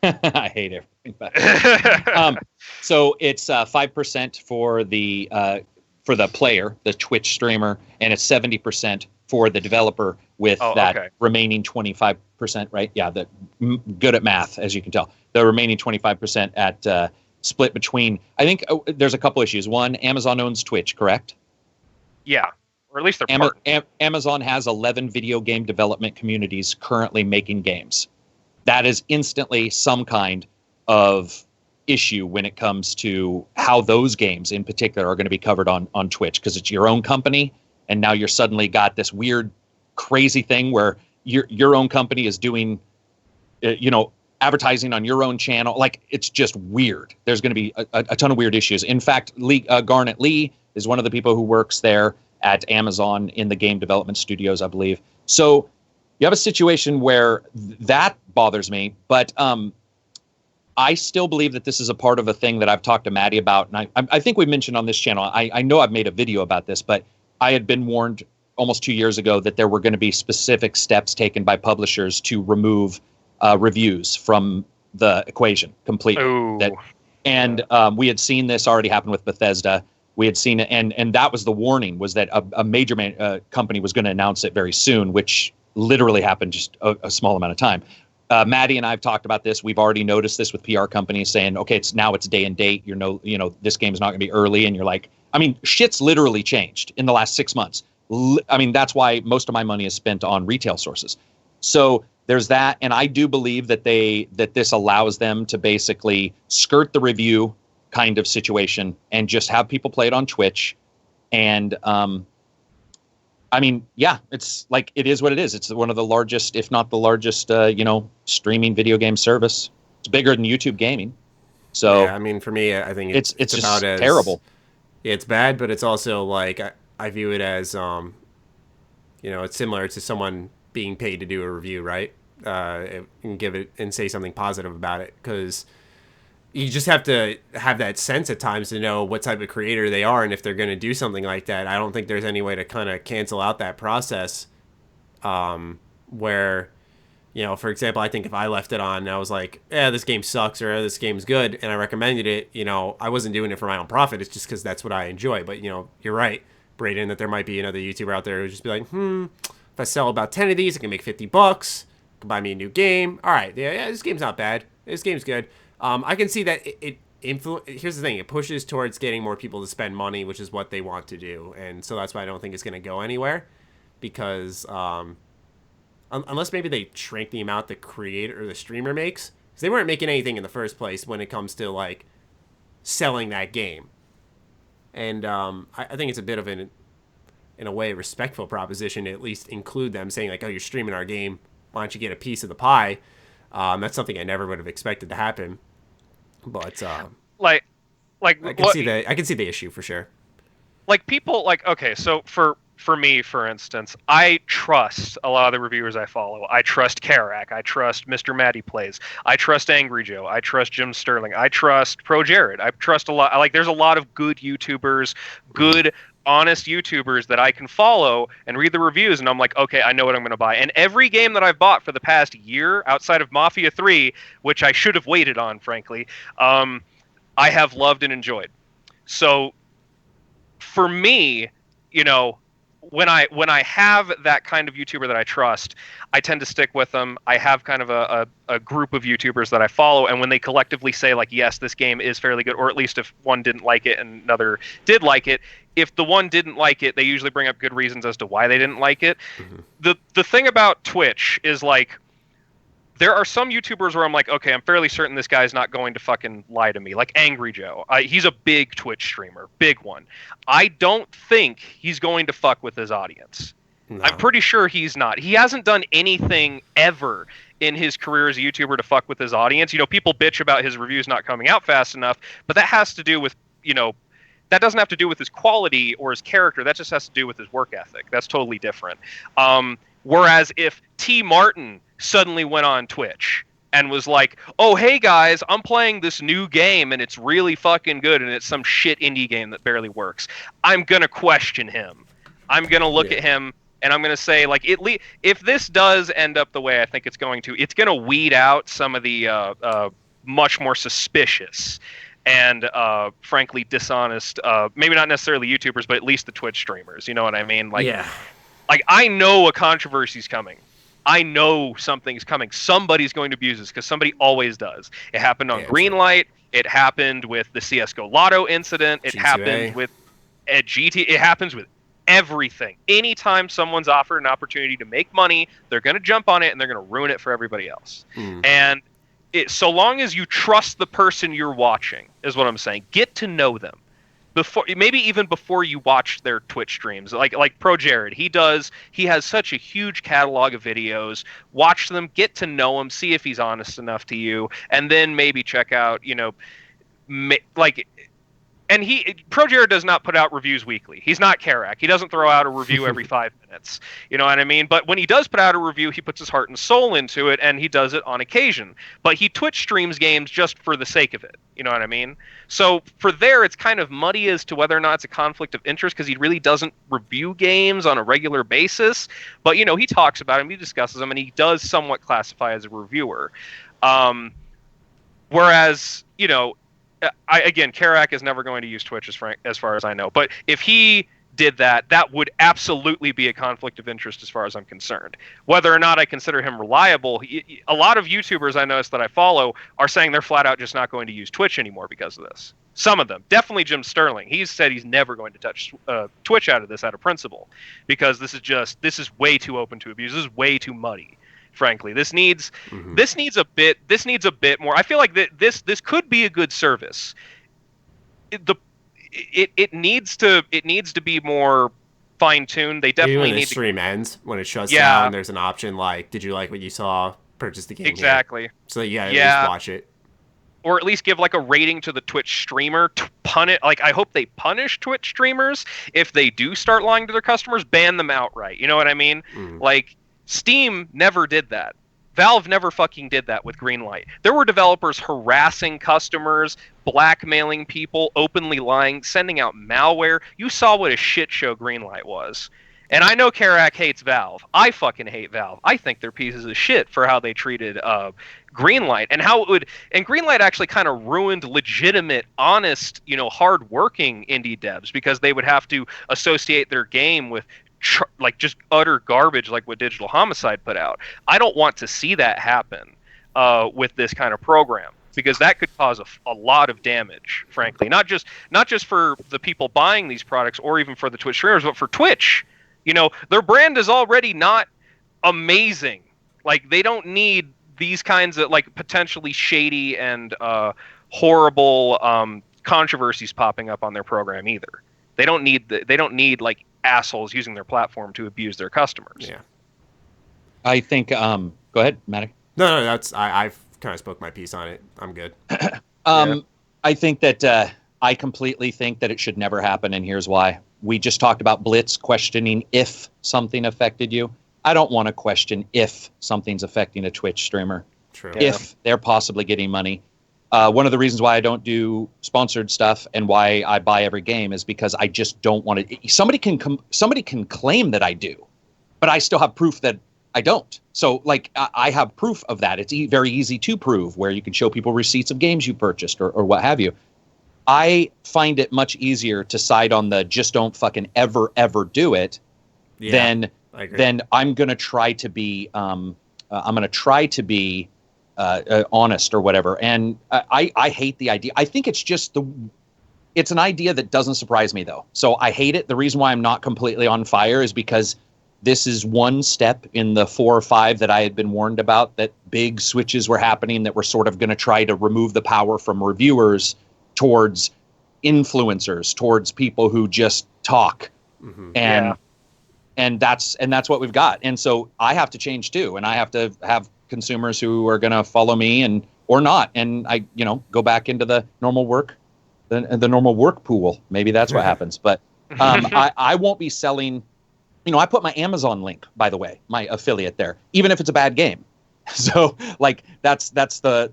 I hate everything about it. So it's 5% for the player, the Twitch streamer, and it's 70% for the developer with remaining 25%, right? Yeah, good at math, as you can tell. The remaining 25% at split between, I think there's a couple issues. One, Amazon owns Twitch, correct?
Yeah, or at least they're part.
Amazon has 11 video game development communities currently making games. That is instantly some kind of issue when it comes to how those games in particular are going to be covered on Twitch, because it's your own company, and now you're suddenly got this weird, crazy thing where your own company is doing, advertising on your own channel. Like, it's just weird. There's going to be a ton of weird issues. In fact, Garnet Lee is one of the people who works there at Amazon in the game development studios, I believe. So you have a situation where that bothers me, but I still believe that this is a part of a thing that I've talked to Maddie about, and I think we mentioned on this channel, I know I've made a video about this, but I had been warned almost 2 years ago that there were going to be specific steps taken by publishers to remove reviews from the equation completely. We had seen this already happen with Bethesda. We had seen it, and that was the warning, was that a major company was going to announce it very soon, which literally happened just a small amount of time. Maddie and I have talked about this. We've already noticed this with PR companies saying, okay, it's day and date. This game is not going to be early, and you're like, I mean, shit's literally changed in the last 6 months. I mean, that's why most of my money is spent on retail sources. So there's that, and I do believe that this allows them to basically skirt the review kind of situation and just have people play it on Twitch. And I mean, yeah, it's like, it is what it is. It's one of the largest, if not the largest, streaming video game service. It's bigger than YouTube gaming. So
yeah, I mean, for me, I think it's
just
about as
terrible.
It's bad, but it's also like I view it as it's similar to someone being paid to do a review, right? And give it and say something positive about it, because you just have to have that sense at times to know what type of creator they are, and if they're going to do something like that. I don't think there's any way to kind of cancel out that process. Where, for example, I think if I left it on and I was like, yeah, this game sucks, or this game's good, and I recommended it, I wasn't doing it for my own profit. It's just because that's what I enjoy. But you're right, Brayden, that there might be another YouTuber out there who'd just be like, if I sell about 10 of these, I can make $50. Can buy me a new game. All right, yeah, this game's not bad. This game's good. I can see that here's the thing. It pushes towards getting more people to spend money, which is what they want to do. And so that's why I don't think it's going to go anywhere, because unless maybe they shrink the amount the creator or the streamer makes, because they weren't making anything in the first place when it comes to like selling that game. And I think it's a bit of in a way, respectful proposition to at least include them, saying like, oh, you're streaming our game, why don't you get a piece of the pie? That's something I never would have expected to happen. But I can see the issue for sure.
Like, people, like, okay, so for me, for instance, I trust a lot of the reviewers I follow. I trust Karak. I trust Mr. Matty Plays. I trust Angry Joe. I trust Jim Sterling. I trust Pro Jared. I trust a lot. There's a lot of good YouTubers, good, honest YouTubers that I can follow and read the reviews, and I'm like, okay, I know what I'm going to buy. And every game that I've bought for the past year, outside of Mafia 3, which I should have waited on, frankly, I have loved and enjoyed. So for me, when I have that kind of YouTuber that I trust, I tend to stick with them. I have kind of a group of YouTubers that I follow, and when they collectively say like, yes, this game is fairly good, or at least if one didn't like it and another did like it, if the one didn't like it, they usually bring up good reasons as to why they didn't like it. Mm-hmm. The thing about Twitch is like, there are some YouTubers where I'm like, okay, I'm fairly certain this guy's not going to fucking lie to me. Like Angry Joe. He's a big Twitch streamer. Big one. I don't think he's going to fuck with his audience. No. I'm pretty sure he's not. He hasn't done anything ever in his career as a YouTuber to fuck with his audience. You know, people bitch about his reviews not coming out fast enough, but that has to do with, you know, that doesn't have to do with his quality or his character. That just has to do with his work ethic. That's totally different. Whereas if T. Martin suddenly went on Twitch and was like, oh, hey guys, I'm playing this new game and it's really fucking good and it's some shit indie game that barely works, I'm going to question him. I'm going to look at him and I'm going to say, like, if this does end up the way I think it's going to weed out some of the much more suspicious and frankly dishonest, maybe not necessarily YouTubers, but at least the Twitch streamers. You know what I mean? Like, like I know a controversy's coming. I know something's coming. Somebody's going to abuse this because somebody always does. It happened on Greenlight. It happened with the CSGO Lotto incident. It happened with GT. It happens with everything. Anytime someone's offered an opportunity to make money, they're going to jump on it and they're going to ruin it for everybody else. And so long as you trust the person you're watching, is what I'm saying. Get to know them. Maybe even before you watch their Twitch streams, like Pro Jared, he has such a huge catalog of videos. Watch them, get to know him, see if he's honest enough to you, and then maybe check out, you know, and Pro Jared does not put out reviews weekly. He's not Karak. He doesn't throw out a review every 5 minutes. You know what I mean? But when he does put out a review, he puts his heart and soul into it, and he does it on occasion. But he Twitch streams games just for the sake of it. You know what I mean? So for there, it's kind of muddy as to whether or not it's a conflict of interest because he really doesn't review games on a regular basis. But, you know, he talks about them, he discusses them, and he does somewhat classify as a reviewer. Whereas, you know, Karak is never going to use Twitch as far as I know. But if he did that, that would absolutely be a conflict of interest as far as I'm concerned. Whether or not I consider him reliable, a lot of YouTubers I notice that I follow are saying they're flat out just not going to use Twitch anymore because of this. Some of them. Definitely Jim Sterling. He's said he's never going to touch Twitch out of principle because this is way too open to abuse. This is way too muddy. Frankly, this needs a bit more. I feel like this could be a good service. It needs to be more fine-tuned. They definitely need to.
Stream ends when it shuts down. There's an option like, did you like what you saw? Purchase the game.
Exactly.
Here. So you gotta at least watch it.
Or at least give like a rating to the Twitch streamer to punish. Like, I hope they punish Twitch streamers if they do start lying to their customers. Ban them outright. You know what I mean? Like. Steam never did that. Valve never fucking did that with Greenlight. There were developers harassing customers, blackmailing people, openly lying, sending out malware. You saw what a shit show Greenlight was. And I know Karak hates Valve. I fucking hate Valve. I think they're pieces of shit for how they treated Greenlight and how it would. And Greenlight actually kind of ruined legitimate, honest, you know, hard-working indie devs because they would have to associate their game with like just utter garbage like what Digital Homicide put out. I don't want to see that happen with this kind of program because that could cause a lot of damage, frankly. Not just for the people buying these products or even for the Twitch streamers, but for Twitch. You know, their brand is already not amazing. Like, they don't need these kinds of like potentially shady and horrible controversies popping up on their program either. They don't need like assholes using their platform to abuse their customers.
Yeah.
I think go ahead, Matty.
No, that's I've kind of spoke my piece on it. I'm good.
I think that I completely think that it should never happen, and here's why. We just talked about Blitz questioning if something affected you. I don't want to question if something's affecting a Twitch streamer.
True.
If they're possibly getting money. One of the reasons why I don't do sponsored stuff and why I buy every game is because I just don't want to. Somebody can claim that I do, but I still have proof that I don't. So, like, I have proof of that. It's very easy to prove, where you can show people receipts of games you purchased or what have you. I find it much easier to side on the just don't fucking ever do it then I'm going to try to be honest or whatever. And I hate the idea. I think it's just it's an idea that doesn't surprise me, though. So I hate it. The reason why I'm not completely on fire is because this is one step in the 4 or 5 that I had been warned about, that big switches were happening that were sort of going to try to remove the power from reviewers towards influencers, towards people who just talk. And that's what we've got. And so I have to change too. And I have to have consumers who are going to follow me or not. And I, go back into the normal work, the normal work pool. Maybe that's what happens. But I won't be selling. I put my Amazon link, by the way, my affiliate there, even if it's a bad game. So that's the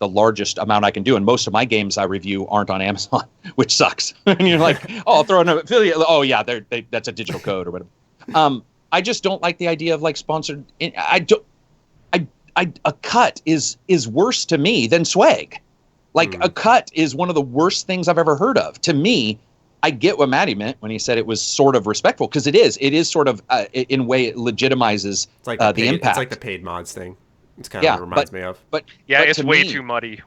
largest amount I can do. And most of my games I review aren't on Amazon, which sucks. And you're like, oh, I'll throw in an affiliate. Oh yeah, that's a digital code or whatever. I just don't like the idea of sponsored. A cut is worse to me than swag. A cut is one of the worst things I've ever heard of. To me, I get what Matty meant when he said it was sort of respectful, because it is sort of in a way it legitimizes the impact.
It's like the paid mods thing. It's kind of what it reminds me of.
But it's way too muddy.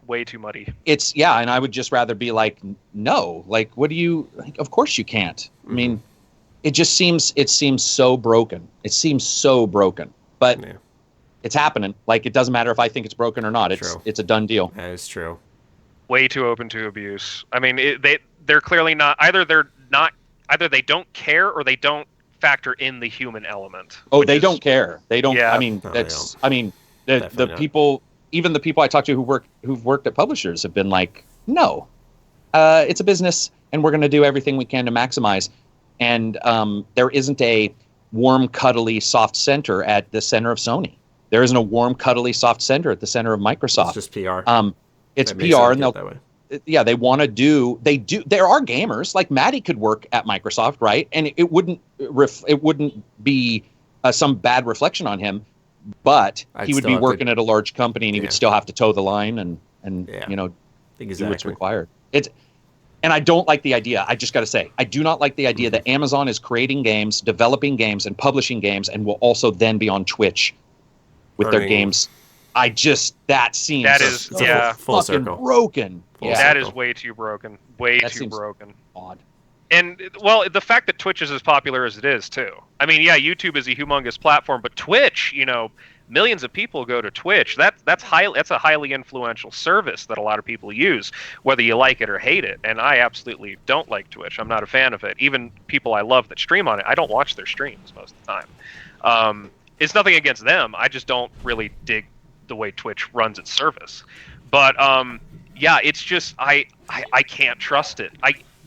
It's and I would just rather be no, what do you? Of course you can't. I mean, it seems so broken. It seems so broken, but it's happening. It doesn't matter if I think it's broken or not. It's a done deal.
That is true.
Way too open to abuse. I mean, they're clearly not. Either they don't care or they don't factor in the human element.
Oh, they don't care. They don't. Yeah. I mean, the people, even the people I talk to who've worked at publishers have been like, no, it's a business, and we're going to do everything we can to maximize. And there isn't a warm, cuddly, soft center at the center of Sony. There isn't a warm, cuddly, soft center at the center of Microsoft.
It's just PR.
It's PR, and they want to do. There are gamers like Matty could work at Microsoft, right? And it wouldn't be some bad reflection on him, but he would be working at a large company, and he would still have to toe the line and do what's required. And I don't like the idea. I just got to say, I do not like the idea that Amazon is creating games, developing games, and publishing games, and will also then be on Twitch with their games. That seems
full circle.
Broken.
That is way too broken. Too broken.
Odd.
And the fact that Twitch is as popular as it is too. I mean, YouTube is a humongous platform, but Twitch, millions of people go to Twitch. That's a highly influential service that a lot of people use, whether you like it or hate it. And I absolutely don't like Twitch. I'm not a fan of it. Even people I love that stream on it, I don't watch their streams most of the time. It's nothing against them. I just don't really dig the way Twitch runs its service. But it's just I can't trust it.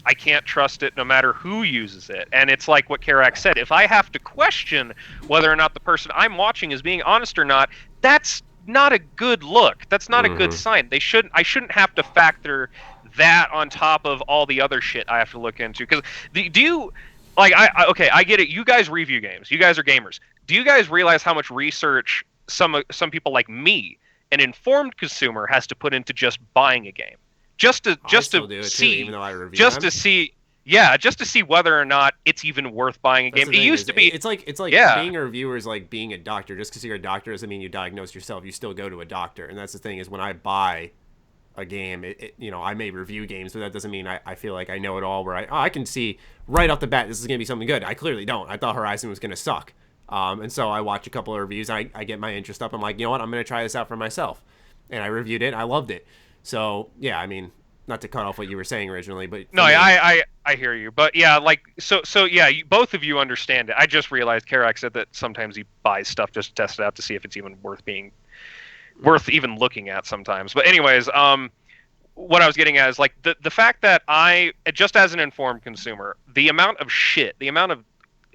I can't trust it no matter who uses it. And it's like what Karak said. If I have to question whether or not the person I'm watching is being honest or not, that's not a good look. That's not a good sign. I shouldn't have to factor that on top of all the other shit I have to look into. Because I get it. You guys review games. You guys are gamers. Do you guys realize how much research some people like me, an informed consumer, has to put into just buying a game? Just to see whether or not it's even worth buying a game. It used to be.
It's like being a reviewer is like being a doctor. Just because you're a doctor doesn't mean you diagnose yourself. You still go to a doctor, and that's the thing. Is when I buy a game, I may review games, but that doesn't mean I feel like I know it all. Where I can see right off the bat this is gonna be something good. I clearly don't. I thought Horizon was gonna suck, and so I watch a couple of reviews. And I get my interest up. I'm like, you know what? I'm gonna try this out for myself, and I reviewed it. And I loved it. So yeah, I mean, not to cut off what you were saying originally, but
no, I hear you, but yeah, both of you understand it. I just realized Karak said that sometimes he buys stuff just to test it out to see if it's even worth even looking at sometimes. But anyways, what I was getting at is the fact that I, just as an informed consumer, the amount of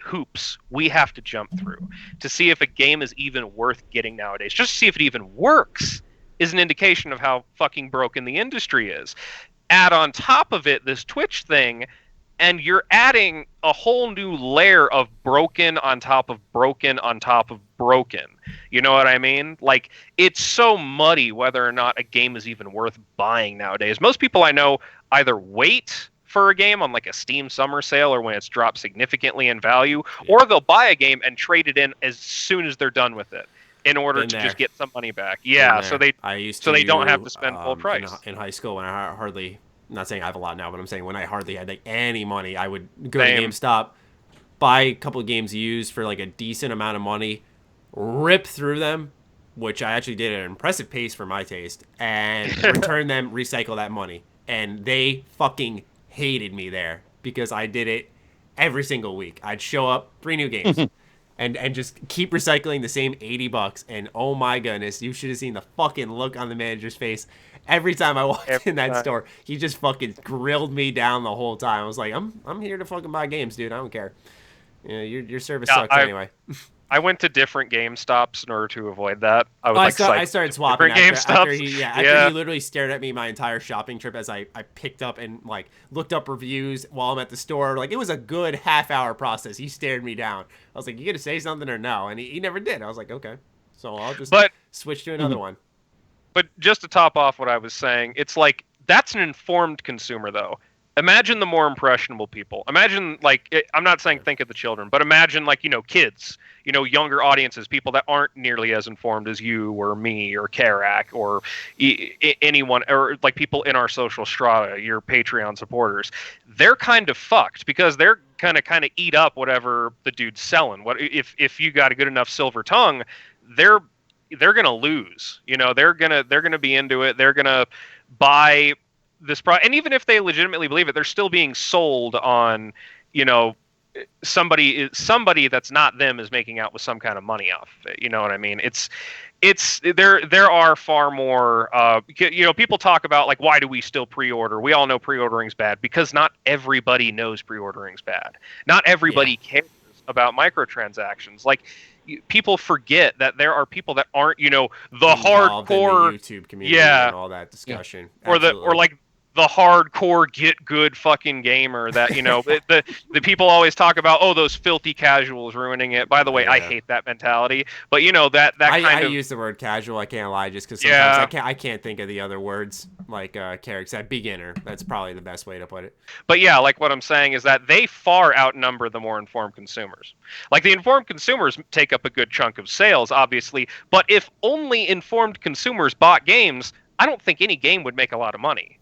hoops we have to jump through to see if a game is even worth getting nowadays, just to see if it even works, is an indication of how fucking broken the industry is. Add on top of it this Twitch thing, and you're adding a whole new layer of broken on top of broken on top of broken. You know what I mean? It's so muddy whether or not a game is even worth buying nowadays. Most people I know either wait for a game on like a Steam summer sale or when it's dropped significantly in value, or they'll buy a game and trade it in as soon as they're done with it in order to just get some money back. Yeah, so they don't have to spend full price.
In high school, when I hardly, I'm not saying I have a lot now, but I'm saying when I hardly had like any money, I would go to GameStop, buy a couple of games used for like a decent amount of money, rip through them, which I actually did at an impressive pace for my taste, and return them, recycle that money. And they fucking hated me there because I did it every single week. I'd show up, 3 new games, and just keep recycling the same $80. And oh my goodness, you should have seen the fucking look on the manager's face every time I walked in that store. He just fucking grilled me down the whole time. I was like, I'm here to fucking buy games, dude. I don't care. You know, your service sucks anyway.
I went to different GameStops in order to avoid that.
I started swapping after he literally stared at me my entire shopping trip as I picked up and like looked up reviews while I'm at the store. Like it was a good half-hour process. He stared me down. I was like, "You gonna say something or no?" And he never did. I was like, "Okay, so I'll just switch to another one."
But just to top off what I was saying, it's like that's an informed consumer though. Imagine the more impressionable people. Imagine, I'm not saying think of the children, but imagine, kids, younger audiences, people that aren't nearly as informed as you or me or Karak or anyone, or like people in our social strata, your Patreon supporters. They're kind of fucked because they're kind of eat up whatever the dude's selling. What if you got a good enough silver tongue, they're gonna lose. They're gonna be into it. They're gonna buy this product, and even if they legitimately believe it, they're still being sold on, somebody that's not them is making out with some kind of money off of it. You know what I mean? There are far more, people talk about like, why do we still pre-order? We all know pre-ordering's bad because not everybody knows pre-ordering's bad. Not everybody cares about microtransactions. Like, people forget that there are people that aren't, the hardcore
in the YouTube community and all that discussion,
or the hardcore get good fucking gamer that the people always talk about. Oh, those filthy casuals ruining it. By the way, I hate that mentality. But I
use the word casual. I can't lie, just because sometimes I can't think of the other words. Like Karak said, beginner. That's probably the best way to put it.
But yeah, like what I'm saying is that they far outnumber the more informed consumers. Like the informed consumers take up a good chunk of sales, obviously. But if only informed consumers bought games, I don't think any game would make a lot of money.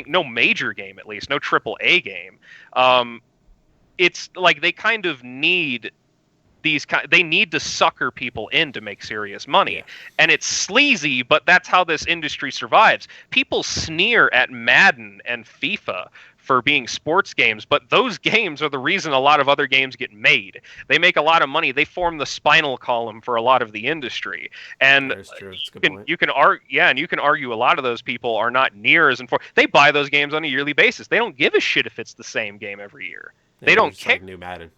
No major game, at least, no AAA game. It's like they kind of need they need to sucker people in to make serious money. And it's sleazy, but that's how this industry survives. People sneer at Madden and FIFA for being sports games, but those games are the reason a lot of other games get made. They make a lot of money. They form the spinal column for a lot of the industry. And you can argue a lot of those people are not near as informed. They buy those games on a yearly basis. They don't give a shit if it's the same game every year. They don't care.
Like new Madden.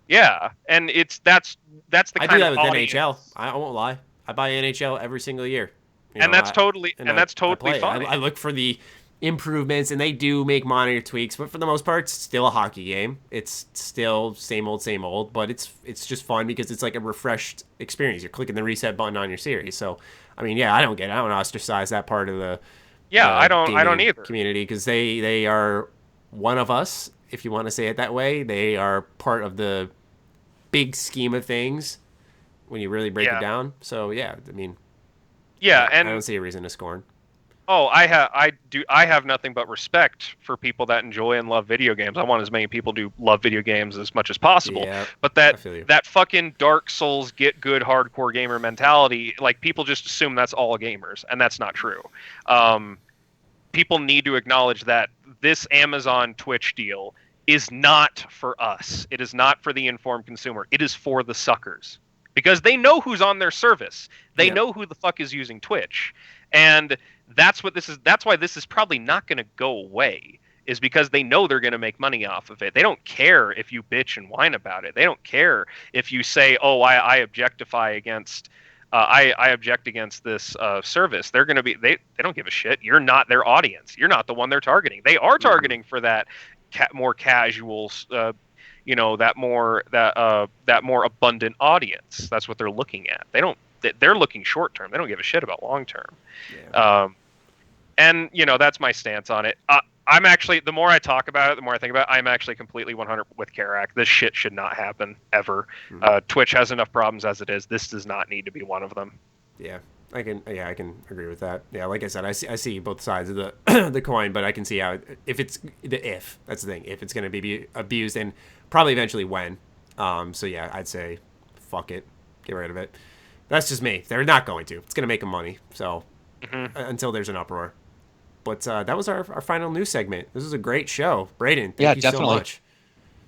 Yeah, and that's the kind of
I do that with NHL. I won't lie. I buy NHL every single year.
That's totally fine.
I look for the improvements, and they do make minor tweaks, but for the most part, it's still a hockey game. It's still same old, but it's just fun because it's like a refreshed experience. You're clicking the reset button on your series. So, I mean, I don't ostracize that part of the
I don't either
community because they are one of us, if you want to say it that way. They are part of the big scheme of things when you really break it down. So I mean,
and
I don't see a reason to scorn.
Oh, I have nothing but respect for people that enjoy and love video games. I want as many people to love video games as much as possible. Yeah, but that fucking Dark Souls get good hardcore gamer mentality, like people just assume that's all gamers, and that's not true. People need to acknowledge that this Amazon Twitch deal is not for us. It is not for the informed consumer. It is for the suckers. Because they know who's on their service. They know who the fuck is using Twitch. And that's why this is probably not going to go away, is because they know they're going to make money off of it. They don't care if you bitch and whine about it. They don't care if you say, oh, I objectify against I object against this service. They're going to be they don't give a shit. You're not their audience. You're not the one they're targeting. They are targeting for that more casual that more abundant audience. That's what they're looking at. They're looking short term. They don't give a shit about long term. Yeah. And that's my stance on it. I'm actually, the more I talk about it, the more I think about it, I'm actually completely 100 with Karak. This shit should not happen ever. Twitch has enough problems as it is. This does not need to be one of them.
Yeah, I can agree with that. Yeah, like I said, I see both sides of the the coin, but I can see how that's the thing, if it's going to be abused, and probably eventually when. So yeah, I'd say fuck it, get rid of it. That's just me. They're not going to. It's going to make them money. So until there's an uproar. But that was our final news segment. This was a great show. Braden, thank you definitely so much.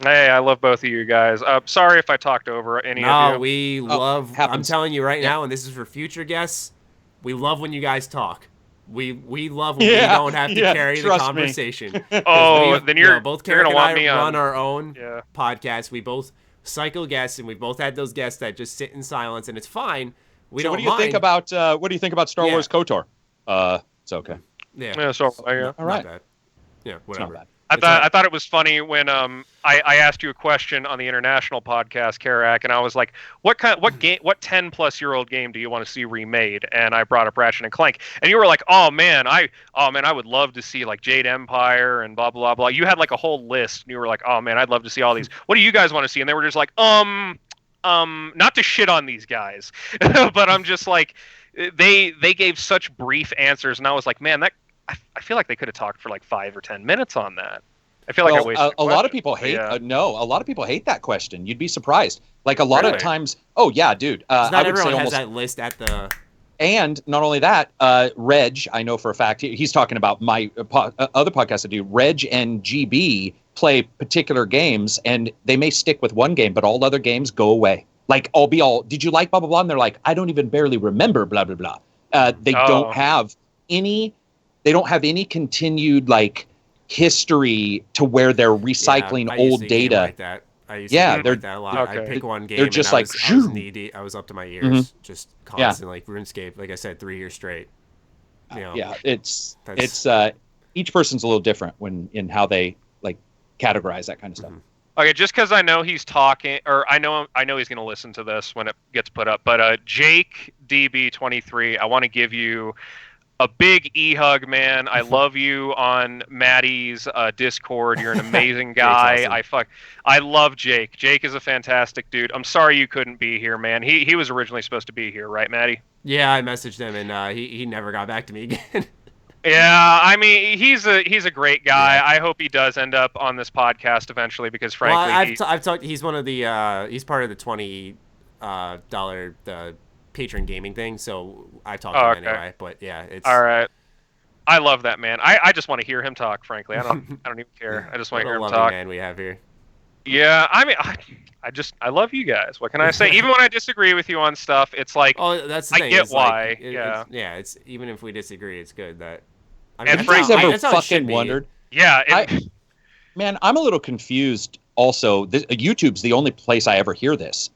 Hey, I love both of you guys. Sorry if I talked over any of you.
No, we love... I'm telling you right now, and this is for future guests, we love when you guys talk. We love when we don't have to carry the conversation.
Oh, then you're
both
Karak
and
want
I
me
run our own podcast. We both cycle guests, and we both had those guests that just sit in silence, and it's fine.
What do you think about Star Wars KOTOR? It's okay.
Yeah. So
all right.
Yeah, whatever.
I thought it was funny when I asked you a question on the international podcast, Karak, and I was like, what 10-plus-year-old game do you want to see remade? And I brought up Ratchet and Clank, and you were like, oh man, I would love to see like Jade Empire and blah blah blah. You had like a whole list, and you were like, oh man, I'd love to see all these. What do you guys want to see? And they were just like, not to shit on these guys, but I'm just like, they gave such brief answers, and I was like, man, I feel like they could have talked for like 5 or 10 minutes on that. I feel like I wasted
a lot of people hate. A lot of people hate that question. You'd be surprised. Like a lot of times. Oh yeah, dude.
Not everyone has that list at the.
And not only that, Reg, I know for a fact, he's talking about my other podcast I do. Reg and GB play particular games, and they may stick with one game, but all other games go away. Like did you like blah blah blah? And they're like, I don't even barely remember blah blah blah. They don't have any. They don't have any continued like history to where they're recycling old data.
Like that. I used to game like that a lot. Okay. I pick one game.
They're just
and I was up to my ears, just constantly. Like RuneScape, like I said, 3 years straight.
It's each person's a little different in how they like categorize that kind of stuff.
Okay, just because I know he's talking, or I know he's going to listen to this when it gets put up. But Jake DB23, I want to give you a big e-hug, man. I love you on Maddie's Discord. You're an amazing guy. Awesome. I love Jake. Jake is a fantastic dude. I'm sorry you couldn't be here, man. He was originally supposed to be here, right, Maddie?
Yeah, I messaged him, and he never got back to me again.
Yeah, I mean, he's a great guy. Yeah. I hope he does end up on this podcast eventually, because frankly,
I've talked. He's one of the he's part of the $20 patron gaming thing, so I talked to him anyway. But yeah, it's
all right. I love that man. I just want to hear him talk. Frankly, I don't even care. I just want to hear him talk.
Man, we have here.
Yeah, I mean, I love you guys. What can I say? Even when I disagree with you on stuff, it's like,
that's the thing.
I get why.
It's even if we disagree, it's good that.
I mean, have you guys ever fucking wondered?
Yeah.
Man, I'm a little confused. Also, YouTube's the only place I ever hear this.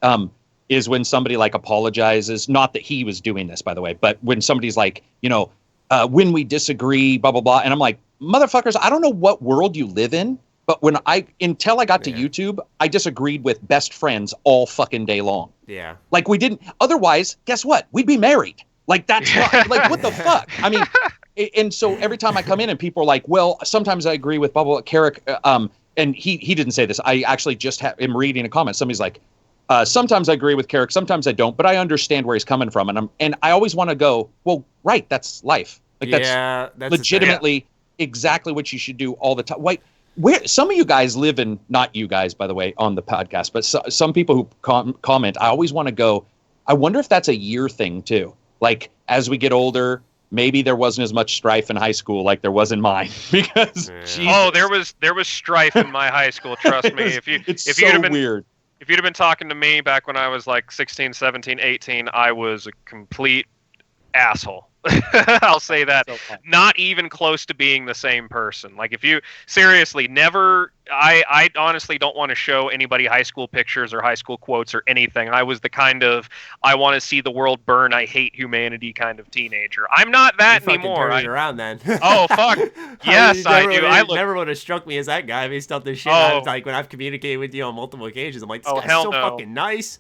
Is when somebody like apologizes, not that he was doing this, by the way, but when somebody's like, when we disagree, blah, blah, blah. And I'm like, motherfuckers, I don't know what world you live in, but until I got to YouTube, I disagreed with best friends all fucking day long.
Yeah.
Like we didn't, otherwise, guess what? We'd be married. Like that's like, what the fuck? I mean, and so every time I come in and people are like, well, sometimes I agree with blah, blah, blah. Karak, and he didn't say this. I actually just am reading a comment. Somebody's like, sometimes I agree with Karak, sometimes I don't, but I understand where he's coming from, and I always want to go, well, right, that's life. Like that's legitimately exactly what you should do all the time. Where some of you guys live in, not you guys, by the way, on the podcast, but some people who comment, I always want to go, I wonder if that's a year thing too. Like as we get older, maybe there wasn't as much strife in high school like there was in mine, because
there was strife in my high school. Trust me.
Weird.
If you'd have been talking to me back when I was like 16, 17, 18, I was a complete asshole. I'll say that. So not even close to being the same person. Like if you seriously never, I honestly don't want to show anybody high school pictures or high school quotes or anything. I was the kind of, I want to see the world burn, I hate humanity kind of teenager. I'm not that anymore.
Turn it around then.
Oh fuck. Yes, I do.
I never would have struck me as that guy based off this shit. Like when I've communicated with you on multiple occasions, I'm like, this guy's so fucking nice.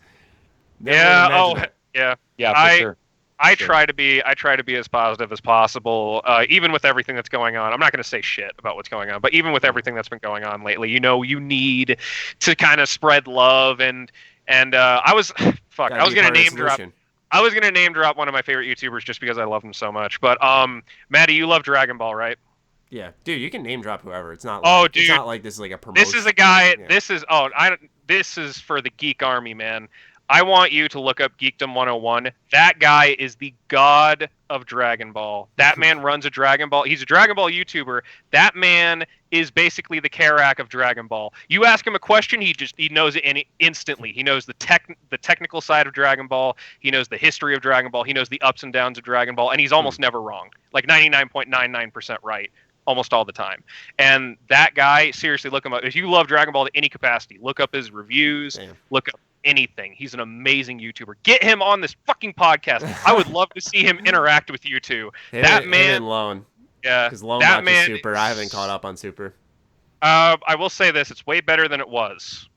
Yeah. Yeah,
for sure.
I try to be as positive as possible, even with everything that's going on. I'm not going to say shit about what's going on, but even with everything that's been going on lately, you need to kind of spread love and I was going to name drop. I was going to name drop one of my favorite YouTubers just because I love him so much. But Maddie, you love Dragon Ball, right?
Yeah, dude, you can name drop whoever. It's not.
Dude,
it's not like this is like a promotion.
This is a guy.
Yeah.
This is for the geek army, man. I want you to look up Geekdom 101. That guy is the god of Dragon Ball. That man runs a Dragon Ball. He's a Dragon Ball YouTuber. That man is basically the Karak of Dragon Ball. You ask him a question, he knows it instantly. He knows the technical side of Dragon Ball. He knows the history of Dragon Ball. He knows the ups and downs of Dragon Ball, and he's almost never wrong. Like 99.99% right. Almost all the time. And that guy, seriously, look him up. If you love Dragon Ball to any capacity, look up his reviews, look up anything. He's an amazing YouTuber. Get him on this fucking podcast. I would love to see him interact with you two. That man,
him and Lone.
Yeah,
because Lone watches Super. I haven't caught up on Super.
I will say this: it's way better than it was.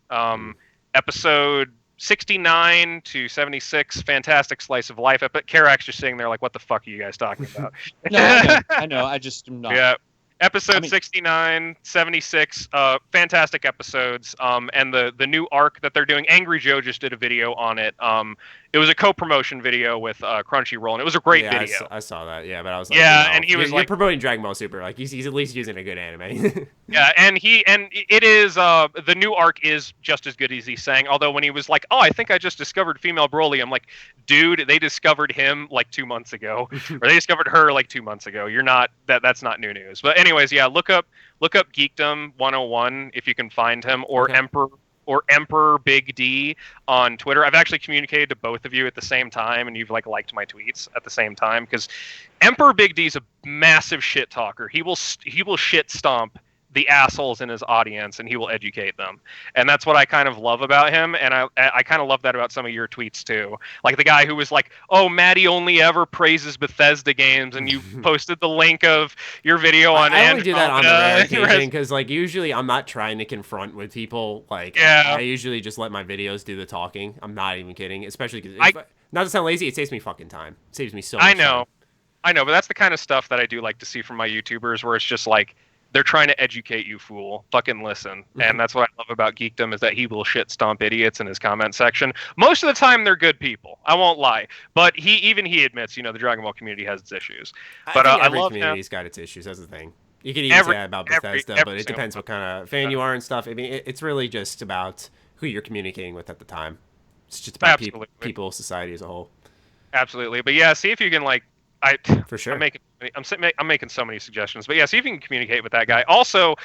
Episode 69 to 76, fantastic slice of life. But Karak's just sitting there like, "What the fuck are you guys talking about?"
No, I know. I just am not.
Yeah. Episode 69, 76, fantastic episodes. And the new arc that they're doing, Angry Joe just did a video on it. It was a co-promotion video with Crunchyroll, and it was a great video.
I saw that, yeah, but I was like,
and he was
you're promoting Dragon Ball Super, like he's at least using a good anime.
Yeah, and it is the new arc is just as good as he's saying. Although when he was like, "Oh, I think I just discovered female Broly," I'm like, dude, they discovered him like 2 months ago, or they discovered her like 2 months ago. You're not that's not new news. But anyways, yeah, look up Geekdom 101 if you can find him, or Emperor Big D on Twitter. I've actually communicated to both of you at the same time, and you've liked my tweets at the same time, because Emperor Big D is a massive shit talker. He will shit stomp the assholes in his audience, and he will educate them. And that's what I kind of love about him, and I kind of love that about some of your tweets too. Like the guy who was like, "Oh, Maddie only ever praises Bethesda games," and you posted the link of your video on
I only do that on the rare occasion, because usually I'm not trying to confront with people. I usually just let my videos do the talking. I'm not even kidding, especially because not to sound lazy, it saves me fucking time. It saves me so much time.
I know, but that's the kind of stuff that I do like to see from my YouTubers, where it's just like, they're trying to educate you, fool. Fucking listen. And that's what I love about Geekdom, is that he will shit stomp idiots in his comment section. Most of the time, they're good people. I won't lie. But he admits, the Dragon Ball community has its issues. But
I think every
love
community's got its issues. That's the thing. You can even say that about Bethesda, but it depends what kind of fan you are and stuff. I mean, it's really just about who you're communicating with at the time. It's just about people, society as a whole.
Absolutely. But yeah, see if you can
for sure.
I'm making so many suggestions, but yeah, see if you can communicate with that guy. Also,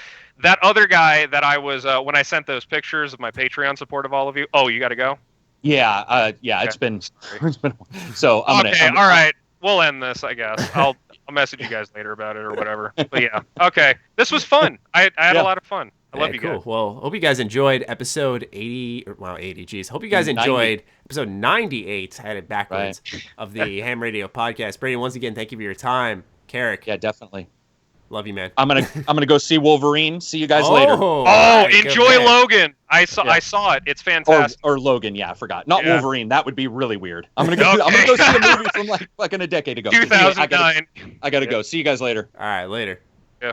that other guy that I was when I sent those pictures of my Patreon support of all of you. Oh, you got to go.
Yeah, okay. It's been so. All
right. We'll end this, I guess. I'll message you guys later about it or whatever. But yeah, okay. This was fun. I had a lot of fun. I love you guys.
Well, hope you guys enjoyed episode 80. Hope you guys enjoyed episode 98. I had it backwards of the H.A.M Radio Podcast. Brady, once again, thank you for your time. Karak.
Yeah, definitely.
Love you, man.
I'm gonna go see Wolverine. See you guys later.
Enjoy Logan. I saw it. It's fantastic.
Or Logan. Yeah, I forgot. Not Wolverine. That would be really weird. I'm gonna go see a movie from like a decade ago.
2009.
I gotta go. See you guys later.
All right, later.
Yeah.